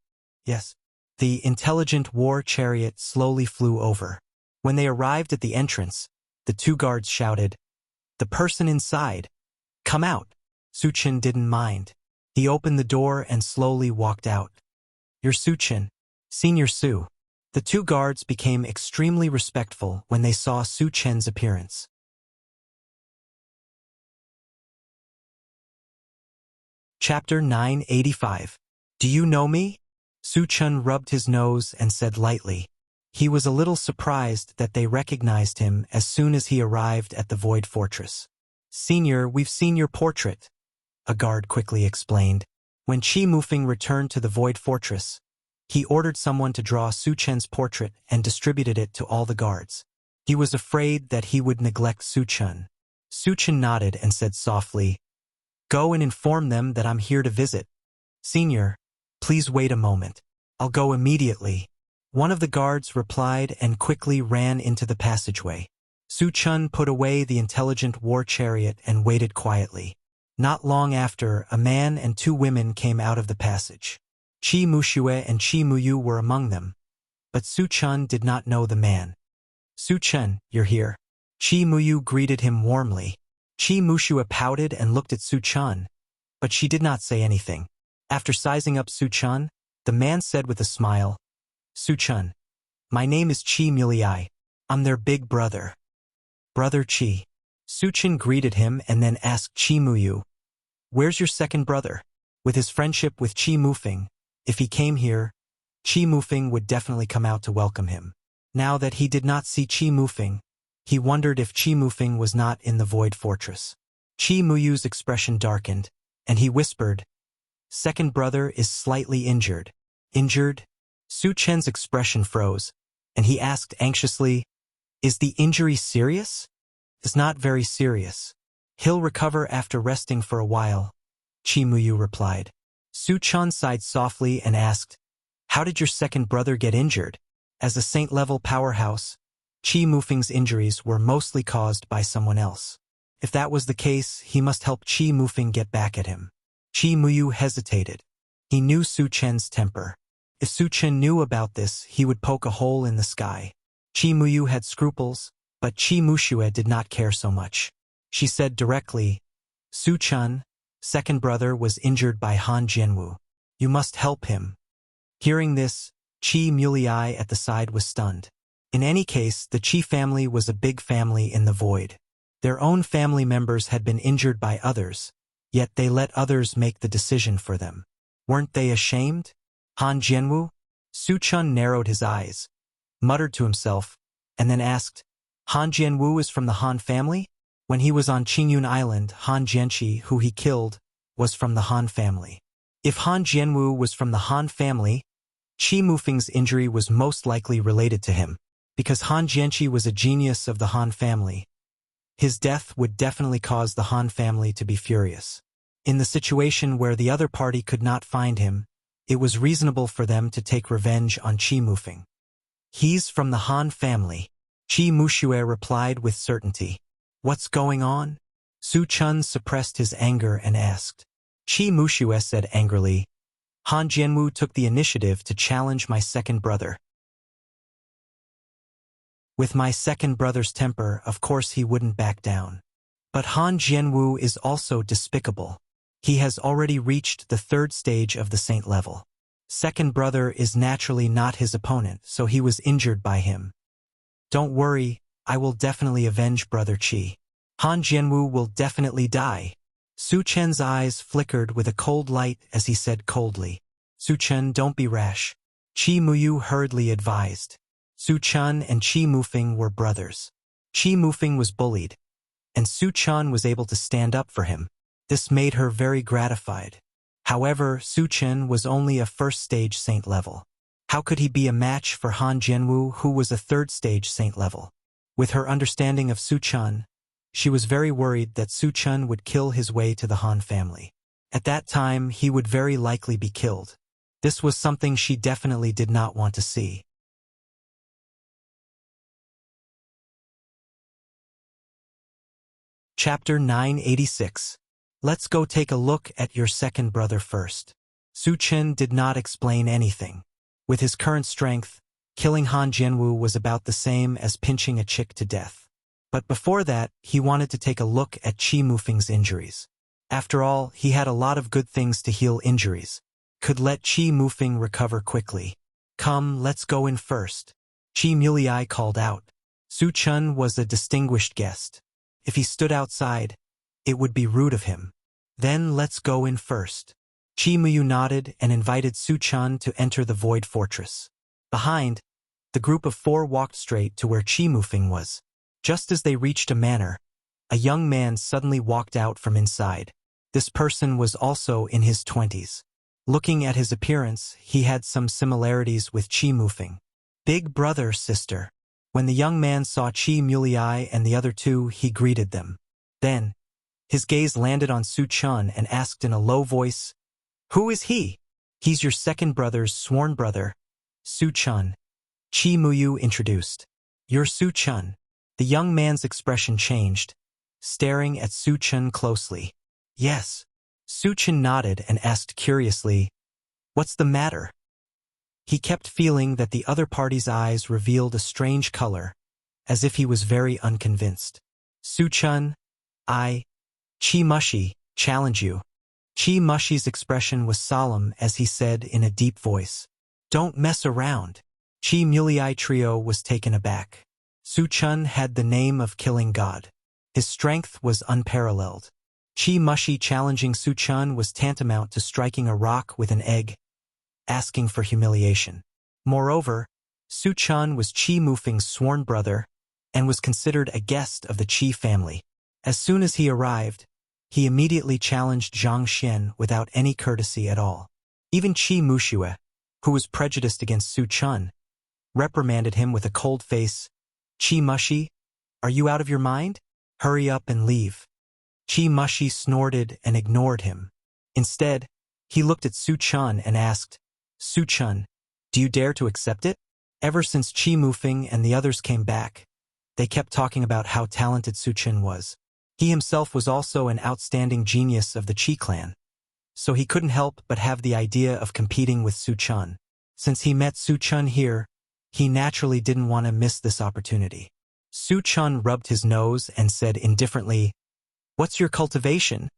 Yes. The intelligent war chariot slowly flew over. When they arrived at the entrance, the two guards shouted, The person inside! Come out! Su Chun didn't mind. He opened the door and slowly walked out. You're Su Chun, Senior Su. The two guards became extremely respectful when they saw Su Chen's appearance. Chapter 985. Do you know me? Su Chun rubbed his nose and said lightly. He was a little surprised that they recognized him as soon as he arrived at the Void Fortress. Senior, we've seen your portrait, a guard quickly explained. When Qi Mufeng returned to the Void Fortress, he ordered someone to draw Su Chen's portrait and distributed it to all the guards. He was afraid that he would neglect Su Chun. Su Chun nodded and said softly, Go and inform them that I'm here to visit. Senior, please wait a moment. I'll go immediately. One of the guards replied and quickly ran into the passageway. Su Chun put away the intelligent war chariot and waited quietly. Not long after, a man and two women came out of the passage. Qi Muxue and Qi Muyu were among them, but Su Chun did not know the man. Su Chun, you're here. Qi Muyu greeted him warmly. Qi Muxue pouted and looked at Su Chun, but she did not say anything. After sizing up Su Chun, the man said with a smile, Su Chun, my name is Qi Muliai. I'm their big brother. Brother Qi. Su Chun greeted him and then asked Qi Muyu, Where's your second brother? With his friendship with Qi Mufeng, if he came here, Qi Mufeng would definitely come out to welcome him. Now that he did not see Qi Mufeng, he wondered if Qi Mufeng was not in the Void Fortress. Qi Muyu's expression darkened, and he whispered, Second brother is slightly injured. Injured? Su Chen's expression froze, and he asked anxiously, Is the injury serious? It's not very serious. He'll recover after resting for a while, Qi Muyu replied. Su Chun sighed softly and asked, How did your second brother get injured? As a saint-level powerhouse, Qi Mufeng's injuries were mostly caused by someone else. If that was the case, he must help Qi Mufeng get back at him. Qi Muyu hesitated. He knew Su Chen's temper. If Su Chen knew about this, he would poke a hole in the sky. Qi Muyu had scruples, But Chi Muxue did not care so much. She said directly, Su Chun, second brother, was injured by Han Jianwu. You must help him. Hearing this, Chi Mulei at the side was stunned. In any case, the Chi family was a big family in the void. Their own family members had been injured by others, yet they let others make the decision for them. Weren't they ashamed? Han Jianwu? Su Chun narrowed his eyes, muttered to himself, and then asked, Han Jianwu is from the Han family? When he was on Qingyun Island, Han Jianqi, who he killed, was from the Han family. If Han Jianwu was from the Han family, Qi Mufeng's injury was most likely related to him, because Han Jianqi was a genius of the Han family. His death would definitely cause the Han family to be furious. In the situation where the other party could not find him, it was reasonable for them to take revenge on Qi Mufeng. He's from the Han family, Qi Muxue replied with certainty. What's going on? Su Chun suppressed his anger and asked. Qi Muxue said angrily, Han Jianwu took the initiative to challenge my second brother. With my second brother's temper, of course he wouldn't back down. But Han Jianwu is also despicable. He has already reached the third stage of the saint level. Second brother is naturally not his opponent, so he was injured by him. Don't worry, I will definitely avenge Brother Qi. Han Jianwu will definitely die. Su Chen's eyes flickered with a cold light as he said coldly, Su Chen, don't be rash. Qi Muyu hurriedly advised. Su Chun and Qi Mufeng were brothers. Qi Mufeng was bullied, and Su Chun was able to stand up for him. This made her very gratified. However, Su Chen was only a first-stage saint level. How could he be a match for Han Jianwu, who was a third-stage saint level? With her understanding of Su Chun, she was very worried that Su Chun would kill his way to the Han family. At that time, he would very likely be killed. This was something she definitely did not want to see. Chapter 986. Let's go take a look at your second brother first. Su Chen did not explain anything. With his current strength, killing Han Jianwu was about the same as pinching a chick to death. But before that, he wanted to take a look at Qi Mufeng's injuries. After all, he had a lot of good things to heal injuries. Could let Qi Mufeng recover quickly. Come, let's go in first. Qi Mulei called out. Su Chun was a distinguished guest. If he stood outside, it would be rude of him. Then let's go in first. Qi Muyu nodded and invited Su Chun to enter the Void Fortress. Behind, the group of four walked straight to where Qi Mufeng was. Just as they reached a manor, a young man suddenly walked out from inside. This person was also in his 20s. Looking at his appearance, he had some similarities with Qi Mufeng. Big brother, sister. When the young man saw Qi Mulei and the other two, he greeted them. Then, his gaze landed on Su Chun and asked in a low voice, Who is he? He's your second brother's sworn brother, Su Chun. Qi Muyu introduced. You're Su Chun. The young man's expression changed, staring at Su Chun closely. Yes. Su Chun nodded and asked curiously, What's the matter? He kept feeling that the other party's eyes revealed a strange color, as if he was very unconvinced. Su Chun, I, Qi Mushi, challenge you. Qi Mushi's expression was solemn as he said in a deep voice, Don't mess around. Qi Mulei trio was taken aback. Su Chun had the name of killing God. His strength was unparalleled. Qi Mushi challenging Su Chun was tantamount to striking a rock with an egg, asking for humiliation. Moreover, Su Chun was Qi Mufeng's sworn brother and was considered a guest of the Qi family. As soon as he arrived, he immediately challenged Zhang Xian without any courtesy at all. Even Qi Muxue, who was prejudiced against Su Chun, reprimanded him with a cold face. Qi Mushi, are you out of your mind? Hurry up and leave. Qi Mushi snorted and ignored him. Instead, he looked at Su Chun and asked, Su Chun, do you dare to accept it? Ever since Qi Mufeng and the others came back, they kept talking about how talented Su Chun was. He himself was also an outstanding genius of the Qi clan, so he couldn't help but have the idea of competing with Su Chun. Since he met Su Chun here, he naturally didn't want to miss this opportunity. Su Chun rubbed his nose and said indifferently, "What's your cultivation?"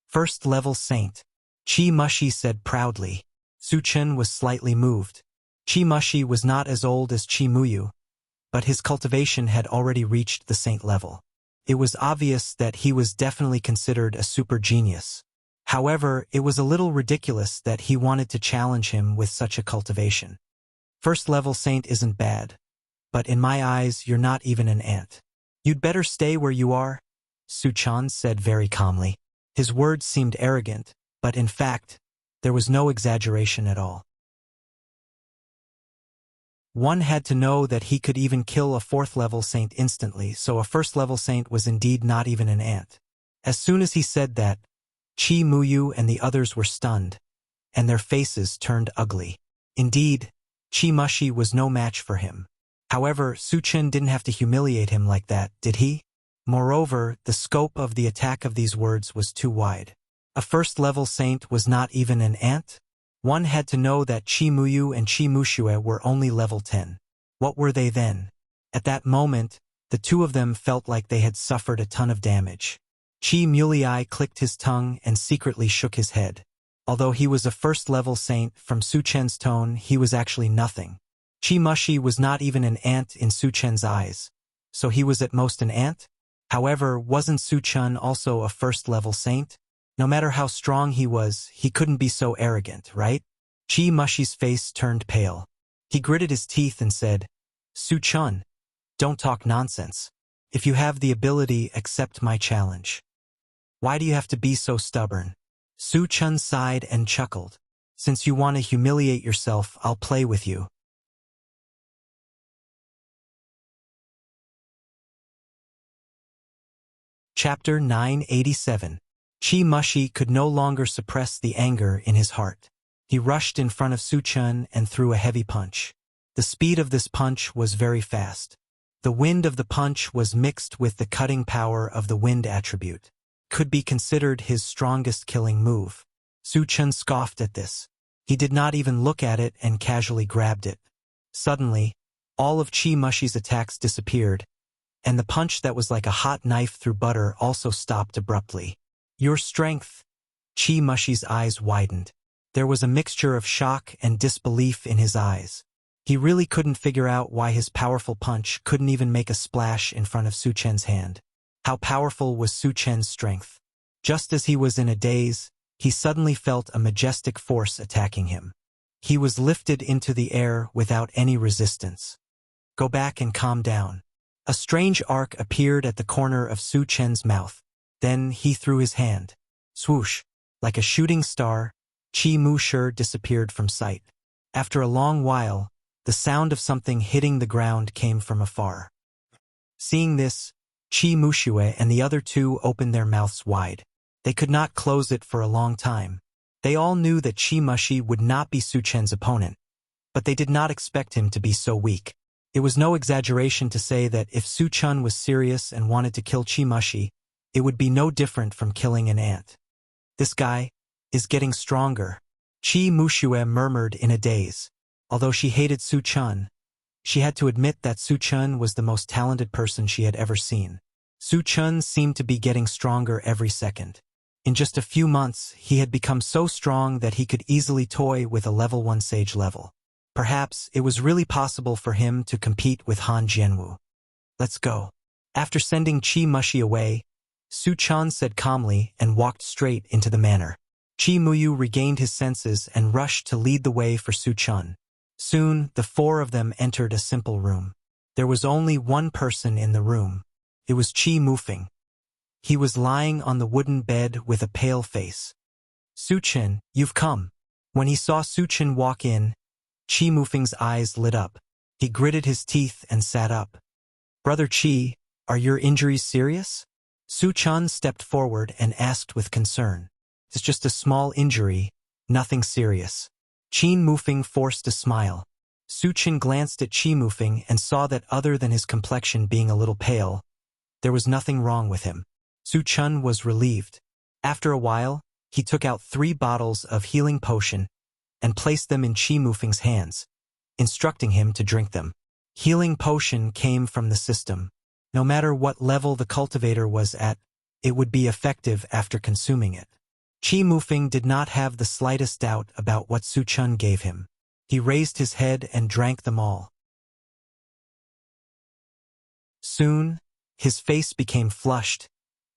"First level saint," Chi Mushi said proudly. Su Chun was slightly moved. Chi Mushi was not as old as Chi Muyu, but his cultivation had already reached the saint level. It was obvious that he was definitely considered a super genius. However, it was a little ridiculous that he wanted to challenge him with such a cultivation. "First level saint isn't bad, but in my eyes you're not even an ant. You'd better stay where you are," Su Chun said very calmly. His words seemed arrogant, but in fact, there was no exaggeration at all. One had to know that he could even kill a fourth-level saint instantly, so a first-level saint was indeed not even an ant. As soon as he said that, Chi Muyu and the others were stunned, and their faces turned ugly. Indeed, Chi Mushi was no match for him. However, Su Chun didn't have to humiliate him like that, did he? Moreover, the scope of the attack of these words was too wide. A first-level saint was not even an ant? One had to know that Chi Muyu and Chi Mushue were only level 10. What were they then? At that moment, the two of them felt like they had suffered a ton of damage. Chi Mulei clicked his tongue and secretly shook his head. Although he was a first-level saint, from Su Chen's tone, he was actually nothing. Chi Mushi was not even an ant in Su Chen's eyes. So he was at most an ant? However, wasn't Su Chun also a first-level saint? No matter how strong he was, he couldn't be so arrogant, right? Chi Mushi's face turned pale. He gritted his teeth and said, "Su Chun, don't talk nonsense. If you have the ability, accept my challenge. Why do you have to be so stubborn?" Su Chun sighed and chuckled. "Since you want to humiliate yourself, I'll play with you." Chapter 987. Chi Mushi could no longer suppress the anger in his heart. He rushed in front of Su Chun and threw a heavy punch. The speed of this punch was very fast. The wind of the punch was mixed with the cutting power of the wind attribute. Could be considered his strongest killing move. Su Chun scoffed at this. He did not even look at it and casually grabbed it. Suddenly, all of Chi Mushi's attacks disappeared, and the punch that was like a hot knife through butter also stopped abruptly. "Your strength." Chi Mushi's eyes widened. There was a mixture of shock and disbelief in his eyes. He really couldn't figure out why his powerful punch couldn't even make a splash in front of Su Chen's hand. How powerful was Su Chen's strength? Just as he was in a daze, he suddenly felt a majestic force attacking him. He was lifted into the air without any resistance. "Go back and calm down." A strange arc appeared at the corner of Su Chen's mouth. Then he threw his hand. Swoosh! Like a shooting star, Chi Mushi disappeared from sight. After a long while, the sound of something hitting the ground came from afar. Seeing this, Chi Mushue and the other two opened their mouths wide. They could not close it for a long time. They all knew that Chi Mushi would not be Su Chen's opponent, but they did not expect him to be so weak. It was no exaggeration to say that if Su Chun was serious and wanted to kill Chi Mushi, it would be no different from killing an ant. "This guy is getting stronger," Chi Mushue murmured in a daze. Although she hated Su Chun, she had to admit that Su Chun was the most talented person she had ever seen. Su Chun seemed to be getting stronger every second. In just a few months, he had become so strong that he could easily toy with a level 1 sage level. Perhaps it was really possible for him to compete with Han Jianwu. "Let's go." After sending Chi Mushi away, Su Chun said calmly and walked straight into the manor. Chi Muyu regained his senses and rushed to lead the way for Su Chun. Soon, the four of them entered a simple room. There was only one person in the room. It was Chi Mufeng. He was lying on the wooden bed with a pale face. "Su Chun, you've come." When he saw Su Chun walk in, Chi Mufeng's eyes lit up. He gritted his teeth and sat up. "Brother Chi, are your injuries serious?" Su Chun stepped forward and asked with concern. "It's just a small injury, nothing serious." Chi Mufeng forced a smile. Su Chun glanced at Chi Mufeng and saw that other than his complexion being a little pale, there was nothing wrong with him. Su Chun was relieved. After a while, he took out 3 bottles of healing potion and placed them in Chi Mufeng's hands, instructing him to drink them. Healing potion came from the system. No matter what level the cultivator was at, it would be effective after consuming it. Qi Mufeng did not have the slightest doubt about what Su Chun gave him. He raised his head and drank them all. Soon, his face became flushed,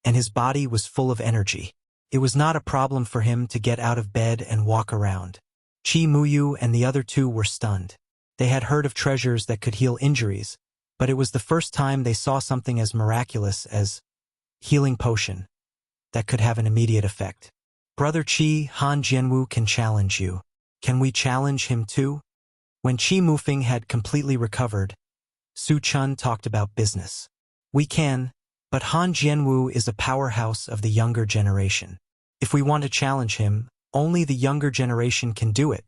and his body was full of energy. It was not a problem for him to get out of bed and walk around. Qi Muyu and the other two were stunned. They had heard of treasures that could heal injuries, but it was the first time they saw something as miraculous as healing potion that could have an immediate effect. Brother Qi, Han Jianwu can challenge you. Can we challenge him too? When Qi Mufeng had completely recovered, Su Chun talked about business. We can, but Han Jianwu is a powerhouse of the younger generation. If we want to challenge him, only the younger generation can do it,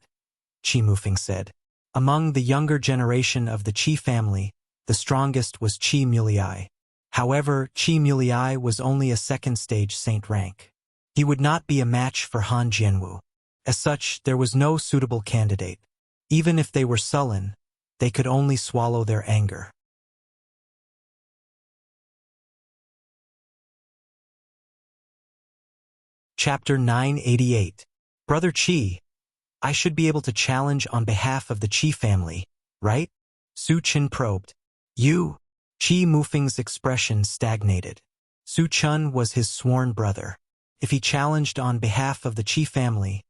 Qi Mufeng said. Among the younger generation of the Qi family, the strongest was Qi Mulei. However, Qi Mulei was only a second-stage saint rank. He would not be a match for Han Jianwu. As such, there was no suitable candidate. Even if they were sullen, they could only swallow their anger. Chapter 988. Brother Qi, I should be able to challenge on behalf of the Qi family, right? Su Chun probed. You? Qi Mufeng's expression stagnated. Su Chun was his sworn brother. If he challenged on behalf of the Qi family,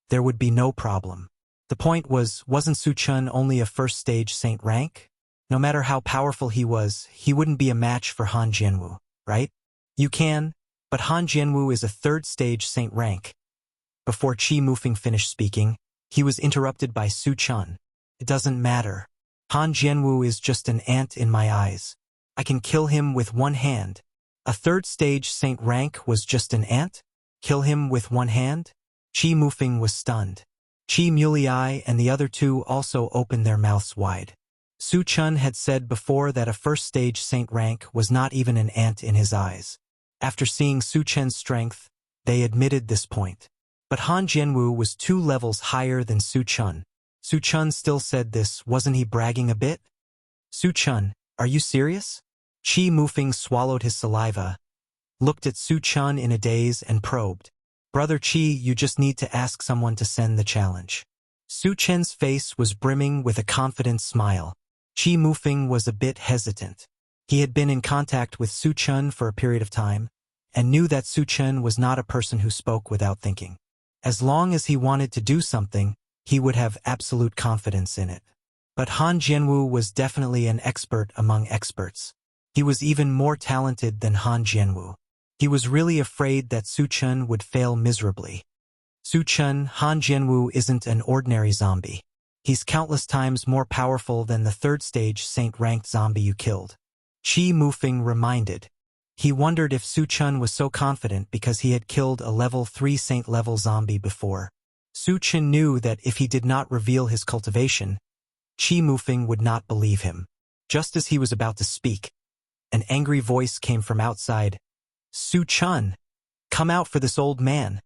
there would be no problem. The point was, wasn't Su Chun only a first-stage saint rank? No matter how powerful he was, he wouldn't be a match for Han Jianwu, right? You can, but Han Jianwu is a third-stage saint rank. Before Qi Mufeng finished speaking, he was interrupted by Su Chun. It doesn't matter. Han Jianwu is just an ant in my eyes. I can kill him with one hand. A third-stage saint rank was just an ant? Kill him with one hand? Qi Mufeng was stunned. Qi Mulei and the other two also opened their mouths wide. Su Chun had said before that a first-stage saint rank was not even an ant in his eyes. After seeing Su Chun's strength, they admitted this point. But Han Jianwu was 2 levels higher than Su Chun. Su Chun still said this, wasn't he bragging a bit? Su Chun, are you serious? Qi Mufeng swallowed his saliva, looked at Su Chun in a daze and probed. Brother Qi, you just need to ask someone to send the challenge. Su Chun's face was brimming with a confident smile. Qi Mufeng was a bit hesitant. He had been in contact with Su Chun for a period of time, and knew that Su Chun was not a person who spoke without thinking. As long as he wanted to do something, he would have absolute confidence in it. But Han Jianwu was definitely an expert among experts. He was even more talented than Han Jianwu. He was really afraid that Su Chun would fail miserably. Su Chun, Han Jianwu isn't an ordinary zombie. He's countless times more powerful than the third-stage saint-ranked zombie you killed. Qi Mufeng reminded. He wondered if Su Chun was so confident because he had killed a level 3 saint-level zombie before. Su Chun knew that if he did not reveal his cultivation, Qi Mufeng would not believe him. Just as he was about to speak, an angry voice came from outside. Su Chun, come out for this old man.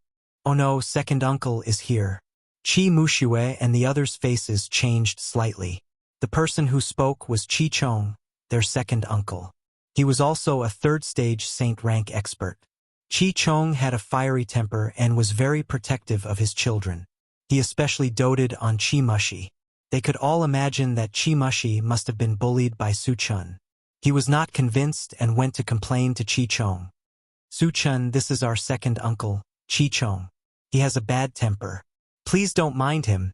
Oh no, second uncle is here. Qi Muxue and the others' faces changed slightly. The person who spoke was Qi Chong, their second uncle. He was also a third-stage saint rank expert. Qi Chong had a fiery temper and was very protective of his children. He especially doted on Qi Mushi. They could all imagine that Qi Mushi must have been bullied by Su Chun. He was not convinced and went to complain to Qi Chong. Su Chun, this is our second uncle, Qi Chong. He has a bad temper. Please don't mind him,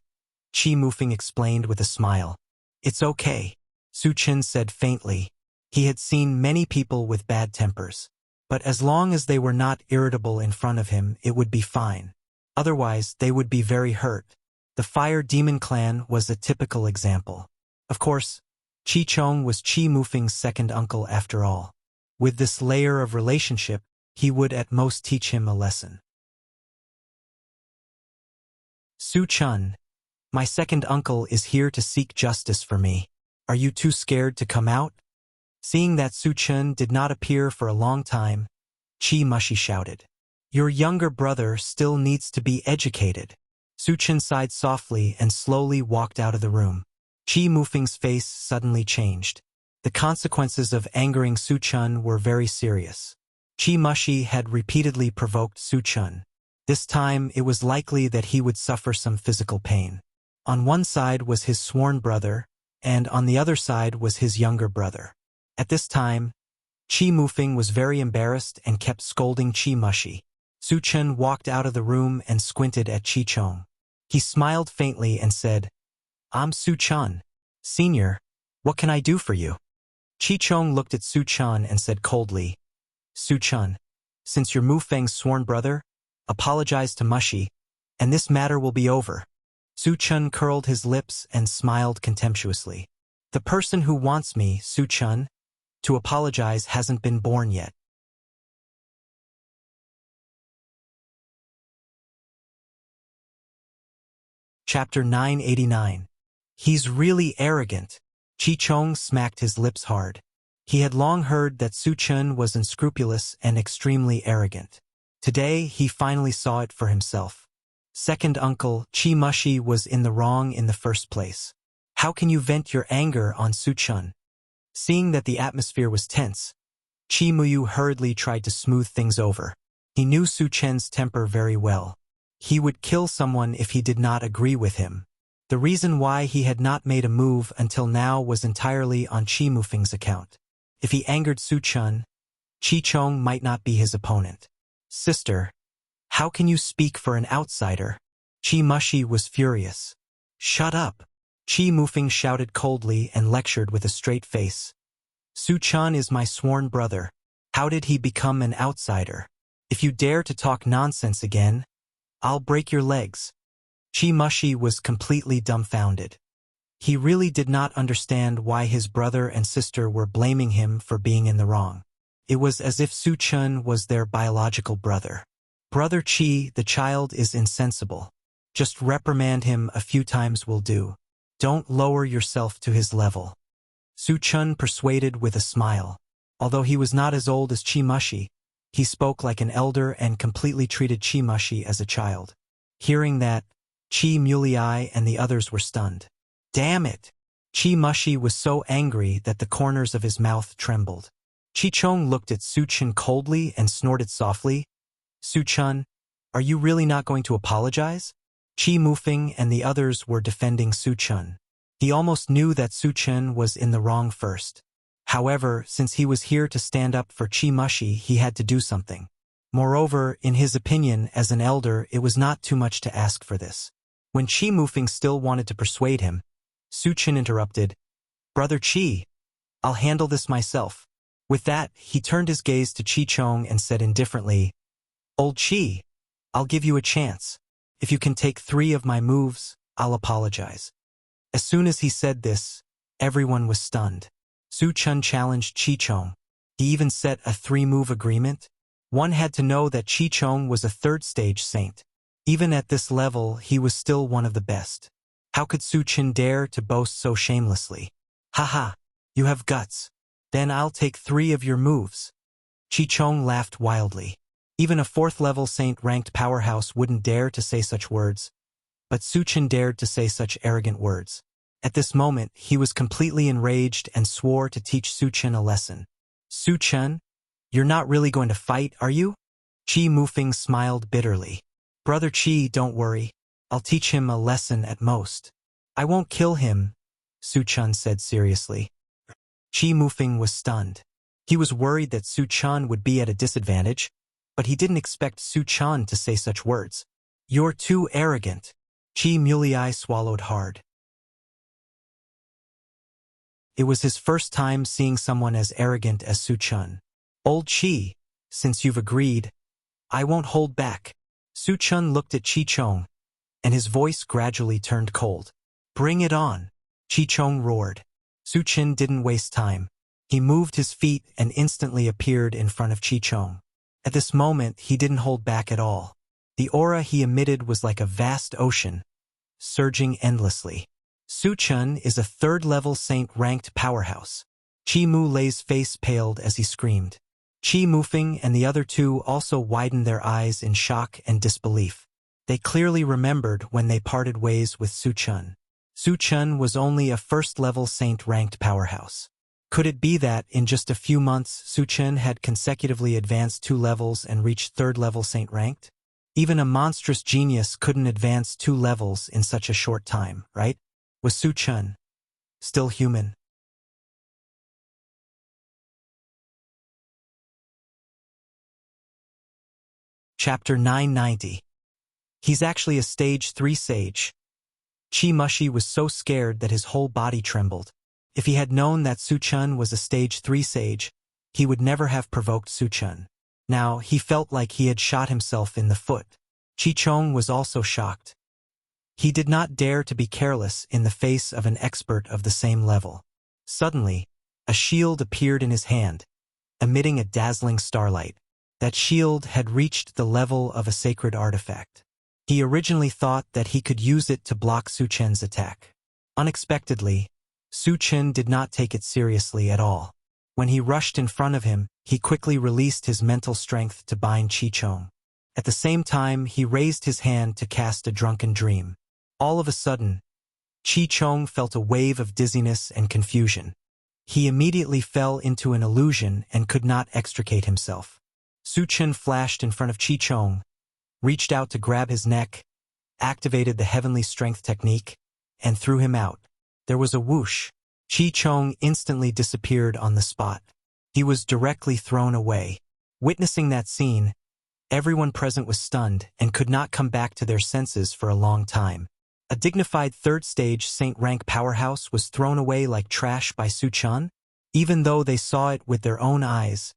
Qi Mufeng explained with a smile. It's okay, Su Chun said faintly. He had seen many people with bad tempers. But as long as they were not irritable in front of him, it would be fine. Otherwise, they would be very hurt. The Fire Demon Clan was a typical example. Of course, Qi Chong was Qi Mufeng's second uncle after all. With this layer of relationship, he would at most teach him a lesson. Su Chun, my second uncle is here to seek justice for me. Are you too scared to come out? Seeing that Su Chun did not appear for a long time, Qi Mushi shouted. Your younger brother still needs to be educated. Su Chun sighed softly and slowly walked out of the room. Qi Mufeng's face suddenly changed. The consequences of angering Su-chun were very serious. Chi-mushi had repeatedly provoked Su-chun. This time, it was likely that he would suffer some physical pain. On one side was his sworn brother, and on the other side was his younger brother. At this time, Chi Mufeng was very embarrassed and kept scolding Chi-mushi. Su-chun walked out of the room and squinted at Chi-chong. He smiled faintly and said, "I'm Su-chun. Senior, what can I do for you?" Chi-chong looked at Su-chun and said coldly, "Su-chun, since you're Mufeng's sworn brother, apologize to Mushi, and this matter will be over." Su-chun curled his lips and smiled contemptuously. "The person who wants me, Su-chun, to apologize hasn't been born yet." Chapter 989. He's really arrogant. Chi-chong smacked his lips hard. He had long heard that Su-chun was unscrupulous and extremely arrogant. Today, he finally saw it for himself. Second uncle, Chi-mushi, was in the wrong in the first place. How can you vent your anger on Su-chun? Seeing that the atmosphere was tense, Chi-muyu hurriedly tried to smooth things over. He knew Su-chun's temper very well. He would kill someone if he did not agree with him. The reason why he had not made a move until now was entirely on Chi Mufeng's account. If he angered Su-chun, Chi-chong might not be his opponent. "Sister, how can you speak for an outsider?" Chi-mushi was furious. "Shut up!" Chi Mufeng shouted coldly and lectured with a straight face. "Su-chun is my sworn brother. How did he become an outsider? If you dare to talk nonsense again, I'll break your legs." Chi-mushi was completely dumbfounded. He really did not understand why his brother and sister were blaming him for being in the wrong. It was as if Su-chun was their biological brother. "Brother Chi, the child is insensible. Just reprimand him a few times will do. Don't lower yourself to his level." Su-chun persuaded with a smile. Although he was not as old as Chi-mushi, he spoke like an elder and completely treated Chi-mushi as a child. Hearing that, Chi-mulei and the others were stunned. "Damn it!" Chi-mushi was so angry that the corners of his mouth trembled. Chi-chong looked at Su-chun coldly and snorted softly. "Su-chun, are you really not going to apologize?" Chi Mufeng and the others were defending Su-chun. He almost knew that Su-chun was in the wrong first. However, since he was here to stand up for Chi-mushi, he had to do something. Moreover, in his opinion, as an elder, it was not too much to ask for this. When Chi Mufeng still wanted to persuade him, Su-chun interrupted, "Brother Chi, I'll handle this myself." With that, he turned his gaze to Chi-chong and said indifferently, "Old Chi, I'll give you a chance. If you can take 3 of my moves, I'll apologize." As soon as he said this, everyone was stunned. Su-chun challenged Chi-chong. He even set a 3-move agreement. One had to know that Chi-chong was a 3rd-stage saint. Even at this level, he was still one of the best. How could Su-chun dare to boast so shamelessly? "Haha, you have guts. Then I'll take 3 of your moves." Chi-chong laughed wildly. Even a 4th-level saint-ranked powerhouse wouldn't dare to say such words. But Su-chun dared to say such arrogant words. At this moment, he was completely enraged and swore to teach Su-chun a lesson. "Su-chun, you're not really going to fight, are you?" Chi Mufeng smiled bitterly. "Brother Chi, don't worry. I'll teach him a lesson at most. I won't kill him," Su-chun said seriously. Chi Mufeng was stunned. He was worried that Su-chun would be at a disadvantage, but he didn't expect Su-chun to say such words. "You're too arrogant." Chi mulei swallowed hard. It was his first time seeing someone as arrogant as Su-chun. "Old Chi, since you've agreed, I won't hold back." Su-chun looked at Chi-chong, and his voice gradually turned cold. "Bring it on," Chi-chong roared. Su-chun didn't waste time. He moved his feet and instantly appeared in front of Chi-chong. At this moment, he didn't hold back at all. The aura he emitted was like a vast ocean, surging endlessly. Su-chun is a 3rd-level saint-ranked powerhouse. Chi Mu-lei's face paled as he screamed. Chi Mufeng and the other 2 also widened their eyes in shock and disbelief. They clearly remembered when they parted ways with Su-chun. Su-chun was only a 1st-level saint-ranked powerhouse. Could it be that, in just a few months, Su Chen had consecutively advanced 2 levels and reached 3rd level saint ranked? Even a monstrous genius couldn't advance 2 levels in such a short time, right? Was Su Chen still human? Chapter 990. He's actually a stage 3 sage. Chi Mushi was so scared that his whole body trembled. If he had known that Su Chen was a stage 3 sage, he would never have provoked Su Chen. Now, he felt like he had shot himself in the foot. Chi Chong was also shocked. He did not dare to be careless in the face of an expert of the same level. Suddenly, a shield appeared in his hand, emitting a dazzling starlight. That shield had reached the level of a sacred artifact. He originally thought that he could use it to block Su Chen's attack. Unexpectedly, Su Chen did not take it seriously at all. When he rushed in front of him, he quickly released his mental strength to bind Chi Chong. At the same time, he raised his hand to cast a drunken dream. All of a sudden, Chi Chong felt a wave of dizziness and confusion. He immediately fell into an illusion and could not extricate himself. Su Chen flashed in front of Chi Chong, reached out to grab his neck, activated the heavenly strength technique, and threw him out. There was a whoosh. Chi Chong instantly disappeared on the spot. He was directly thrown away. Witnessing that scene, everyone present was stunned and could not come back to their senses for a long time. A dignified 3rd stage saint rank powerhouse was thrown away like trash by Su Chen. Even though they saw it with their own eyes,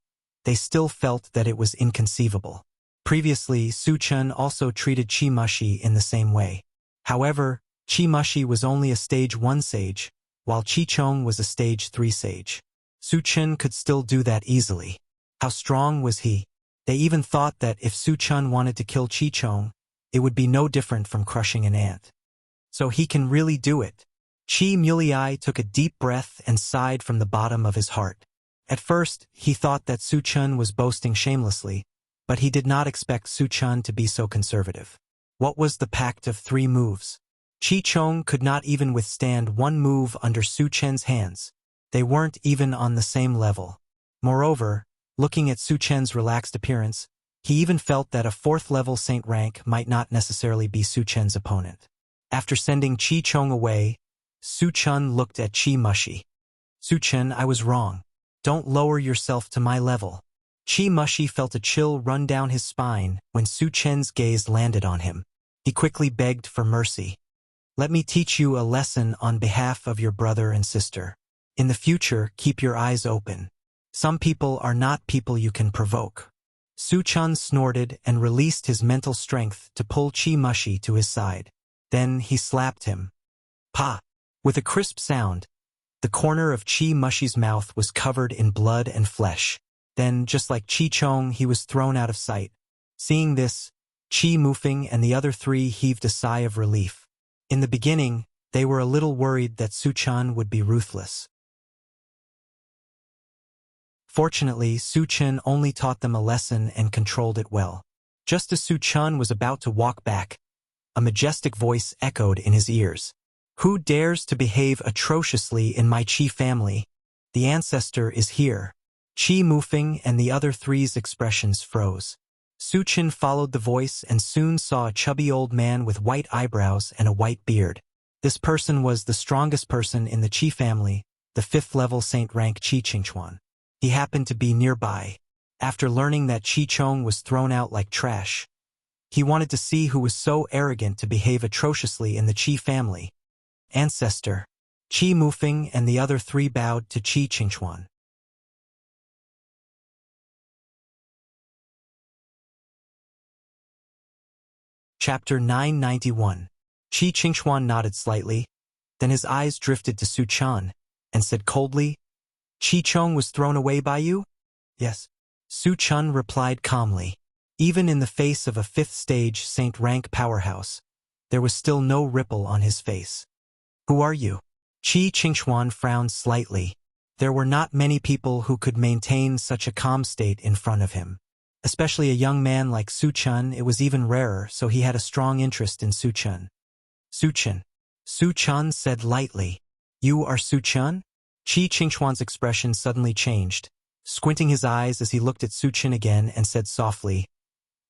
they still felt that it was inconceivable. Previously, Su Chen also treated Chi Mushi in the same way. However, Chi Mushi was only a stage 1 sage, while Chi Chong was a stage 3 sage. Su Chen could still do that easily. How strong was he? They even thought that if Su Chen wanted to kill Chi Chong, it would be no different from crushing an ant. So he can really do it. Chi Mulei took a deep breath and sighed from the bottom of his heart. At first, he thought that Su Chen was boasting shamelessly, but he did not expect Su Chen to be so conservative. What was the pact of 3 moves? Chi Chong could not even withstand 1 move under Su Chen's hands. They weren't even on the same level. Moreover, looking at Su Chen's relaxed appearance, he even felt that a 4th level saint rank might not necessarily be Su Chen's opponent. After sending Chi Chong away, Su Chen looked at Chi Mushi. Su Chen, I was wrong. Don't lower yourself to my level. Chi Mushi felt a chill run down his spine when Su Chen's gaze landed on him. He quickly begged for mercy. Let me teach you a lesson on behalf of your brother and sister. In the future, keep your eyes open. Some people are not people you can provoke. Su Chen snorted and released his mental strength to pull Chi Mushi to his side. Then he slapped him. Pa! With a crisp sound, the corner of Chi Mushi's mouth was covered in blood and flesh. Then, just like Chi Chong, he was thrown out of sight. Seeing this, Chi Mufeng and the other 3 heaved a sigh of relief. In the beginning, they were a little worried that Su Chen would be ruthless. Fortunately, Su Chen only taught them a lesson and controlled it well. Just as Su Chen was about to walk back, a majestic voice echoed in his ears. Who dares to behave atrociously in my Chi family? The ancestor is here. Chi Mufeng and the other 3's expressions froze. Su Chen followed the voice and soon saw a chubby old man with white eyebrows and a white beard. This person was the strongest person in the Chi family, the 5th level saint rank Chi Qingchuan. He happened to be nearby. After learning that Chi Chong was thrown out like trash, he wanted to see who was so arrogant to behave atrociously in the Chi family. Ancestor. Chi Mufeng and the other 3 bowed to Chi Qingchuan. Chapter 991. Chi Qingchuan nodded slightly, then his eyes drifted to Su Chen, and said coldly, Chi Chong was thrown away by you? Yes. Su Chen replied calmly. Even in the face of a 5th stage saint rank powerhouse, there was still no ripple on his face. Who are you? Chi Qingchuan frowned slightly. There were not many people who could maintain such a calm state in front of him. Especially a young man like Su Chen, it was even rarer, so he had a strong interest in Su Chen. Su Chen. Su Chen said lightly. You are Su Chen? Qi Qingchuan's expression suddenly changed, squinting his eyes as he looked at Su Chen again and said softly,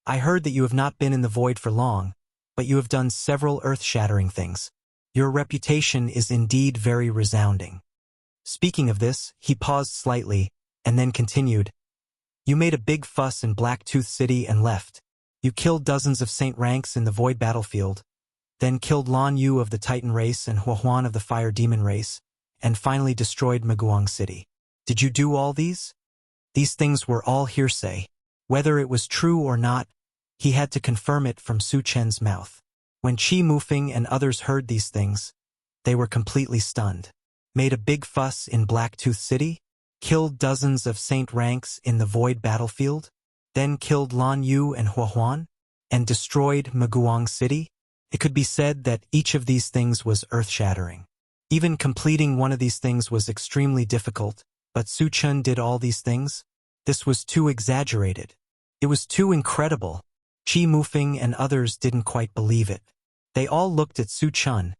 I heard that you have not been in the void for long, but you have done several earth-shattering things. Your reputation is indeed very resounding. Speaking of this, he paused slightly, and then continued, You made a big fuss in Blacktooth City and left. You killed dozens of Saint ranks in the Void battlefield, then killed Lan Yu of the Titan race and Huahuan of the Fire Demon race, and finally destroyed Maguang City. Did you do all these? These things were all hearsay. Whether it was true or not, he had to confirm it from Su Chen's mouth. When Qi Mufeng and others heard these things, they were completely stunned. Made a big fuss in Blacktooth City? Killed dozens of Saint ranks in the Void battlefield? Then killed Lan Yu and Huahuan? And destroyed Maguang City? It could be said that each of these things was earth-shattering. Even completing one of these things was extremely difficult, but Su Chen did all these things? This was too exaggerated. It was too incredible. Qi Mufeng and others didn't quite believe it. They all looked at Su Chen,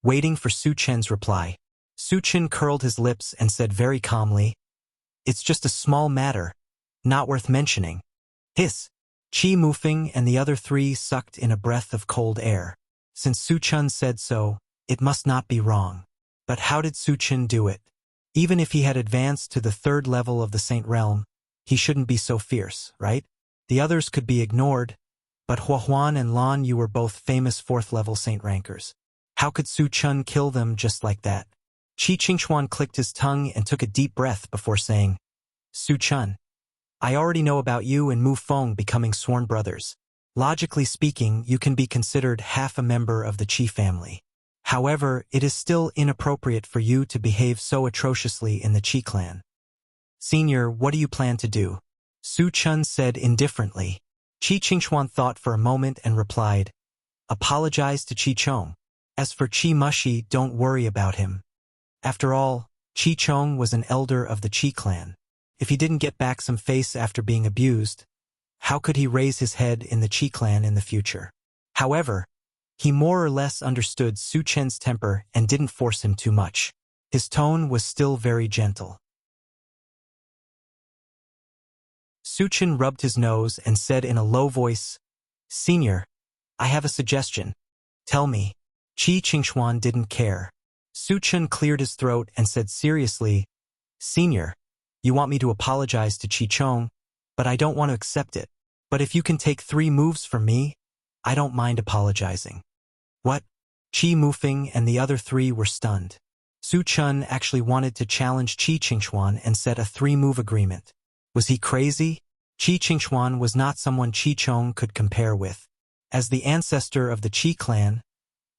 waiting for Su Chen's reply. Su Chen curled his lips and said very calmly, It's just a small matter, not worth mentioning. Hiss! Qi Mufeng and the other three sucked in a breath of cold air. Since Su Chen said so, it must not be wrong. But how did Su Chen do it? Even if he had advanced to the third level of the Saint Realm, he shouldn't be so fierce, right? The others could be ignored, but Huahuan and Lan Yu were both famous fourth-level Saint rankers. How could Su Chen kill them just like that? Qi Qingchuan clicked his tongue and took a deep breath before saying, Su Chen, I already know about you and Mu Feng becoming sworn brothers. Logically speaking, you can be considered half a member of the Qi family. However, it is still inappropriate for you to behave so atrociously in the Qi clan. Senior, what do you plan to do? Su Chen said indifferently. Qi Qingchuan thought for a moment and replied, Apologize to Qi Chong. As for Qi Mushi, don't worry about him. After all, Qi Chong was an elder of the Qi clan. If he didn't get back some face after being abused, how could he raise his head in the Qi clan in the future? However, he more or less understood Su Chen's temper and didn't force him too much. His tone was still very gentle. Su Chen rubbed his nose and said in a low voice, Senior, I have a suggestion. Tell me. Qi Qingchuan didn't care. Su Chen cleared his throat and said seriously, Senior, you want me to apologize to Qi Chong, but I don't want to accept it. But if you can take 3 moves from me, I don't mind apologizing. What? Qi Mufeng and the other 3 were stunned. Su Chen actually wanted to challenge Qi Qingchuan and set a 3-move agreement. Was he crazy? Qi Qingchuan was not someone Qi Chong could compare with. As the ancestor of the Qi clan,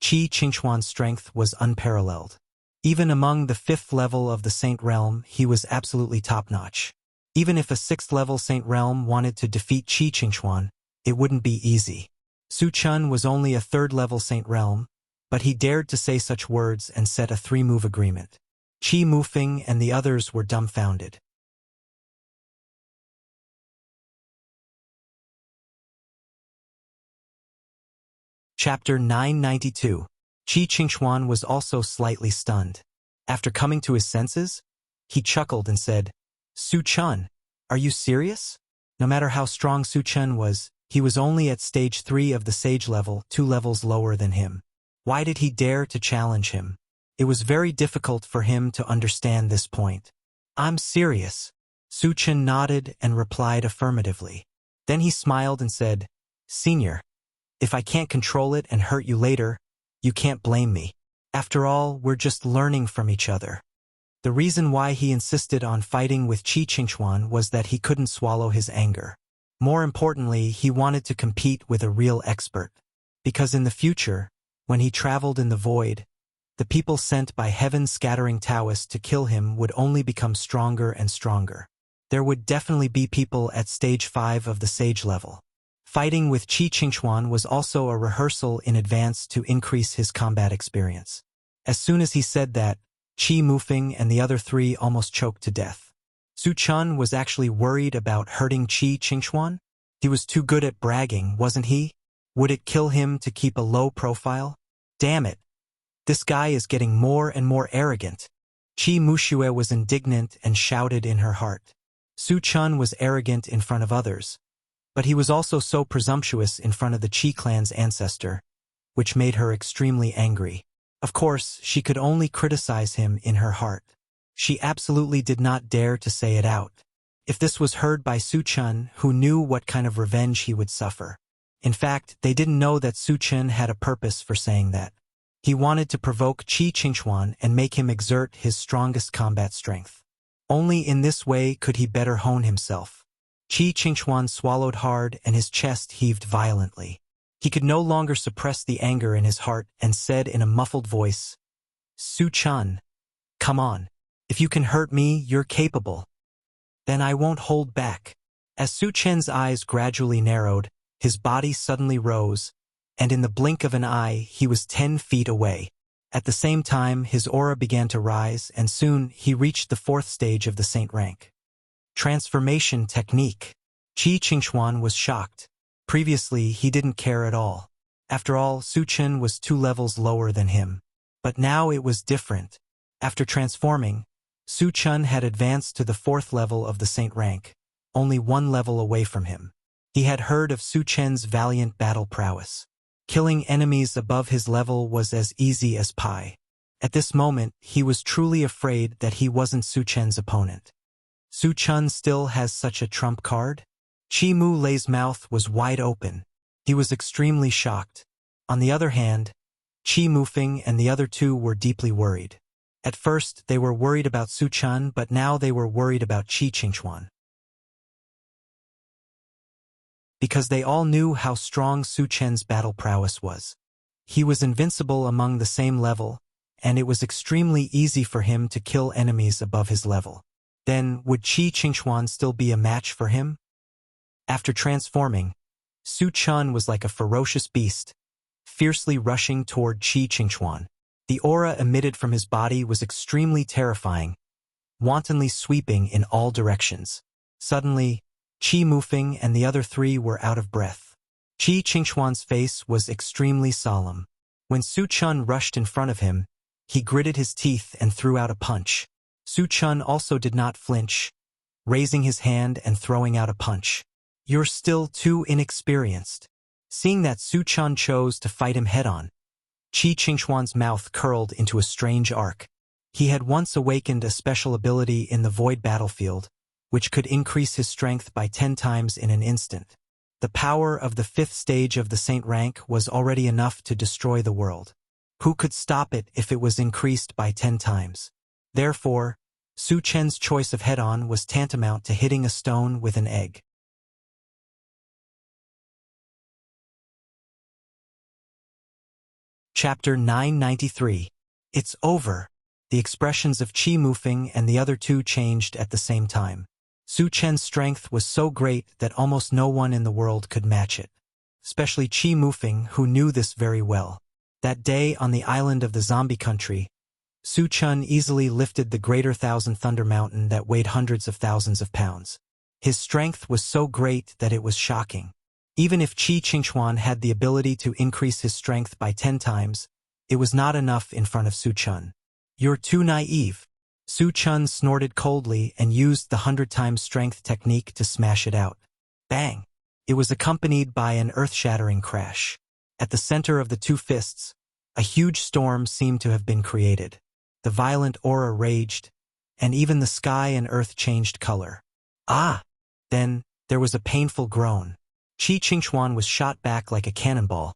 Qi Qingchuan's strength was unparalleled. Even among the 5th level of the Saint Realm, he was absolutely top-notch. Even if a 6th-level Saint Realm wanted to defeat Qi Qingchuan, it wouldn't be easy. Su Chen was only a 3rd-level Saint Realm, but he dared to say such words and set a 3-move agreement. Qi Mufeng and the others were dumbfounded. Chapter 992. Qi Qingchuan was also slightly stunned. After coming to his senses, he chuckled and said, Su Chen, are you serious? No matter how strong Su Chen was, he was only at stage 3 of the sage level, 2 levels lower than him. Why did he dare to challenge him? It was very difficult for him to understand this point. I'm serious. Su Chen nodded and replied affirmatively. Then he smiled and said, Senior, if I can't control it and hurt you later, you can't blame me. After all, we're just learning from each other. The reason why he insisted on fighting with Qi Qingchuan was that he couldn't swallow his anger. More importantly, he wanted to compete with a real expert. Because in the future, when he traveled in the void, the people sent by heaven-scattering Taoists to kill him would only become stronger and stronger. There would definitely be people at stage 5 of the sage level. Fighting with Qi Qingchuan was also a rehearsal in advance to increase his combat experience. As soon as he said that, Qi Mufeng and the other 3 almost choked to death. Su Chen was actually worried about hurting Qi Qingchuan. He was too good at bragging, wasn't he? Would it kill him to keep a low profile? Damn it! This guy is getting more and more arrogant. Qi Muxue was indignant and shouted in her heart. Su Chun was arrogant in front of others, but he was also so presumptuous in front of the Qi clan's ancestor, which made her extremely angry. Of course, she could only criticize him in her heart. She absolutely did not dare to say it out. If this was heard by Su Chun, who knew what kind of revenge he would suffer. In fact, they didn't know that Su Chun had a purpose for saying that. He wanted to provoke Qi Qingchuan and make him exert his strongest combat strength. Only in this way could he better hone himself. Qi Qingchuan swallowed hard and his chest heaved violently. He could no longer suppress the anger in his heart and said in a muffled voice, "Su Chun, come on. If you can hurt me, you're capable. Then I won't hold back." As Su Chen's eyes gradually narrowed, his body suddenly rose, and in the blink of an eye he was 10 feet away. At the same time, his aura began to rise, and soon he reached the 4th stage of the saint rank. Transformation technique. Qi Qingchuan was shocked. Previously, he didn't care at all. After all, Su Chen was 2 levels lower than him. But now it was different. After transforming, Su Chun had advanced to the 4th level of the saint rank, only 1 level away from him. He had heard of Su Chen's valiant battle prowess. Killing enemies above his level was as easy as pie. At this moment, he was truly afraid that he wasn't Su Chen's opponent. Su Chun still has such a trump card? Qi Mu Lei's mouth was wide open. He was extremely shocked. On the other hand, Qi Mufeng and the other 2 were deeply worried. At first, they were worried about Su Chun, but now they were worried about Qi Qingchuan. Because they all knew how strong Su Chen's battle prowess was. He was invincible among the same level, and it was extremely easy for him to kill enemies above his level. Then, would Qi Qingchuan still be a match for him? After transforming, Su Chun was like a ferocious beast, fiercely rushing toward Qi Qingchuan. The aura emitted from his body was extremely terrifying, wantonly sweeping in all directions. Suddenly, Qi Mufeng and the other 3 were out of breath. Qi Qingchuan's face was extremely solemn. When Su Chun rushed in front of him, he gritted his teeth and threw out a punch. Su Chun also did not flinch, raising his hand and throwing out a punch. "You're still too inexperienced." Seeing that Su Chun chose to fight him head-on, Qi Qingchuan's mouth curled into a strange arc. He had once awakened a special ability in the void battlefield, which could increase his strength by 10 times in an instant. The power of the 5th stage of the saint rank was already enough to destroy the world. Who could stop it if it was increased by 10 times? Therefore, Su Chen's choice of head-on was tantamount to hitting a stone with an egg. Chapter 993. It's over. The expressions of Qi Mufeng and the other 2 changed at the same time. Su Chen's strength was so great that almost no one in the world could match it. Especially Qi Mufeng, who knew this very well. That day on the island of the zombie country, Su Chun easily lifted the Greater Thousand Thunder Mountain that weighed hundreds of thousands of pounds. His strength was so great that it was shocking. Even if Qi Qingchuan had the ability to increase his strength by 10 times, it was not enough in front of Su Chun. "You're too naive." Su Chun snorted coldly and used the 100 times strength technique to smash it out. Bang! It was accompanied by an earth-shattering crash. At the center of the 2 fists, a huge storm seemed to have been created. The violent aura raged, and even the sky and earth changed color. Ah! Then, there was a painful groan. Qi Qingchuan was shot back like a cannonball,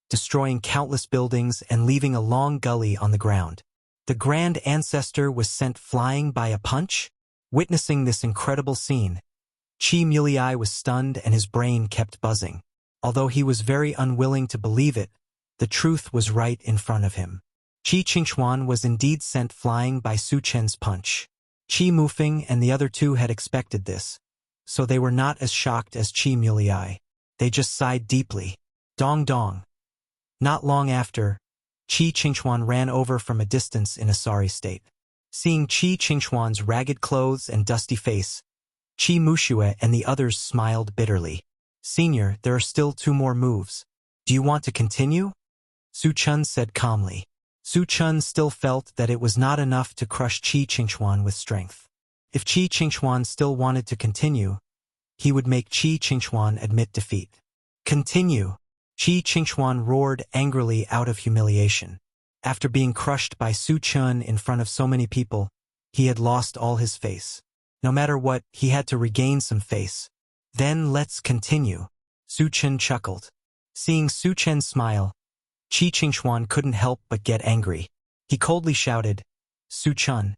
destroying countless buildings and leaving a long gully on the ground. The Grand Ancestor was sent flying by a punch? Witnessing this incredible scene, Qi Mulei was stunned and his brain kept buzzing. Although he was very unwilling to believe it, the truth was right in front of him. Qi Qingchuan was indeed sent flying by Su Chen's punch. Qi Mufeng and the other 2 had expected this, so they were not as shocked as Qi Mulei. They just sighed deeply. Dong dong. Not long after, Qi Qingchuan ran over from a distance in a sorry state. Seeing Qi Qingchuan's ragged clothes and dusty face, Qi Muxue and the others smiled bitterly. "Senior, there are still 2 more moves. Do you want to continue?" Su Chun said calmly. Su Chun still felt that it was not enough to crush Qi Qingchuan with strength. If Qi Qingchuan still wanted to continue, he would make Qi Qingchuan admit defeat. Continue! Qi Qingchuan roared angrily out of humiliation. After being crushed by Su Chun in front of so many people, he had lost all his face. No matter what, he had to regain some face. Then let's continue. Su Chun chuckled. Seeing Su Chen smile, Qi Qingchuan couldn't help but get angry. He coldly shouted, Su Chun,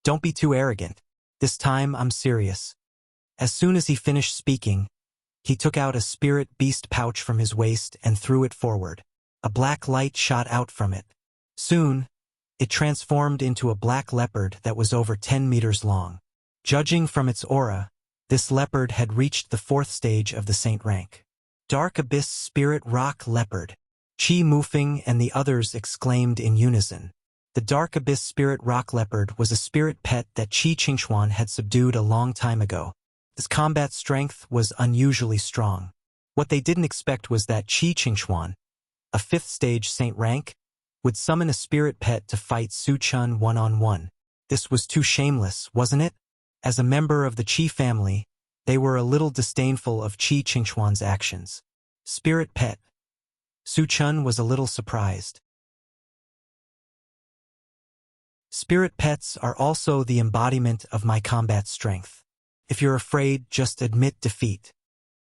don't be too arrogant. This time I'm serious. As soon as he finished speaking, he took out a spirit beast pouch from his waist and threw it forward. A black light shot out from it. Soon, it transformed into a black leopard that was over 10 meters long. Judging from its aura, this leopard had reached the 4th stage of the saint rank. Dark Abyss Spirit Rock Leopard. Qi Mufeng and the others exclaimed in unison. The Dark Abyss Spirit Rock Leopard was a spirit pet that Qi Qingchuan had subdued a long time ago. Its combat strength was unusually strong. What they didn't expect was that Qi Qingchuan, a 5th stage saint rank, would summon a spirit pet to fight Su Chun one-on-one. This was too shameless, wasn't it? As a member of the Qi family, they were a little disdainful of Qi Qingchuan's actions. Spirit pet. Su Chun was a little surprised. Spirit pets are also the embodiment of my combat strength. If you're afraid, just admit defeat.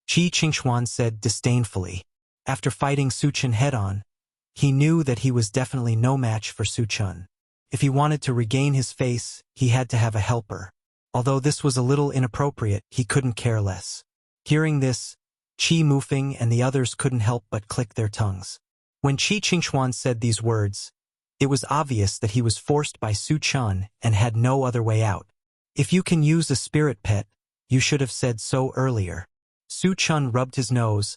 Qi Qingchuan said disdainfully. After fighting Su Chun head-on, he knew that he was definitely no match for Su Chun. If he wanted to regain his face, he had to have a helper. Although this was a little inappropriate, he couldn't care less. Hearing this, Qi Mufeng and the others couldn't help but click their tongues. When Qi Qingchuan said these words, it was obvious that he was forced by Su Chun and had no other way out. If you can use a spirit pet, you should have said so earlier. Su Chun rubbed his nose,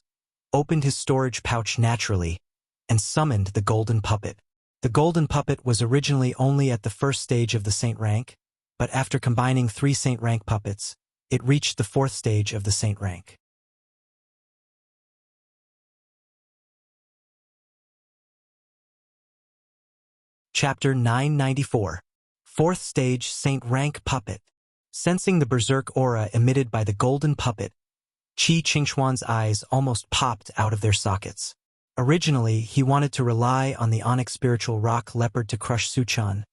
opened his storage pouch naturally, and summoned the golden puppet. The golden puppet was originally only at the 1st stage of the saint rank, but after combining 3 saint rank puppets, it reached the 4th stage of the saint rank. Chapter 994. 4th Stage Saint Rank Puppet. Sensing the berserk aura emitted by the golden puppet, Qi Qingchuan's eyes almost popped out of their sockets. Originally, he wanted to rely on the Onyx Spiritual Rock Leopard to crush Su Chun,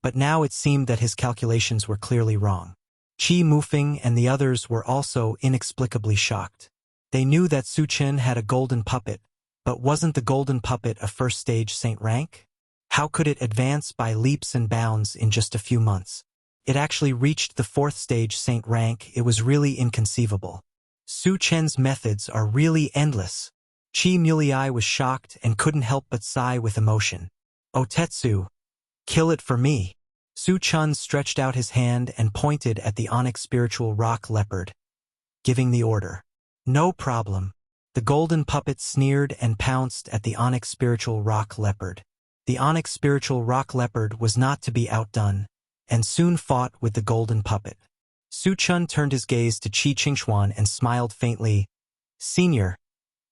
but now it seemed that his calculations were clearly wrong. Qi Mufeng and the others were also inexplicably shocked. They knew that Su Chun had a golden puppet, but wasn't the golden puppet a 1st stage saint rank? How could it advance by leaps and bounds in just a few months? It actually reached the 4th stage saint rank. It was really inconceivable. Su Chen's methods are really endless. Qi Mulei was shocked and couldn't help but sigh with emotion. "Oh Tetsu, kill it for me." Su Chun stretched out his hand and pointed at the Onyx Spiritual Rock Leopard, giving the order. "No problem." The golden puppet sneered and pounced at the Onyx Spiritual Rock Leopard. The Onyx Spiritual Rock Leopard was not to be outdone, and soon fought with the golden puppet. Su Chun turned his gaze to Qi Qingchuan and smiled faintly. "Senior,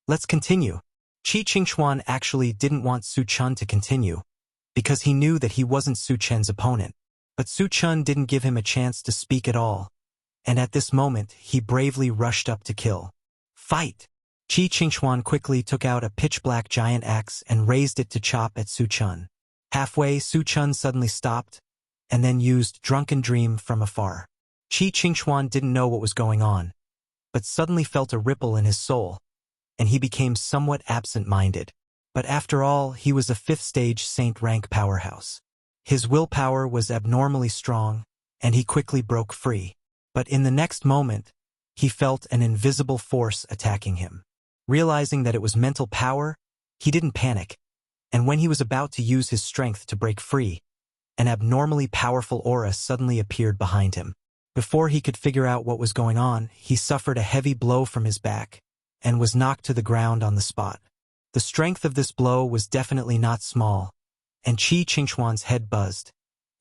let's continue." Qi Qingchuan actually didn't want Su Chun to continue, because he knew that he wasn't Su Chen's opponent. But Su Chun didn't give him a chance to speak at all, and at this moment he bravely rushed up to kill. "Fight!" Qi Qingchuan quickly took out a pitch-black giant axe and raised it to chop at Su Chun. Halfway, Su Chun suddenly stopped, and then used Drunken Dream from afar. Qi Qingchuan didn't know what was going on, but suddenly felt a ripple in his soul, and he became somewhat absent-minded. But after all, he was a 5th stage saint rank powerhouse. His willpower was abnormally strong, and he quickly broke free. But in the next moment, he felt an invisible force attacking him. Realizing that it was mental power, he didn't panic, and when he was about to use his strength to break free, an abnormally powerful aura suddenly appeared behind him. Before he could figure out what was going on, he suffered a heavy blow from his back, and was knocked to the ground on the spot. The strength of this blow was definitely not small, and Qi Qingchuan's head buzzed,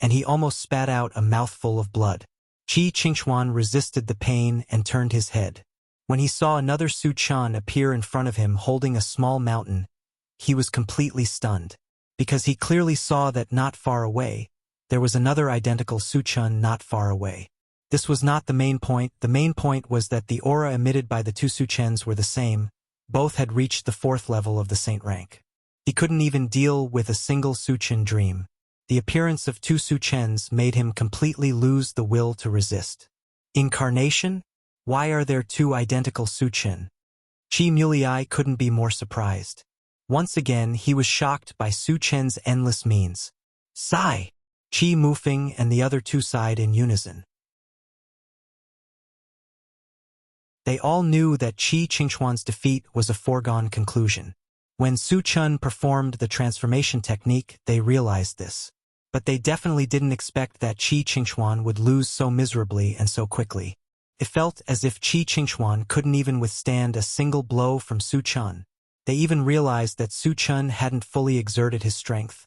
and he almost spat out a mouthful of blood. Qi Qingchuan resisted the pain and turned his head. When he saw another Su Chun appear in front of him holding a small mountain, he was completely stunned. because he clearly saw that not far away, there was another identical Suchun not far away. This was not the main point. The main point was that the aura emitted by the two Suchens were the same. Both had reached the 4th level of the saint rank. He couldn't even deal with a single Suchen dream. The appearance of two Suchens made him completely lose the will to resist. Incarnation? Why are there two identical Suchen? Chi Mulei couldn't be more surprised. Once again, he was shocked by Suchen's endless means. Sigh! Chi Mufeng and the other two sighed in unison. They all knew that Qi Qingchuan's defeat was a foregone conclusion. When Su Chun performed the transformation technique, they realized this. But they definitely didn't expect that Qi Qingchuan would lose so miserably and so quickly. It felt as if Qi Qingchuan couldn't even withstand a single blow from Su Chun. They even realized that Su Chun hadn't fully exerted his strength,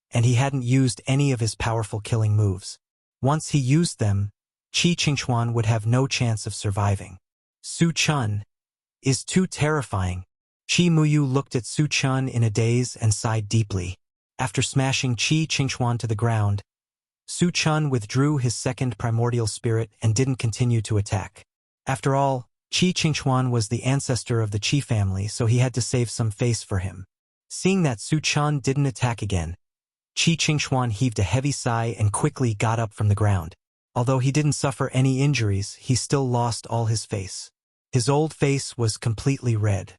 and he hadn't used any of his powerful killing moves. Once he used them, Qi Qingchuan would have no chance of surviving. Su Chun is too terrifying. Qi Muyu looked at Su Chun in a daze and sighed deeply. After smashing Qi Qingchuan to the ground, Su Chun withdrew his second primordial spirit and didn't continue to attack. After all, Qi Qingchuan was the ancestor of the Qi family, so he had to save some face for him. Seeing that Su Chun didn't attack again, Qi Qingchuan heaved a heavy sigh and quickly got up from the ground. Although he didn't suffer any injuries, he still lost all his face. His old face was completely red.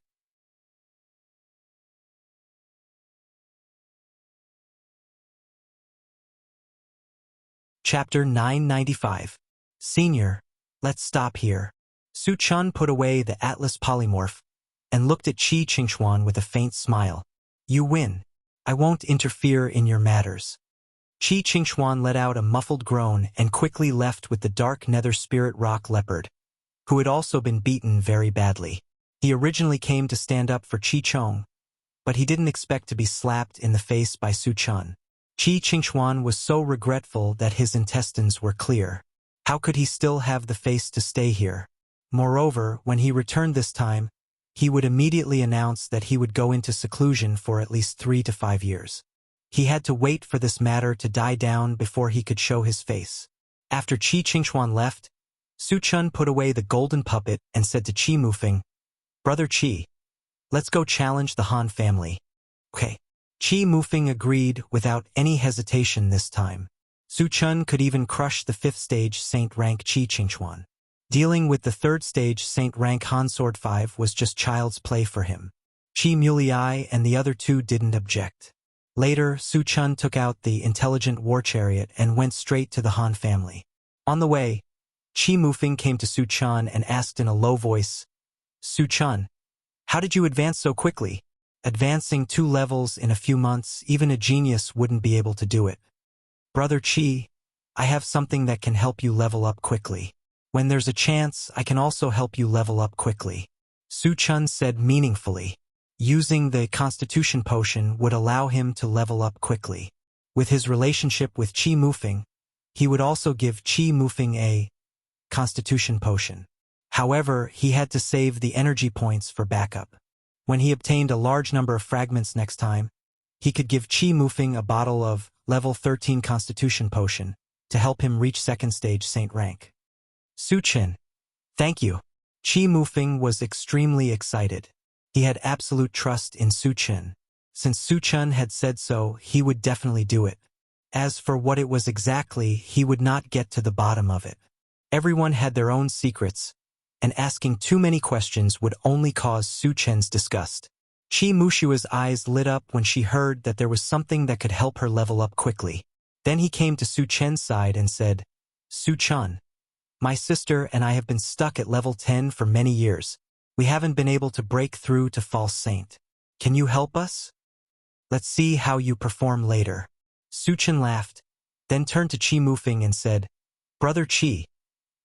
Chapter 995. Senior, let's stop here. Su Chun put away the Atlas polymorph and looked at Qi Qingchuan with a faint smile. You win. I won't interfere in your matters. Qi Qingchuan let out a muffled groan and quickly left with the dark nether spirit rock leopard, who had also been beaten very badly. He originally came to stand up for Qi Chong, but he didn't expect to be slapped in the face by Su Chun. Qi Qingchuan was so regretful that his intestines were clear. How could he still have the face to stay here? Moreover, when he returned this time, he would immediately announce that he would go into seclusion for at least 3 to 5 years. He had to wait for this matter to die down before he could show his face. After Qi Qingchuan left, Su Chun put away the golden puppet and said to Qi Mufeng, Brother Qi, let's go challenge the Han family. Okay. Qi Mufeng agreed without any hesitation this time. Su Chun could even crush the 5th stage Saint rank Qi Qingchuan. Dealing with the 3rd stage Saint rank Han Sword 5 was just child's play for him. Qi Mulei and the other two didn't object. Later, Su Chun took out the intelligent war chariot and went straight to the Han family. On the way, Qi Mufeng came to Su Chun and asked in a low voice, Su Chun, how did you advance so quickly? Advancing 2 levels in a few months, even a genius wouldn't be able to do it. Brother Qi, I have something that can help you level up quickly. When there's a chance, I can also help you level up quickly. Su Chun said meaningfully. Using the Constitution Potion would allow him to level up quickly. With his relationship with Qi Mufeng, he would also give Qi Mufeng a Constitution Potion. However, he had to save the energy points for backup. When he obtained a large number of fragments next time, he could give Qi Mufeng a bottle of level 13 Constitution Potion to help him reach 2nd stage Saint rank. Su Chen, thank you. Qi Mufeng was extremely excited. He had absolute trust in Su Chen. Since Su Chen had said so, he would definitely do it. As for what it was exactly, he would not get to the bottom of it. Everyone had their own secrets, and asking too many questions would only cause Su Chen's disgust. Qi Mushua's eyes lit up when she heard that there was something that could help her level up quickly. Then he came to Su Chen's side and said, Su Chen, my sister and I have been stuck at level 10 for many years. We haven't been able to break through to False Saint. Can you help us? Let's see how you perform later. Su Chen laughed, then turned to Qi Mufeng and said, Brother Qi,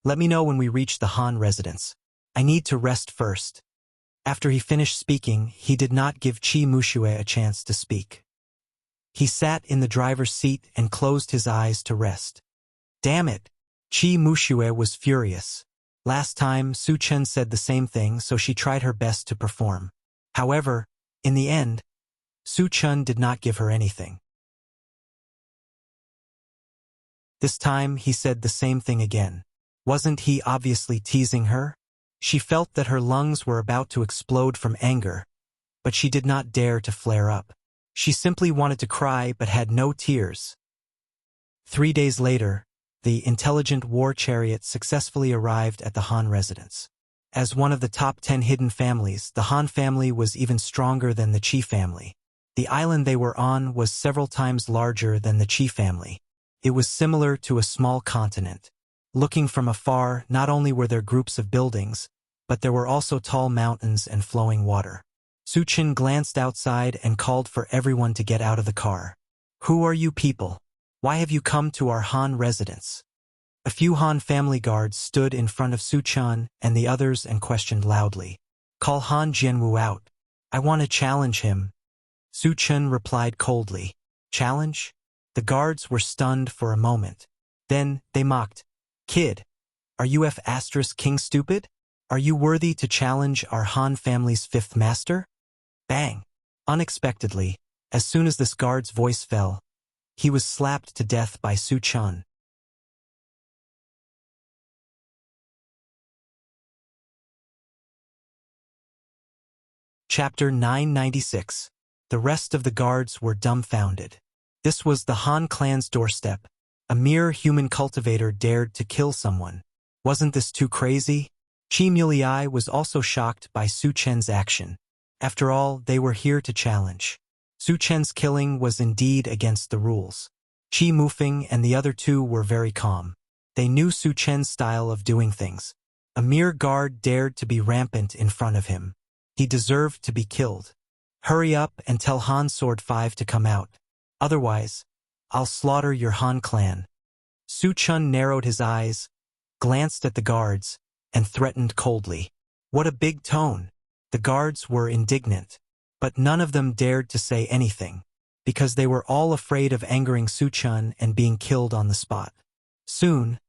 let me know when we reach the Han residence. I need to rest first. After he finished speaking, he did not give Qi Mushue a chance to speak. He sat in the driver's seat and closed his eyes to rest. Damn it! Qi Mushue was furious. Last time, Su Chen said the same thing, so she tried her best to perform. However, in the end, Su Chun did not give her anything. This time he said the same thing again. Wasn't he obviously teasing her? She felt that her lungs were about to explode from anger, but she did not dare to flare up. She simply wanted to cry but had no tears. 3 days later, the intelligent war chariot successfully arrived at the Han residence. As one of the top 10 hidden families, the Han family was even stronger than the Qi family. The island they were on was several times larger than the Qi family. It was similar to a small continent. Looking from afar, not only were there groups of buildings, but there were also tall mountains and flowing water. Su Chun glanced outside and called for everyone to get out of the car. Who are you people? Why have you come to our Han residence? A few Han family guards stood in front of Su Chun and the others and questioned loudly. Call Han Jianwu out. I want to challenge him. Su Chun replied coldly. Challenge? The guards were stunned for a moment. Then they mocked. Kid, are you F***king stupid? Are you worthy to challenge our Han family's fifth master? Bang! Unexpectedly, as soon as this guard's voice fell, he was slapped to death by Su Chun. Chapter 996. The rest of the guards were dumbfounded. This was the Han clan's doorstep. A mere human cultivator dared to kill someone. Wasn't this too crazy? Qi Mulei was also shocked by Su Chen's action. After all, they were here to challenge. Su Chen's killing was indeed against the rules. Qi Mufeng and the other two were very calm. They knew Su Chen's style of doing things. A mere guard dared to be rampant in front of him. He deserved to be killed. Hurry up and tell Han Sword 5 to come out. Otherwise, I'll slaughter your Han clan. Su Chun narrowed his eyes, glanced at the guards, and threatened coldly. What a big tone! The guards were indignant, but none of them dared to say anything, because they were all afraid of angering Su Chun and being killed on the spot. Soon,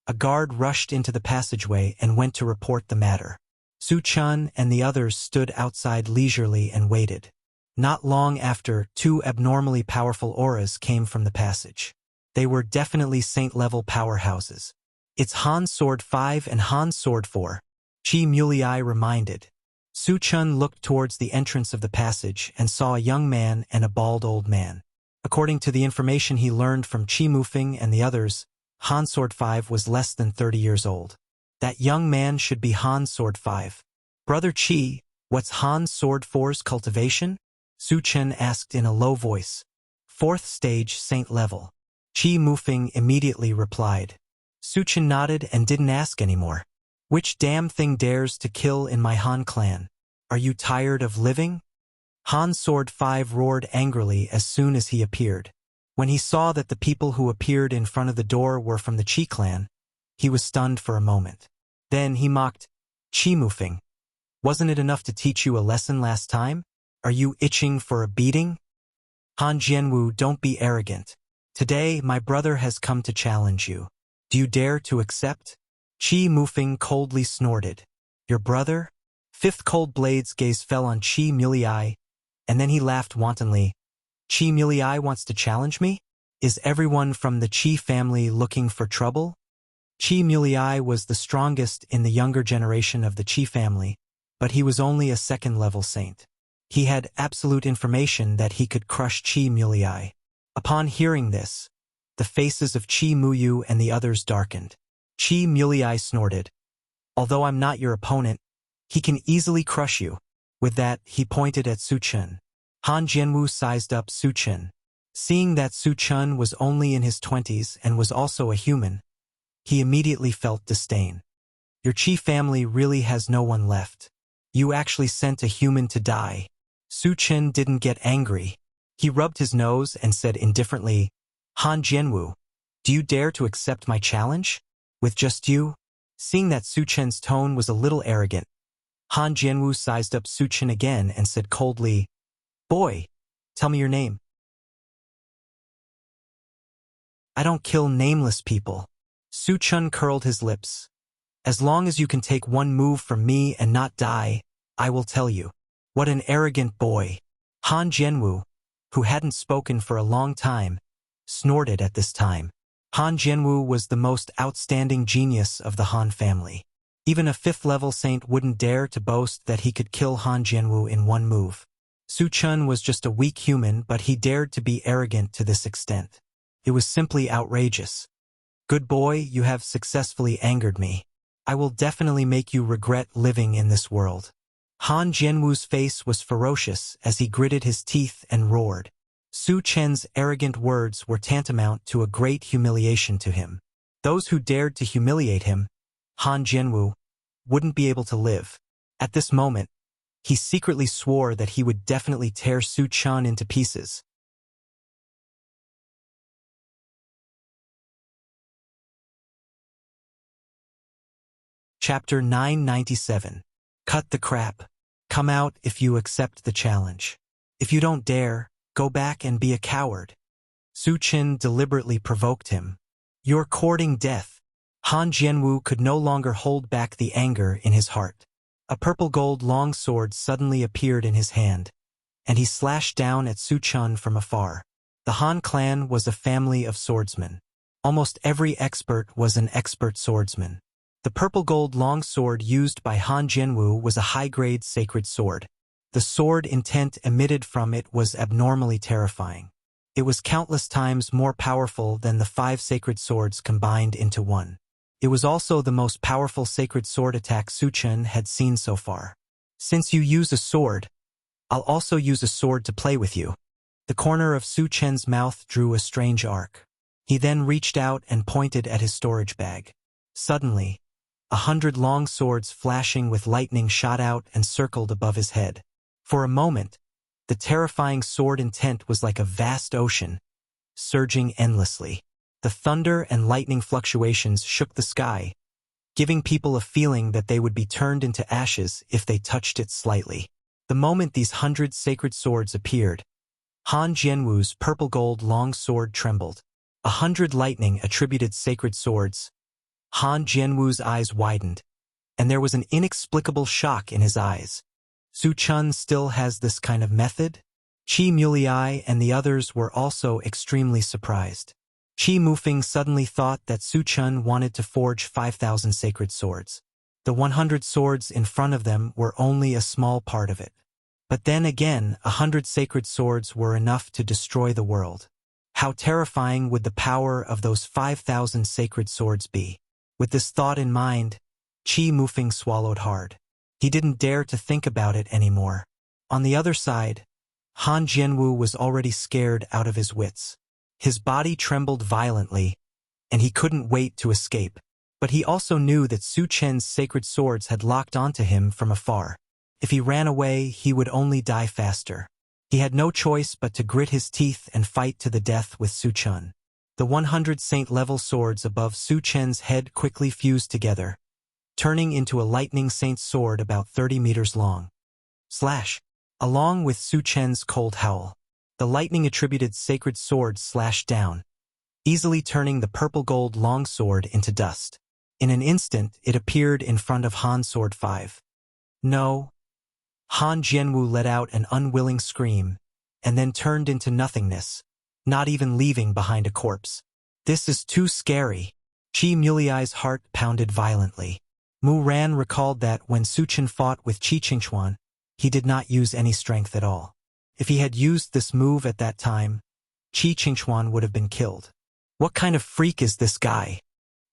a guard rushed into the passageway and went to report the matter. Su Chun and the others stood outside leisurely and waited. Not long after, 2 abnormally powerful auras came from the passage. They were definitely saint-level powerhouses. It's Han Sword 5 and Han Sword 4, Qi Mulei reminded. Su Chun looked towards the entrance of the passage and saw a young man and a bald old man. According to the information he learned from Qi Mufeng and the others, Han Sword 5 was less than 30 years old. That young man should be Han Sword 5. Brother Qi, what's Han Sword 4's cultivation? Su Chun asked in a low voice. 4th stage saint level. Qi Mufeng immediately replied. Su Chun nodded and didn't ask anymore. Which damn thing dares to kill in my Han clan? Are you tired of living? Han Sword 5 roared angrily as soon as he appeared. When he saw that the people who appeared in front of the door were from the Qi clan, he was stunned for a moment. Then he mocked, Qi Mufeng. Wasn't it enough to teach you a lesson last time? Are you itching for a beating? Han Jianwu, don't be arrogant. Today, my brother has come to challenge you. Do you dare to accept? Qi Mufeng coldly snorted. Your brother? 5th cold blade's gaze fell on Qi Mulei, and then he laughed wantonly. Qi Mulei wants to challenge me? Is everyone from the Qi family looking for trouble? Qi Mulei was the strongest in the younger generation of the Qi family, but he was only a 2nd-level saint. He had absolute information that he could crush Qi Mulei. Upon hearing this, the faces of Qi Muyu and the others darkened. Qi Mulei snorted. Although I'm not your opponent, he can easily crush you. With that, he pointed at Su Chun. Han Jianwu sized up Su Chun. Seeing that Su Chun was only in his 20s and was also a human, he immediately felt disdain. Your Qi family really has no one left. You actually sent a human to die. Su Chun didn't get angry. He rubbed his nose and said indifferently, Han Jianwu, do you dare to accept my challenge? With just you? Seeing that Su Chun's tone was a little arrogant, Han Jianwu sized up Su Chun again and said coldly, Boy, tell me your name. I don't kill nameless people. Su Chun curled his lips. As long as you can take one move from me and not die, I will tell you. What an arrogant boy. Han Jianwu, who hadn't spoken for a long time, snorted at this time. Han Jianwu was the most outstanding genius of the Han family. Even a fifth-level saint wouldn't dare to boast that he could kill Han Jianwu in one move. Su Chun was just a weak human, but he dared to be arrogant to this extent. It was simply outrageous. Good boy, you have successfully angered me. I will definitely make you regret living in this world. Han Jianwu's face was ferocious as he gritted his teeth and roared. Su Chen's arrogant words were tantamount to a great humiliation to him. Those who dared to humiliate him, Han Jianwu, wouldn't be able to live. At this moment, he secretly swore that he would definitely tear Su Chen into pieces. Chapter 997. Cut the crap. Come out if you accept the challenge. If you don't dare, go back and be a coward. Su Chen deliberately provoked him. You're courting death. Han Jianwu could no longer hold back the anger in his heart. A purple-gold longsword suddenly appeared in his hand, and he slashed down at Su Chen from afar. The Han clan was a family of swordsmen. Almost every expert was an expert swordsman. The purple-gold longsword used by Han Jianwu was a high-grade sacred sword. The sword intent emitted from it was abnormally terrifying. It was countless times more powerful than the 5 sacred swords combined into one. It was also the most powerful sacred sword attack Su Chen had seen so far. Since you use a sword, I'll also use a sword to play with you. The corner of Su Chen's mouth drew a strange arc. He then reached out and pointed at his storage bag. Suddenly, 100 long swords flashing with lightning shot out and circled above his head. For a moment, the terrifying sword intent was like a vast ocean, surging endlessly. The thunder and lightning fluctuations shook the sky, giving people a feeling that they would be turned into ashes if they touched it slightly. The moment these 100 sacred swords appeared, Han Jianwu's purple-gold long sword trembled. 100 lightning attributed sacred swords. Han Jianwu's eyes widened, and there was an inexplicable shock in his eyes. Su Chen still has this kind of method? Qi Mulei and the others were also extremely surprised. Qi Mufeng suddenly thought that Su Chen wanted to forge 5,000 sacred swords. The 100 swords in front of them were only a small part of it. But then again, 100 sacred swords were enough to destroy the world. How terrifying would the power of those 5,000 sacred swords be? With this thought in mind, Qi Mufeng swallowed hard. He didn't dare to think about it anymore. On the other side, Han Jianwu was already scared out of his wits. His body trembled violently, and he couldn't wait to escape. But he also knew that Su Chen's sacred swords had locked onto him from afar. If he ran away, he would only die faster. He had no choice but to grit his teeth and fight to the death with Su Chen. The 100 saint-level swords above Su Chen's head quickly fused together, turning into a lightning saint sword about 30 meters long. Slash! Along with Su Chen's cold howl, the lightning-attributed sacred sword slashed down, easily turning the purple-gold longsword into dust. In an instant, it appeared in front of Han Sword 5. No! Han Jianwu let out an unwilling scream, and then turned into nothingness, not even leaving behind a corpse. This is too scary. Qi Mulei's heart pounded violently. Mu Ran recalled that when Su Chen fought with Qi Qingchuan, he did not use any strength at all. If he had used this move at that time, Qi Qingchuan would have been killed. What kind of freak is this guy?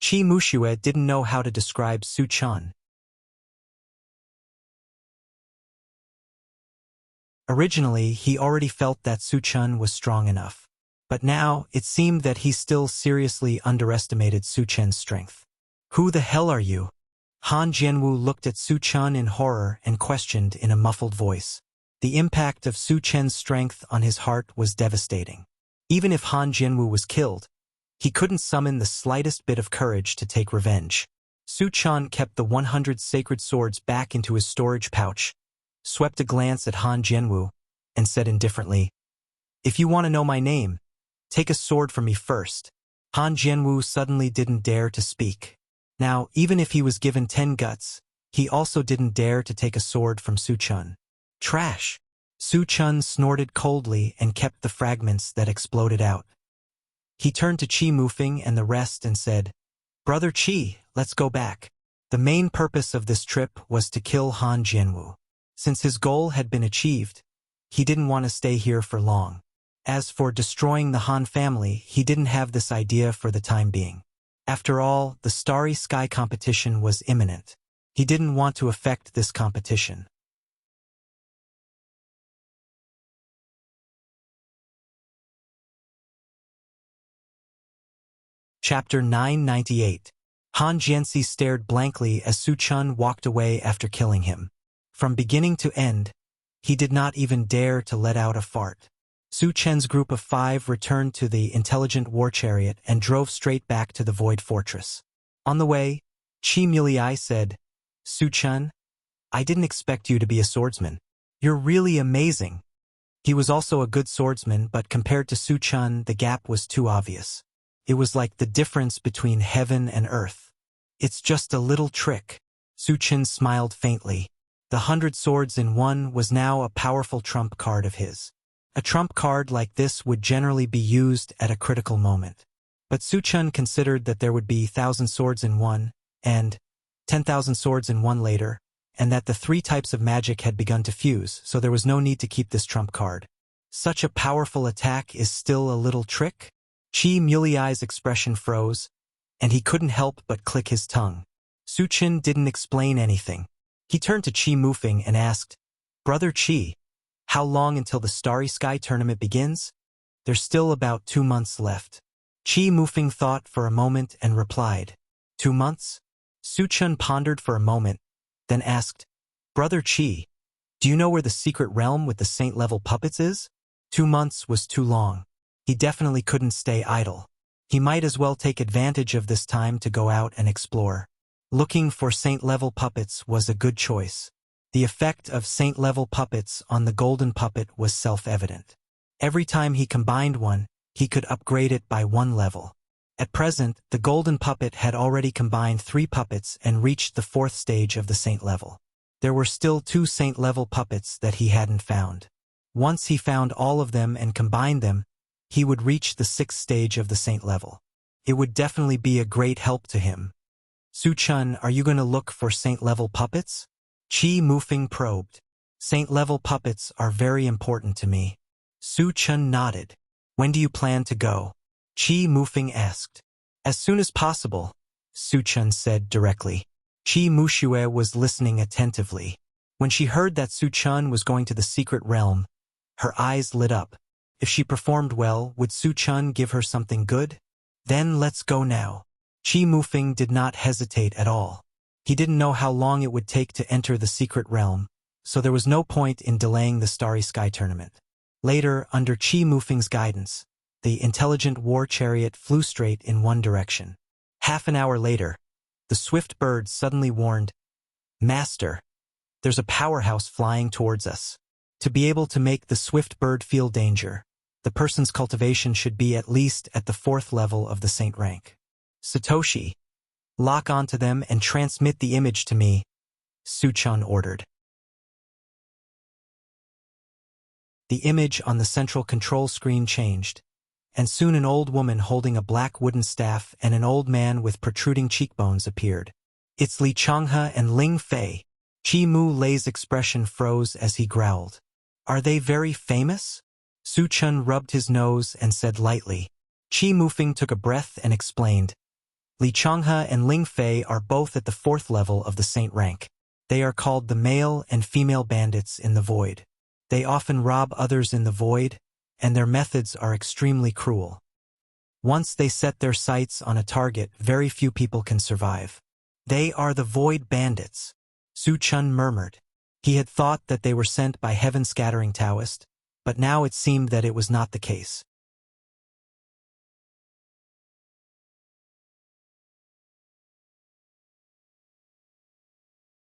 Qi Muxue didn't know how to describe Su Chen. Originally, he already felt that Su Chen was strong enough. But now, it seemed that he still seriously underestimated Su Chen's strength. Who the hell are you? Han Jianwu looked at Su Chen in horror and questioned in a muffled voice. The impact of Su Chen's strength on his heart was devastating. Even if Han Jianwu was killed, he couldn't summon the slightest bit of courage to take revenge. Su Chen kept the 100 sacred swords back into his storage pouch, swept a glance at Han Jianwu, and said indifferently, "If you want to know my name, take a sword from me first." Han Jianwu suddenly didn't dare to speak. Now, even if he was given 10 guts, he also didn't dare to take a sword from Su Chen. Trash! Su Chun snorted coldly and kept the fragments that exploded out. He turned to Qi Mufeng and the rest and said, "Brother Qi, let's go back." The main purpose of this trip was to kill Han Jianwu. Since his goal had been achieved, he didn't want to stay here for long. As for destroying the Han family, he didn't have this idea for the time being. After all, the Starry Sky competition was imminent. He didn't want to affect this competition. Chapter 998. Han Jianxi stared blankly as Su Chun walked away after killing him. From beginning to end, he did not even dare to let out a fart. Su Chen's group of 5 returned to the intelligent war chariot and drove straight back to the Void Fortress. On the way, Qi Mulei said, "Su Chun, I didn't expect you to be a swordsman. You're really amazing." He was also a good swordsman, but compared to Su Chun, the gap was too obvious. It was like the difference between heaven and earth. "It's just a little trick." Su Chun smiled faintly. The 100 swords in one was now a powerful trump card of his. A trump card like this would generally be used at a critical moment. But Su Chun considered that there would be 1,000 swords in one, and 10,000 swords in one later, and that the 3 types of magic had begun to fuse, so there was no need to keep this trump card. Such a powerful attack is still a little trick? Qi Mulei's expression froze, and he couldn't help but click his tongue. Su Chun didn't explain anything. He turned to Qi Mufeng and asked, "Brother Qi, how long until the Starry Sky tournament begins?" "There's still about 2 months left." Qi Mufeng thought for a moment and replied, 2 months? Su Chun pondered for a moment, then asked, "Brother Qi, do you know where the secret realm with the saint-level puppets is?" 2 months was too long. He definitely couldn't stay idle. He might as well take advantage of this time to go out and explore. Looking for saint-level puppets was a good choice. The effect of saint-level puppets on the golden puppet was self-evident. Every time he combined one, he could upgrade it by 1 level. At present, the golden puppet had already combined 3 puppets and reached the 4th stage of the saint level. There were still 2 saint-level puppets that he hadn't found. Once he found all of them and combined them, he would reach the 6th stage of the saint level. It would definitely be a great help to him. "Su Chun, are you going to look for saint-level puppets?" Qi Mufeng probed. "Saint-level puppets are very important to me." Su Chun nodded. "When do you plan to go?" Qi Mufeng asked. "As soon as possible," Su Chun said directly. Qi Muxue was listening attentively. When she heard that Su Chun was going to the secret realm, her eyes lit up. If she performed well, would Su Chun give her something good? "Then let's go now." Qi Mufeng did not hesitate at all. He didn't know how long it would take to enter the secret realm, so there was no point in delaying the Starry Sky tournament. Later, under Qi Mufeng's guidance, the intelligent war chariot flew straight in one direction. Half an hour later, the swift bird suddenly warned, "Master, there's a powerhouse flying towards us." To be able to make the swift bird feel danger, the person's cultivation should be at least at the 4th level of the saint rank. "Satoshi, lock onto them and transmit the image to me," Su Chun ordered. The image on the central control screen changed, and soon an old woman holding a black wooden staff and an old man with protruding cheekbones appeared. "It's Li Changhe and Ling Fei." Qi Mulei's expression froze as he growled. "Are they very famous?" Su Chun rubbed his nose and said lightly. Qi Mufeng took a breath and explained. "Li Changhe and Ling Fei are both at the 4th level of the saint rank. They are called the male and female bandits in the void. They often rob others in the void, and their methods are extremely cruel. Once they set their sights on a target, very few people can survive." "They are the void bandits," Su Chun murmured. He had thought that they were sent by heaven-scattering Taoist, but now it seemed that it was not the case.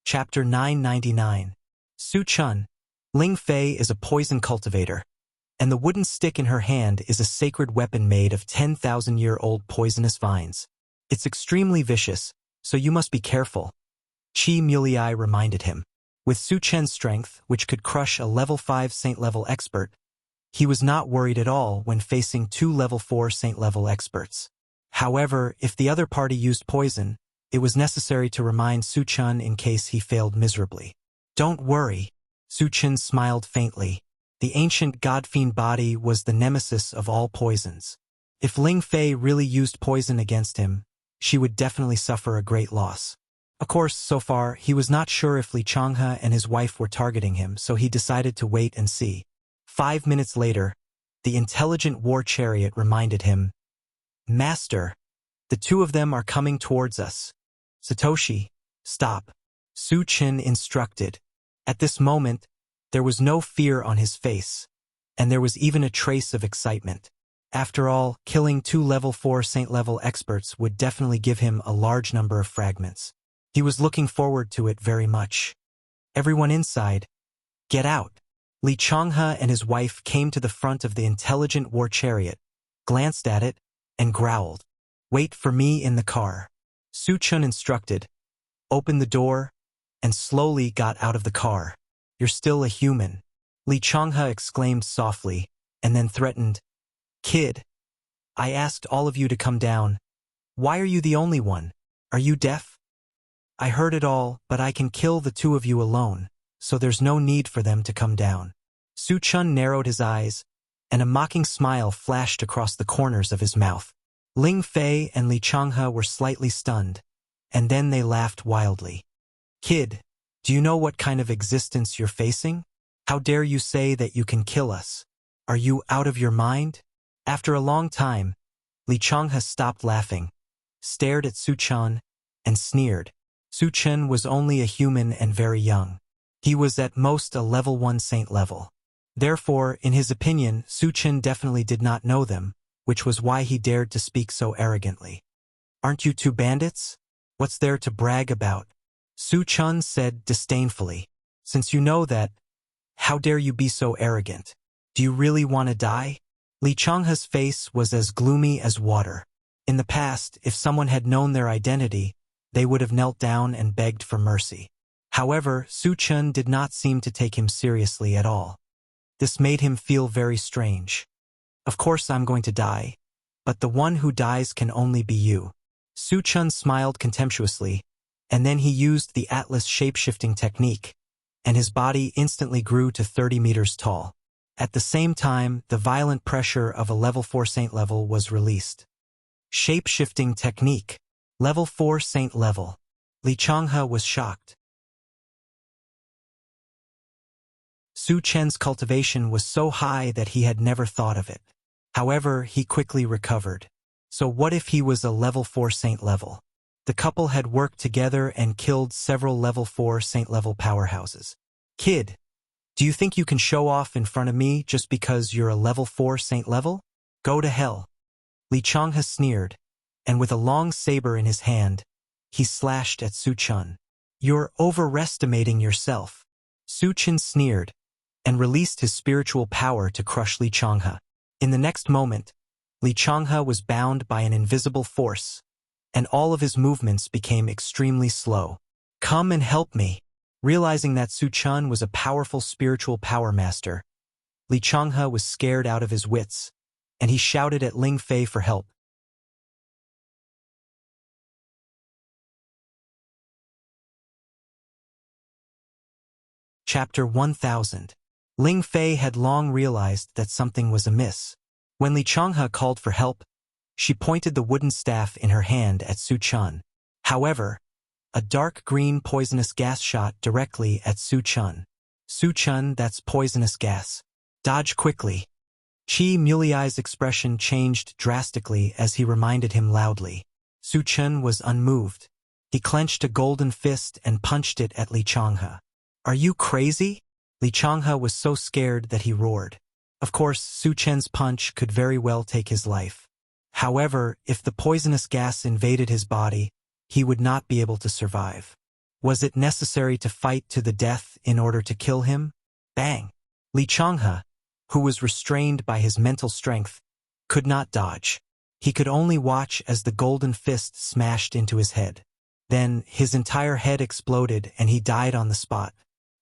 Chapter 999. Su Chun. Ling Fei is a poison cultivator, and the wooden stick in her hand is a sacred weapon made of 10,000-year-old poisonous vines. It's extremely vicious, so you must be careful, Qi Mulei reminded him. With Su Chen's strength, which could crush a level 5 Saint-level expert, he was not worried at all when facing 2 level 4 Saint-level experts. However, if the other party used poison, it was necessary to remind Su Chen in case he failed miserably. Don't worry, Su Chen smiled faintly. The ancient god-fiend body was the nemesis of all poisons. If Ling Fei really used poison against him, she would definitely suffer a great loss. Of course, so far, he was not sure if Li Changhe and his wife were targeting him, so he decided to wait and see. 5 minutes later, the intelligent war chariot reminded him, "Master, the two of them are coming towards us." "Satoshi, stop," Su Chen instructed. At this moment, there was no fear on his face, and there was even a trace of excitement. After all, killing 2 level 4 Saint-level experts would definitely give him a large number of fragments. He was looking forward to it very much. "Everyone inside, get out." Li Changhe and his wife came to the front of the intelligent war chariot, glanced at it, and growled. "Wait for me in the car," Su Chen instructed, opened the door, and slowly got out of the car. "You're still a human," Li Changhe exclaimed softly, and then threatened, "Kid, I asked all of you to come down. Why are you the only one? Are you deaf? I heard it all, but I can kill the 2 of you alone, so there's no need for them to come down." Su Chen narrowed his eyes, and a mocking smile flashed across the corners of his mouth. Ling Fei and Li Changhe were slightly stunned, and then they laughed wildly. "Kid, do you know what kind of existence you're facing? How dare you say that you can kill us? Are you out of your mind?" After a long time, Li Changhe stopped laughing, stared at Su Chen, and sneered. Su Chen was only a human and very young. He was at most a level 1 saint level. Therefore, in his opinion, Su Chen definitely did not know them, which was why he dared to speak so arrogantly. "Aren't you 2 bandits? What's there to brag about?" Su Chen said disdainfully. "Since you know that, how dare you be so arrogant? Do you really want to die?" Li Changhe's face was as gloomy as water. In the past, if someone had known their identity, they would have knelt down and begged for mercy. However, Su Chen did not seem to take him seriously at all. This made him feel very strange. "Of course I'm going to die, but the one who dies can only be you." Su Chen smiled contemptuously, and then he used the Atlas shape-shifting technique, and his body instantly grew to 30 meters tall. At the same time, the violent pressure of a level 4 saint level was released. Shape-shifting technique. Level 4 saint level. Li Changhe was shocked. Su Chen's cultivation was so high that he had never thought of it. However, he quickly recovered. So what if he was a level 4 saint level? The couple had worked together and killed several level 4 saint level powerhouses. "Kid, do you think you can show off in front of me just because you're a level 4 saint level? Go to hell." Li Changhe sneered, and with a long saber in his hand, he slashed at Su Chen. "You're overestimating yourself." Su Chen sneered, and released his spiritual power to crush Li Changhe. In the next moment, Li Changhe was bound by an invisible force, and all of his movements became extremely slow. "Come and help me." Realizing that Su Chen was a powerful spiritual power master, Li Changhe was scared out of his wits, and he shouted at Ling Fei for help. Chapter 1000. Ling Fei had long realized that something was amiss. When Li Changhe called for help, she pointed the wooden staff in her hand at Su Chen. However, a dark green poisonous gas shot directly at Su Chen. "Su Chen, that's poisonous gas. Dodge quickly." Chi Muley's expression changed drastically as he reminded him loudly. Su Chen was unmoved. He clenched a golden fist and punched it at Li Changhe. "Are you crazy?" Li Changhe was so scared that he roared. Of course, Su Chen's punch could very well take his life. However, if the poisonous gas invaded his body, he would not be able to survive. Was it necessary to fight to the death in order to kill him? Bang! Li Changhe, who was restrained by his mental strength, could not dodge. He could only watch as the golden fist smashed into his head. Then, his entire head exploded and he died on the spot.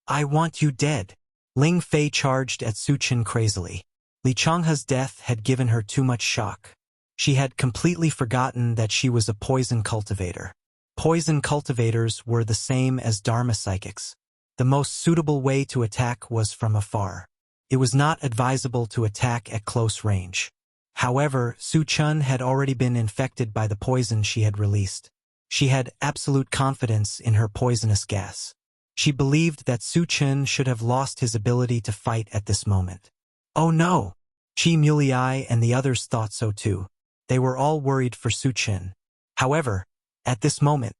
I want you dead. Ling Fei charged at Su Chen crazily. Li Changhe's death had given her too much shock. She had completely forgotten that she was a poison cultivator. Poison cultivators were the same as Dharma psychics. The most suitable way to attack was from afar. It was not advisable to attack at close range. However, Su Chen had already been infected by the poison she had released. She had absolute confidence in her poisonous gas. She believed that Su Chen should have lost his ability to fight at this moment. Oh no! Qi Mulei and the others thought so too. They were all worried for Su Chen. However, at this moment,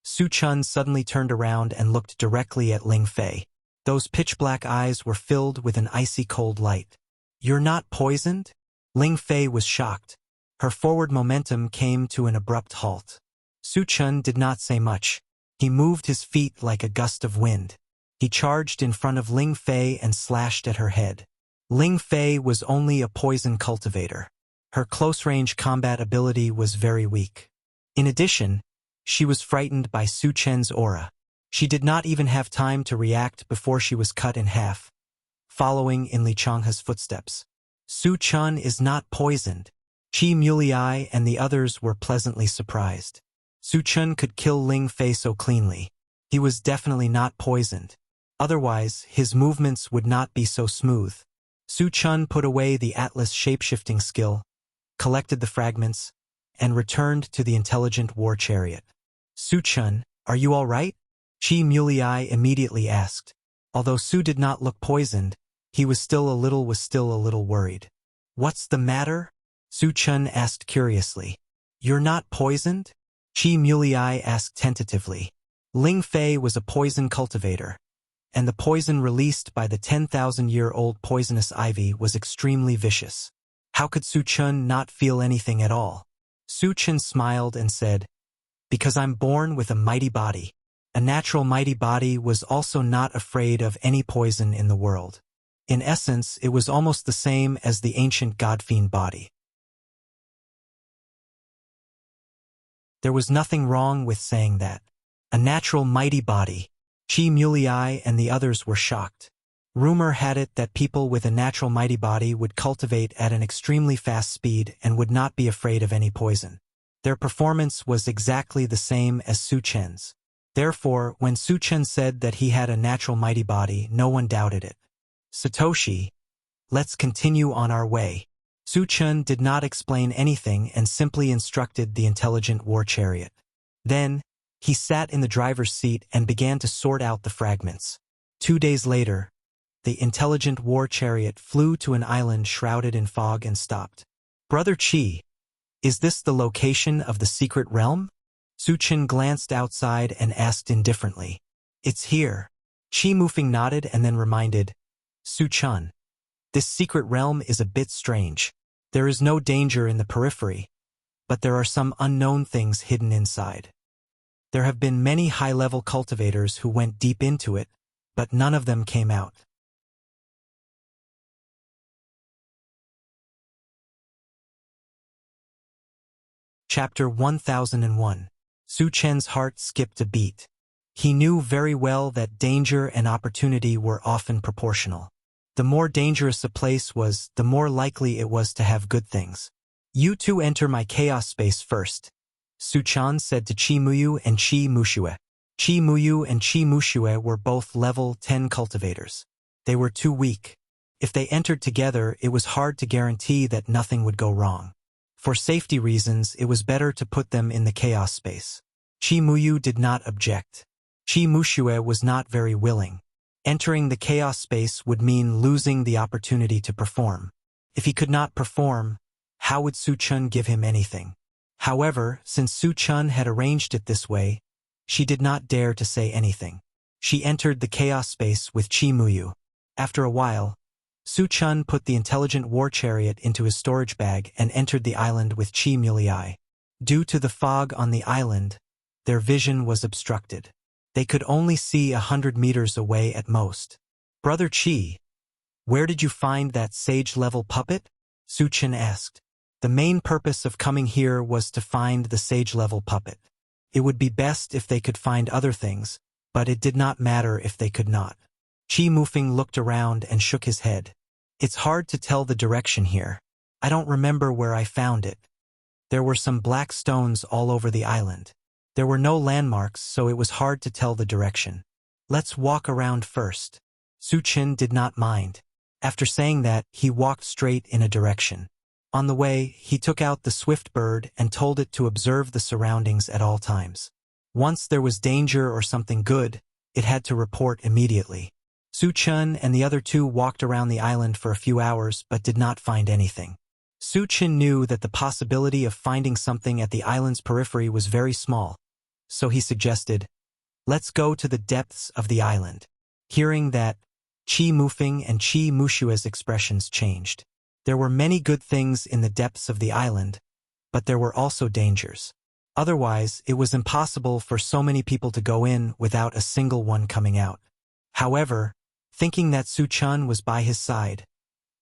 Su Chen suddenly turned around and looked directly at Ling Fei. Those pitch-black eyes were filled with an icy cold light. You're not poisoned? Ling Fei was shocked. Her forward momentum came to an abrupt halt. Su Chen did not say much. He moved his feet like a gust of wind. He charged in front of Ling Fei and slashed at her head. Ling Fei was only a poison cultivator. Her close-range combat ability was very weak. In addition, she was frightened by Su Chen's aura. She did not even have time to react before she was cut in half, following in Li Changhe's footsteps. Su Chen is not poisoned. Qi Mulei and the others were pleasantly surprised. Su Chen could kill Ling Fei so cleanly. He was definitely not poisoned. Otherwise, his movements would not be so smooth. Su Chen put away the Atlas shapeshifting skill, collected the fragments, and returned to the intelligent war chariot. Su Chen, are you all right? Qi Mulei immediately asked. Although Su did not look poisoned, he was still a little worried. What's the matter? Su Chen asked curiously. You're not poisoned? Qi Mulei asked tentatively. Ling Fei was a poison cultivator, and the poison released by the 10,000-year-old poisonous ivy was extremely vicious. How could Su Chen not feel anything at all? Su Chen smiled and said, because I'm born with a mighty body. A natural mighty body was also not afraid of any poison in the world. In essence, it was almost the same as the ancient god-fiend body. There was nothing wrong with saying that. A natural mighty body. Qi Mulei and the others were shocked. Rumor had it that people with a natural mighty body would cultivate at an extremely fast speed and would not be afraid of any poison. Their performance was exactly the same as Su Chen's. Therefore, when Su Chen said that he had a natural mighty body, no one doubted it. Satoshi, let's continue on our way. Su Chen did not explain anything and simply instructed the intelligent war chariot. Then, he sat in the driver's seat and began to sort out the fragments. 2 days later, the intelligent war chariot flew to an island shrouded in fog and stopped. Brother Qi, is this the location of the secret realm? Su Chen glanced outside and asked indifferently. It's here. Qi Mufeng nodded and then reminded, Su Chen, this secret realm is a bit strange. There is no danger in the periphery, but there are some unknown things hidden inside. There have been many high-level cultivators who went deep into it, but none of them came out. Chapter 1001. Su Chen's heart skipped a beat. He knew very well that danger and opportunity were often proportional. The more dangerous a place was, the more likely it was to have good things. You two enter my chaos space first, Su Chen said to Qi Muyu and Qi Mushue. Qi Muyu and Qi Mushue were both level 10 cultivators. They were too weak. If they entered together, it was hard to guarantee that nothing would go wrong. For safety reasons, it was better to put them in the chaos space. Qi Muyu did not object. Qi Mushue was not very willing. Entering the chaos space would mean losing the opportunity to perform. If he could not perform, how would Su Chen give him anything? However, since Su Chen had arranged it this way, she did not dare to say anything. She entered the chaos space with Qi Muyu. After a while, Su Chen put the intelligent war chariot into his storage bag and entered the island with Qi Mulei. Due to the fog on the island, their vision was obstructed. They could only see 100 meters away at most. Brother Qi, where did you find that sage-level puppet? Su Chen asked. The main purpose of coming here was to find the sage-level puppet. It would be best if they could find other things, but it did not matter if they could not. Chi Mufeng looked around and shook his head. It's hard to tell the direction here. I don't remember where I found it. There were some black stones all over the island. There were no landmarks, so it was hard to tell the direction. Let's walk around first. Su Chen did not mind. After saying that, he walked straight in a direction. On the way, he took out the swift bird and told it to observe the surroundings at all times. Once there was danger or something good, it had to report immediately. Su Chen and the other two walked around the island for a few hours but did not find anything. Su Chen knew that the possibility of finding something at the island's periphery was very small, so he suggested, "Let's go to the depths of the island." Hearing that, Chi Mufeng and Chi Mushua's expressions changed. There were many good things in the depths of the island, but there were also dangers. Otherwise, it was impossible for so many people to go in without a single one coming out. However, thinking that Su Chen was by his side,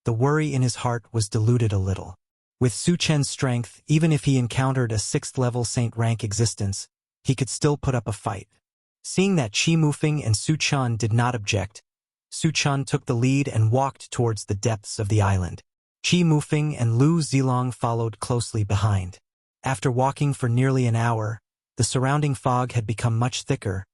the worry in his heart was diluted a little. With Su Chen's strength, even if he encountered a 6th-level saint rank existence, he could still put up a fight. Seeing that Chi Mufeng and Su Chen did not object, Su Chen took the lead and walked towards the depths of the island. Chi Mufeng and Lu Zilong followed closely behind. After walking for nearly an hour, the surrounding fog had become much thicker,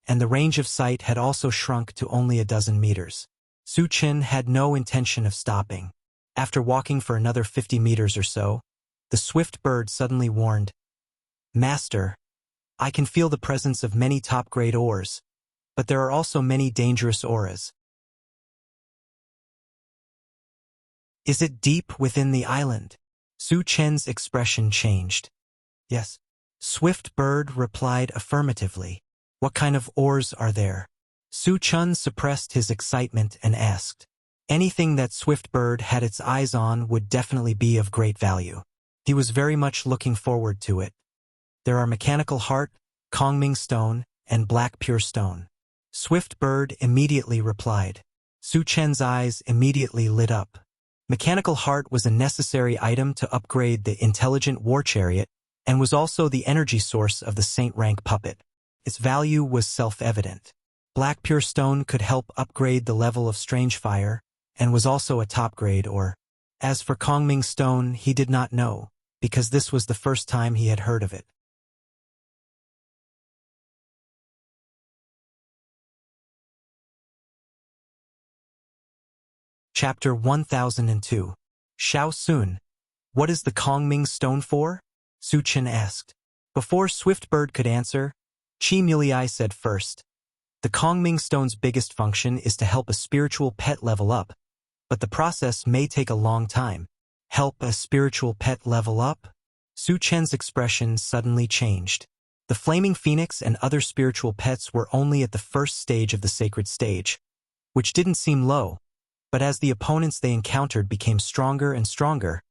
and the range of sight had also shrunk to only a dozen meters. Su Chen had no intention of stopping. After walking for another 50 meters or so, the swift bird suddenly warned, "Master, I can feel the presence of many top-grade ores, but there are also many dangerous auras. Is it deep within the island?" Su Chen's expression changed. "Yes." Swift Bird replied affirmatively. "What kind of ores are there?" Su Chen suppressed his excitement and asked. Anything that Swift Bird had its eyes on would definitely be of great value. He was very much looking forward to it. "There are mechanical heart, Kongming stone, and black pure stone." Swift Bird immediately replied. Su Chen's eyes immediately lit up. Mechanical heart was a necessary item to upgrade the intelligent war chariot and was also the energy source of the saint rank puppet. Its value was self-evident. Black pure stone could help upgrade the level of strange fire and was also a top grade ore. As for Kongming stone, he did not know, because this was the first time he had heard of it. Chapter 1002. Shao Sun. What is the Kongming stone for? Su Chen asked. Before Swiftbird could answer, Chi Mulei said first. The Kongming stone's biggest function is to help a spiritual pet level up, but the process may take a long time. Help a spiritual pet level up? Su Chen's expression suddenly changed. The Flaming Phoenix and other spiritual pets were only at the first stage of the sacred stage, which didn't seem low. But as the opponents they encountered became stronger and stronger,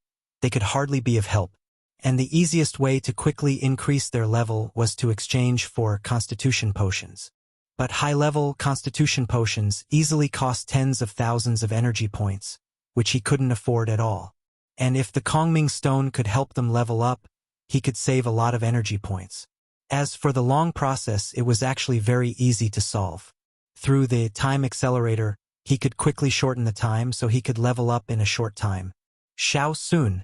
they could hardly be of help, and the easiest way to quickly increase their level was to exchange for constitution potions. But high-level constitution potions easily cost tens of thousands of energy points, which he couldn't afford at all. And if the Kongming stone could help them level up, he could save a lot of energy points. As for the long process, it was actually very easy to solve. Through the time accelerator, he could quickly shorten the time so he could level up in a short time. Shao Sun,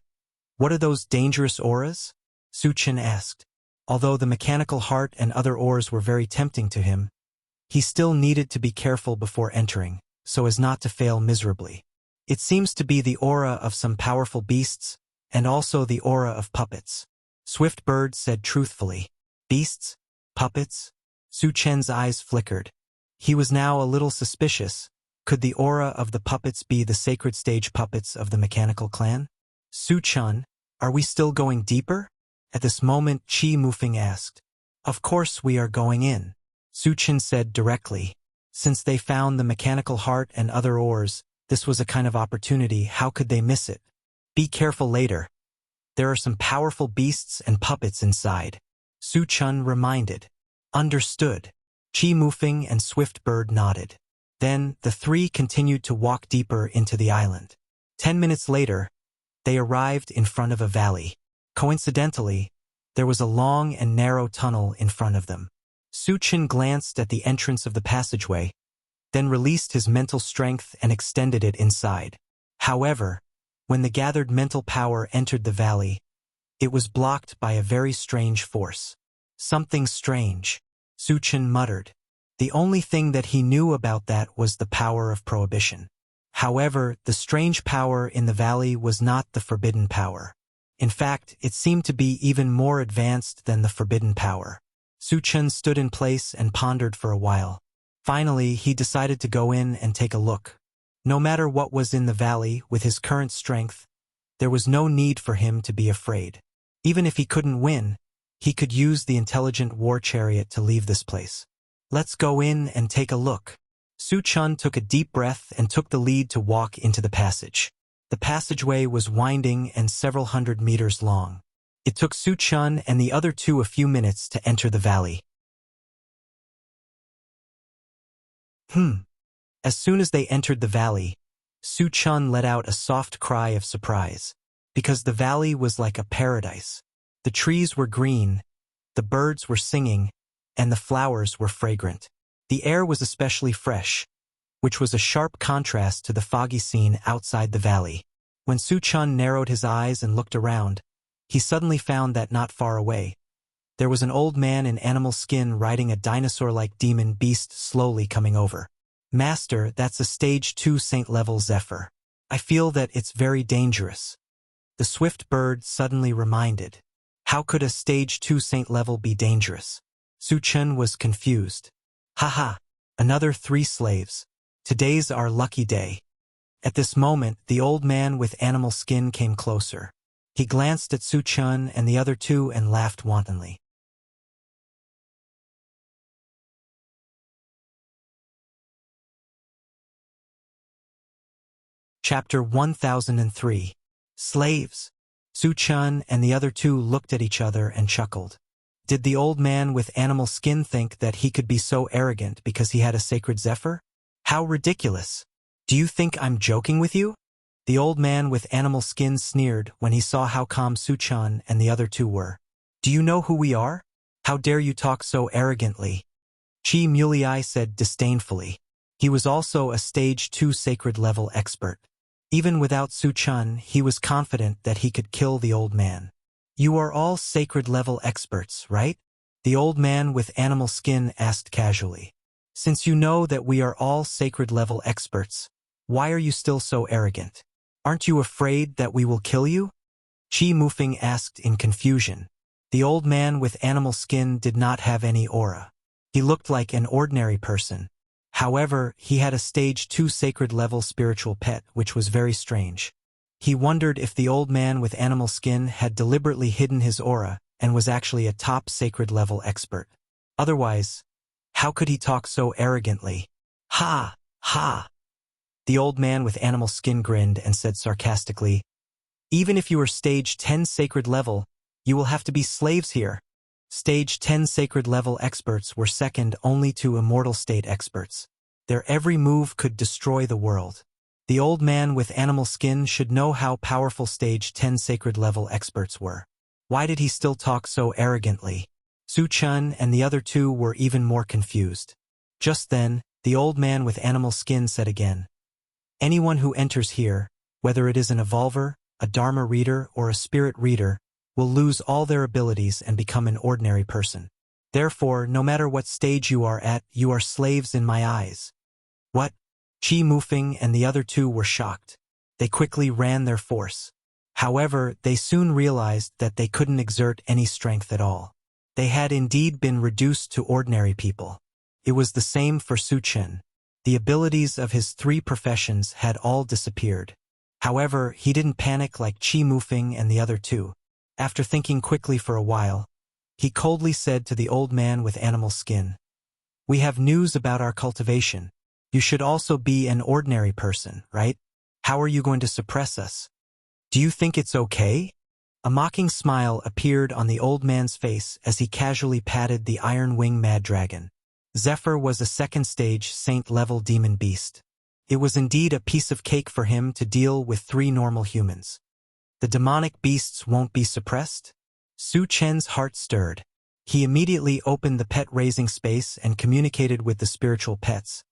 what are those dangerous auras? Su Chen asked. Although the mechanical heart and other ores were very tempting to him, he still needed to be careful before entering, so as not to fail miserably. It seems to be the aura of some powerful beasts, and also the aura of puppets. Swiftbird said truthfully. Beasts? Puppets? Su Chen's eyes flickered. He was now a little suspicious. Could the aura of the puppets be the sacred stage puppets of the mechanical clan? Su Chen, are we still going deeper? At this moment, Chi Mufeng asked. Of course we are going in, Su Chen said directly. Since they found the mechanical heart and other ores, this was a kind of opportunity. How could they miss it? Be careful later. There are some powerful beasts and puppets inside, Su Chen reminded. Understood. Chi Mufeng and Swiftbird nodded. Then, the three continued to walk deeper into the island. 10 minutes later, they arrived in front of a valley. Coincidentally, there was a long and narrow tunnel in front of them. Su Chen glanced at the entrance of the passageway, then released his mental strength and extended it inside. However, when the gathered mental power entered the valley, it was blocked by a very strange force. Something strange, Suchen muttered. The only thing that he knew about that was the power of prohibition. However, the strange power in the valley was not the forbidden power. In fact, it seemed to be even more advanced than the forbidden power. Suchen stood in place and pondered for a while. Finally, he decided to go in and take a look. No matter what was in the valley, with his current strength, there was no need for him to be afraid. Even if he couldn't win, he could use the intelligent war chariot to leave this place. Let's go in and take a look. Suchen took a deep breath and took the lead to walk into the passage. The passageway was winding and several hundred meters long. It took Suchen and the other two a few minutes to enter the valley. As soon as they entered the valley, Suchen let out a soft cry of surprise, because the valley was like a paradise. The trees were green, the birds were singing, and the flowers were fragrant. The air was especially fresh, which was a sharp contrast to the foggy scene outside the valley. When Suchen narrowed his eyes and looked around, he suddenly found that not far away, there was an old man in animal skin riding a dinosaur-like demon beast slowly coming over. Master, that's a stage 2 saint-level Zephyr. I feel that it's very dangerous. The swift bird suddenly reminded. How could a stage 2 saint-level be dangerous? Suchen was confused. Haha, another 3 slaves. Today's our lucky day. At this moment, the old man with animal skin came closer. He glanced at Suchen and the other two and laughed wantonly. Chapter 1003. Slaves. Suchen and the other two looked at each other and chuckled. Did the old man with animal skin think that he could be so arrogant because he had a sacred Zephyr? How ridiculous! Do you think I'm joking with you? The old man with animal skin sneered when he saw how calm Suchen and the other two were. Do you know who we are? How dare you talk so arrogantly? Chi Mulei said disdainfully. He was also a stage 2 sacred level expert. Even without Suchen, he was confident that he could kill the old man. You are all sacred level experts, right? The old man with animal skin asked casually. Since you know that we are all sacred level experts, why are you still so arrogant? Aren't you afraid that we will kill you? Chi Mufeng asked in confusion. The old man with animal skin did not have any aura. He looked like an ordinary person. However, he had a stage 2 sacred level spiritual pet, which was very strange. He wondered if the old man with animal skin had deliberately hidden his aura and was actually a top sacred level expert. Otherwise, how could he talk so arrogantly? Ha! Ha! The old man with animal skin grinned and said sarcastically, even if you are stage 10 sacred level, you will have to be slaves here. Stage 10 sacred level experts were second only to immortal state experts. Their every move could destroy the world. The old man with animal skin should know how powerful stage 10 sacred level experts were. Why did he still talk so arrogantly? Suchen and the other two were even more confused. Just then, the old man with animal skin said again, anyone who enters here, whether it is an evolver, a Dharma reader, or a spirit reader, will lose all their abilities and become an ordinary person. Therefore, no matter what stage you are at, you are slaves in my eyes. What? Chi Mufeng and the other two were shocked. They quickly ran their force. However, they soon realized that they couldn't exert any strength at all. They had indeed been reduced to ordinary people. It was the same for Suchen. The abilities of his 3 professions had all disappeared. However, he didn't panic like Chi Mufeng and the other two. After thinking quickly for a while, he coldly said to the old man with animal skin, we have news about our cultivation. You should also be an ordinary person, right? How are you going to suppress us? Do you think it's okay? A mocking smile appeared on the old man's face as he casually patted the Iron Wing Mad Dragon. Zephyr was a second stage saint-level demon beast. It was indeed a piece of cake for him to deal with 3 normal humans. The demonic beasts won't be suppressed? Suchen's heart stirred. He immediately opened the pet raising space and communicated with the spiritual pets.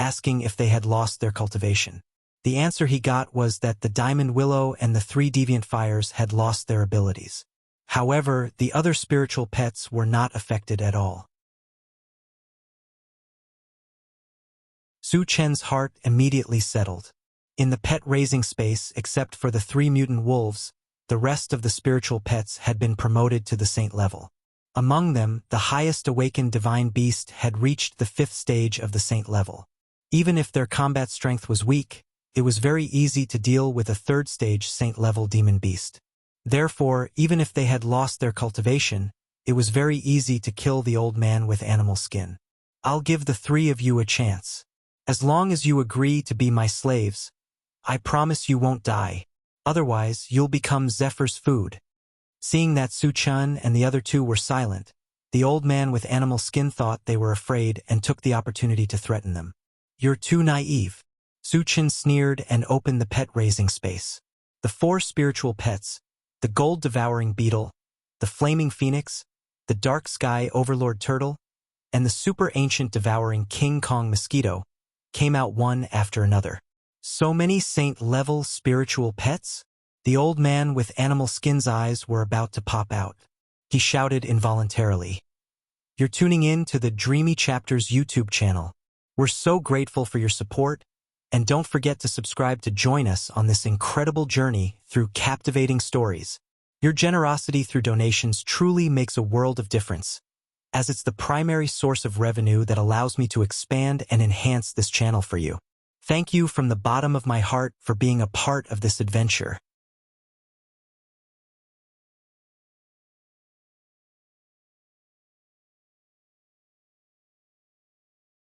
asking if they had lost their cultivation. The answer he got was that the diamond willow and the 3 deviant fires had lost their abilities. However, the other spiritual pets were not affected at all. Su Chen's heart immediately settled. In the pet-raising space, except for the 3 mutant wolves, the rest of the spiritual pets had been promoted to the saint level. Among them, the highest awakened divine beast had reached the 5th stage of the saint level. Even if their combat strength was weak, it was very easy to deal with a 3rd stage saint-level demon beast. Therefore, even if they had lost their cultivation, it was very easy to kill the old man with animal skin. I'll give the 3 of you a chance. As long as you agree to be my slaves, I promise you won't die. Otherwise, you'll become Zephyr's food. Seeing that Su Chen and the other 2 were silent, the old man with animal skin thought they were afraid and took the opportunity to threaten them. You're too naive. Su Chen sneered and opened the pet-raising space. The 4 spiritual pets, the gold-devouring beetle, the flaming phoenix, the dark sky overlord turtle, and the super-ancient devouring King Kong mosquito, came out one after another. So many saint-level spiritual pets? The old man with animal skin's eyes were about to pop out. He shouted involuntarily. You're tuning in to the Dreamy Chapters YouTube channel. We're so grateful for your support, and don't forget to subscribe to join us on this incredible journey through captivating stories. Your generosity through donations truly makes a world of difference, as it's the primary source of revenue that allows me to expand and enhance this channel for you. Thank you from the bottom of my heart for being a part of this adventure.